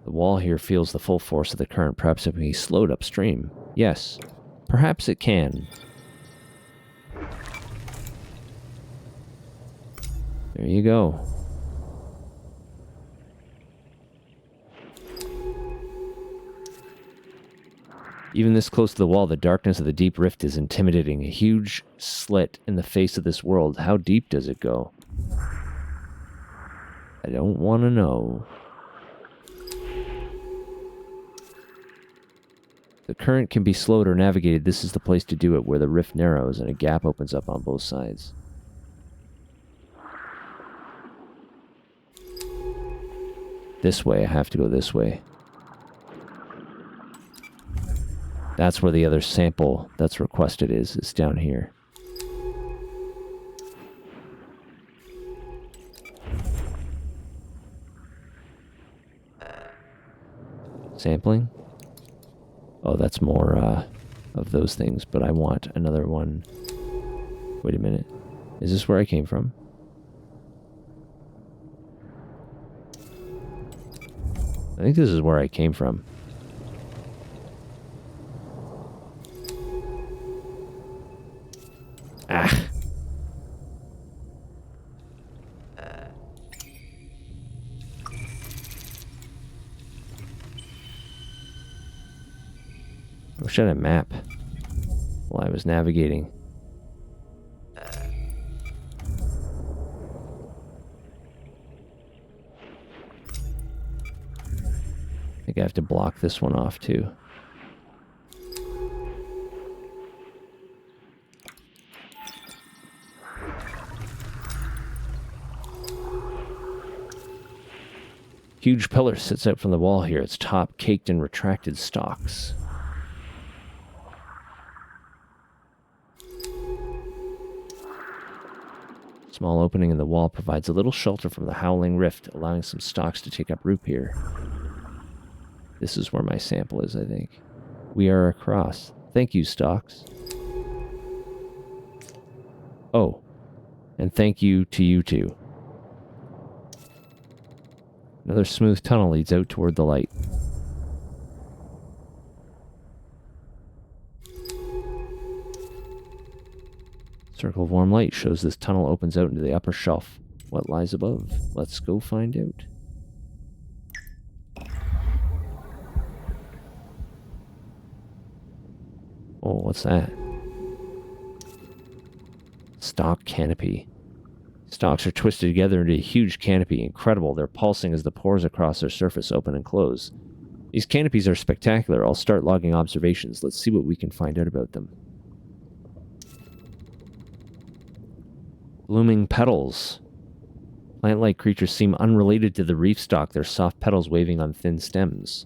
The wall here feels the full force of the current. Perhaps it can be slowed upstream. Yes, perhaps it can. There you go. Even this close to the wall, the darkness of the deep rift is intimidating. A huge slit in the face of this world. How deep does it go? I don't want to know. The current can be slowed or navigated. This is the place to do it, where the rift narrows and a gap opens up on both sides. This way, I have to go this way. That's where the other sample that's requested is down here. Sampling? Oh, that's more of those things, but I want another one. Wait a minute. Is this where I came from? I think this is where I came from. Ah. I wish I had a map while I was navigating. I think I have to block this one off too. Huge pillar sits out from the wall here, its top caked in retracted stalks. Small opening in the wall provides a little shelter from the howling rift, allowing some stalks to take up root here. This is where my sample is, I think. We are across. Thank you, stalks. Oh, and thank you to you two. Another smooth tunnel leads out toward the light. Circle of warm light shows this tunnel opens out into the upper shelf. What lies above? Let's go find out. Oh, what's that? Stalk canopy. Stalks are twisted together into a huge canopy. Incredible. They're pulsing as the pores across their surface open and close. These canopies are spectacular. I'll start logging observations. Let's see what we can find out about them. Blooming petals. Plant-like creatures seem unrelated to the reef stalk, their soft petals waving on thin stems.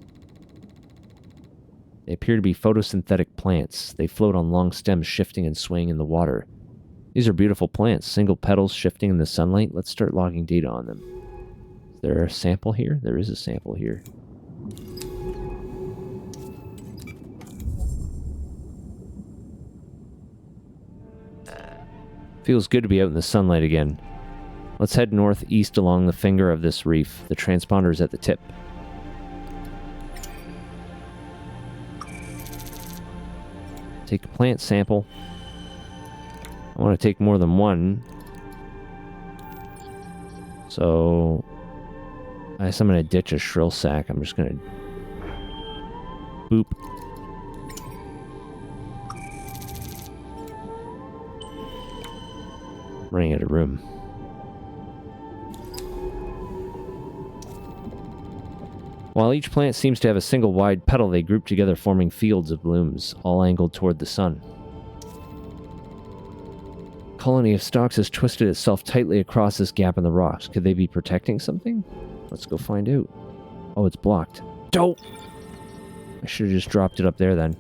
They appear to be photosynthetic plants. They float on long stems, shifting and swaying in the water. These are beautiful plants, single petals shifting in the sunlight. Let's start logging data on them. Is there a sample here? There is a sample here. Feels good to be out in the sunlight again. Let's head northeast along the finger of this reef. The transponder is at the tip. Take a plant sample. I want to take more than one. So I guess I'm going to ditch a shrill sack. I'm just going to boop. Running out of room. While each plant seems to have a single wide petal, they group together, forming fields of blooms, all angled toward the sun. A colony of stalks has twisted itself tightly across this gap in the rocks. Could they be protecting something? Let's go find out. Oh, it's blocked. Don't! I should have just dropped it up there then.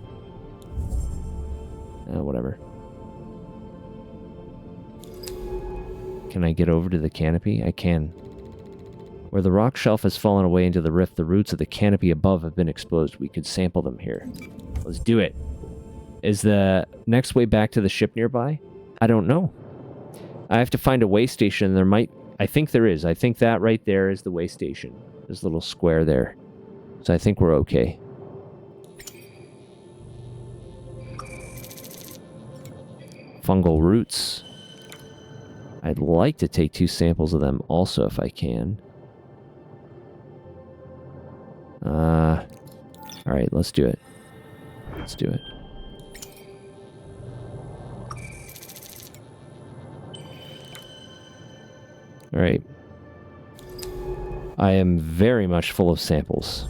Whatever. Can I get over to the canopy? I can. Where the rock shelf has fallen away into the rift, the roots of the canopy above have been exposed. We could sample them here. Let's do it. Is the next way back to the ship nearby? I don't know. I have to find a way station. There might... I think there is. I think that right there is the way station. There's a little square there. So I think we're okay. Fungal roots. I'd like to take 2 samples of them also if I can. Alright, let's do it. Let's do it. Alright. I am very much full of samples.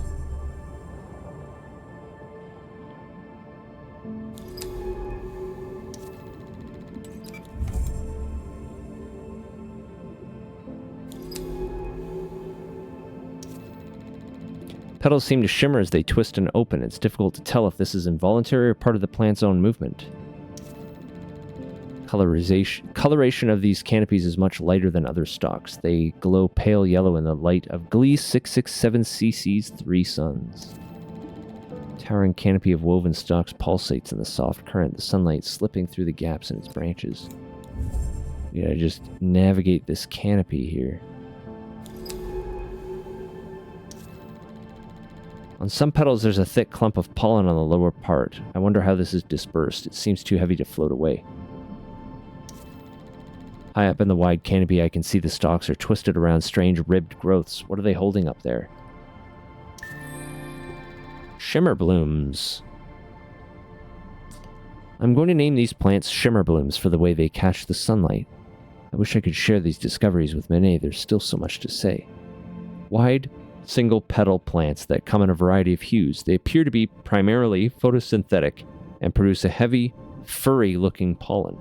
Petals seem to shimmer as they twist and open. It's difficult to tell if this is involuntary or part of the plant's own movement. Coloration of these canopies is much lighter than other stalks. They glow pale yellow in the light of Gliese 667cc's 3 suns. Towering canopy of woven stalks pulsates in the soft current, the sunlight slipping through the gaps in its branches. You gotta just navigate this canopy here. On some petals, there's a thick clump of pollen on the lower part. I wonder how this is dispersed. It seems too heavy to float away. High up in the wide canopy, I can see the stalks are twisted around strange ribbed growths. What are they holding up there? Shimmer blooms. I'm going to name these plants shimmer blooms for the way they catch the sunlight. I wish I could share these discoveries with Manet. There's still so much to say. Wide, single petal plants that come in a variety of hues. They appear to be primarily photosynthetic and produce a heavy, furry-looking pollen.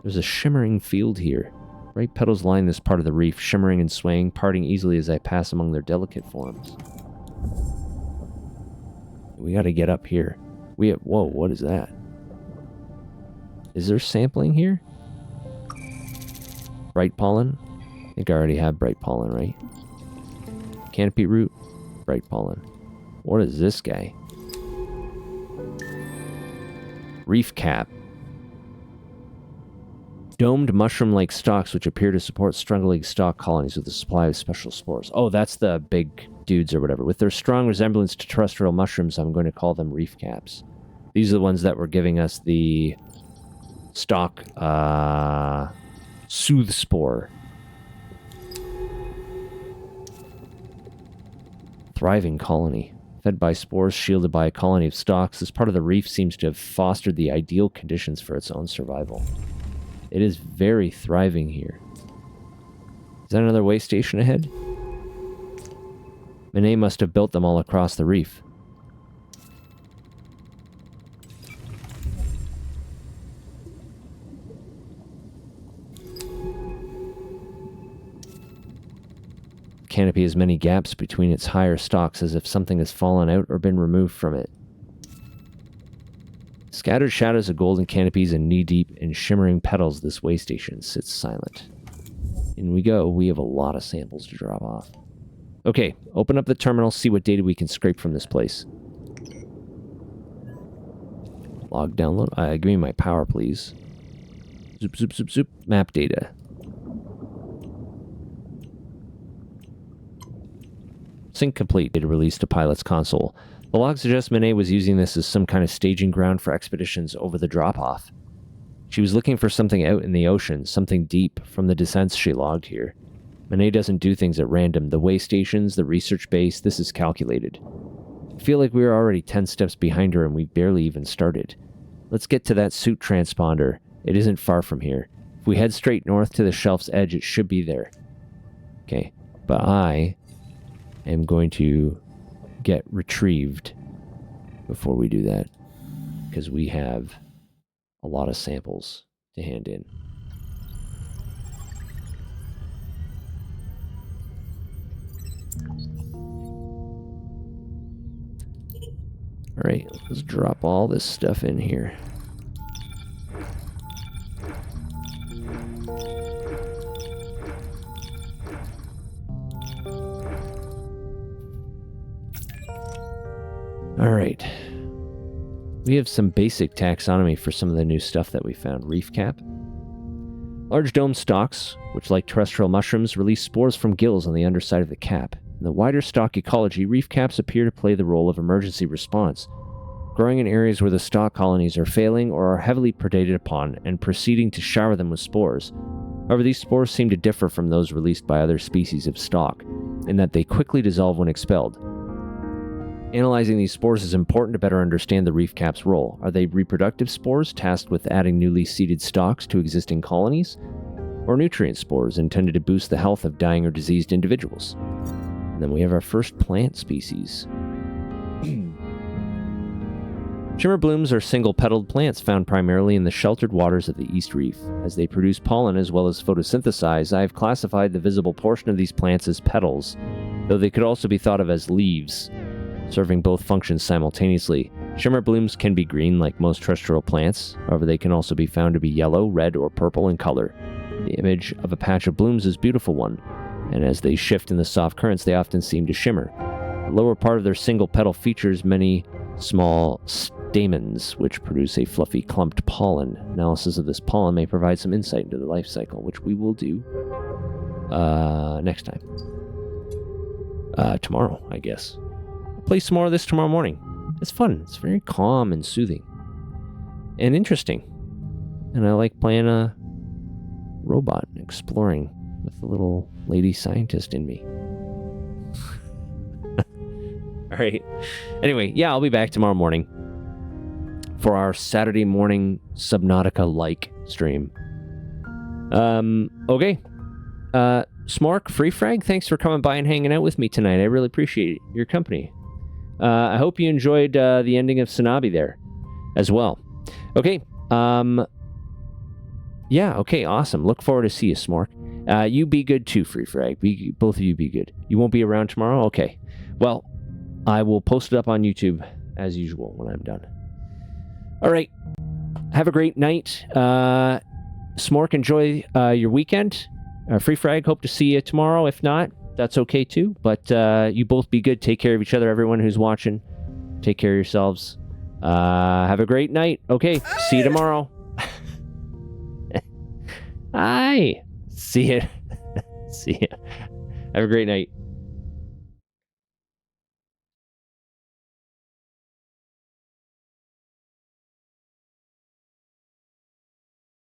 There's a shimmering field here. Bright petals line this part of the reef, shimmering and swaying, parting easily as I pass among their delicate forms. We gotta get up here. Whoa, what is that? Is there sampling here? Bright pollen? I think I already have bright pollen, right? Canopy root? Bright pollen. What is this guy? Reef cap. Domed mushroom-like stalks which appear to support struggling stalk colonies with a supply of special spores. Oh, that's the big dudes or whatever. With their strong resemblance to terrestrial mushrooms, I'm going to call them reef caps. These are the ones that were giving us the stalk soothe spore. Thriving colony. Fed by spores, shielded by a colony of stalks, this part of the reef seems to have fostered the ideal conditions for its own survival. It is very thriving here. Is that another way station ahead? Manet must have built them all across the reef. The canopy has many gaps between its higher stalks, as if something has fallen out or been removed from it. Scattered shadows of golden canopies and knee-deep in shimmering petals, this way station sits silent. In we go. We have a lot of samples to drop off. Okay, open up the terminal, see what data we can scrape from this place. Log download. Give me my power, please. Zoop, zoop, zoop, zoop. Map data. Sync complete. Data released to pilot's console. The log suggests Manet was using this as some kind of staging ground for expeditions over the drop-off. She was looking for something out in the ocean, something deep, from the descents she logged here. Manet doesn't do things at random. The way stations, the research base, this is calculated. I feel like we were already 10 steps behind her and we barely even started. Let's get to that suit transponder. It isn't far from here. If we head straight north to the shelf's edge, it should be there. Okay, but I am going to get retrieved before we do that, because we have a lot of samples to hand in. All right, let's drop all this stuff in here. All right. We have some basic taxonomy for some of the new stuff that we found. Reef cap. Large dome stalks, which like terrestrial mushrooms, release spores from gills on the underside of the cap. In the wider stalk ecology, reef caps appear to play the role of emergency response, growing in areas where the stalk colonies are failing or are heavily predated upon and proceeding to shower them with spores. However, these spores seem to differ from those released by other species of stalk, in that they quickly dissolve when expelled. Analyzing these spores is important to better understand the reef cap's role. Are they reproductive spores tasked with adding newly seeded stalks to existing colonies? Or nutrient spores intended to boost the health of dying or diseased individuals? And then we have our first plant species. Shimmer blooms are single-petaled plants found primarily in the sheltered waters of the East Reef. As they produce pollen as well as photosynthesize, I have classified the visible portion of these plants as petals, though they could also be thought of as leaves, serving both functions simultaneously. Shimmer blooms can be green like most terrestrial plants, however they can also be found to be yellow, red, or purple in color. The image of a patch of blooms is a beautiful one, and as they shift in the soft currents, they often seem to shimmer. The lower part of their single petal features many small stamens, which produce a fluffy clumped pollen. Analysis of this pollen may provide some insight into the life cycle, which we will do next time. Tomorrow, I guess. I'll play some more of this tomorrow morning. It's fun. It's very calm and soothing. And interesting. And I like playing a robot and exploring with the little lady scientist in me. All right. Anyway, yeah, I'll be back tomorrow morning for our Saturday morning Subnautica-like stream. Okay. Smork, Free Frag, thanks for coming by and hanging out with me tonight. I really appreciate your company. I hope you enjoyed the ending of Sanabi there as well. Okay. Yeah, okay, awesome. Look forward to see you, Smork. You be good too, Free Frag. Both of you be good. You won't be around tomorrow? Okay. Well, I will post it up on YouTube as usual when I'm done. All right. Have a great night. Smork, enjoy your weekend. Free Frag, hope to see you tomorrow. If not, that's okay too. But you both be good. Take care of each other, everyone who's watching. Take care of yourselves. Have a great night. Okay, see you tomorrow. Hi. See ya. See ya. Have a great night.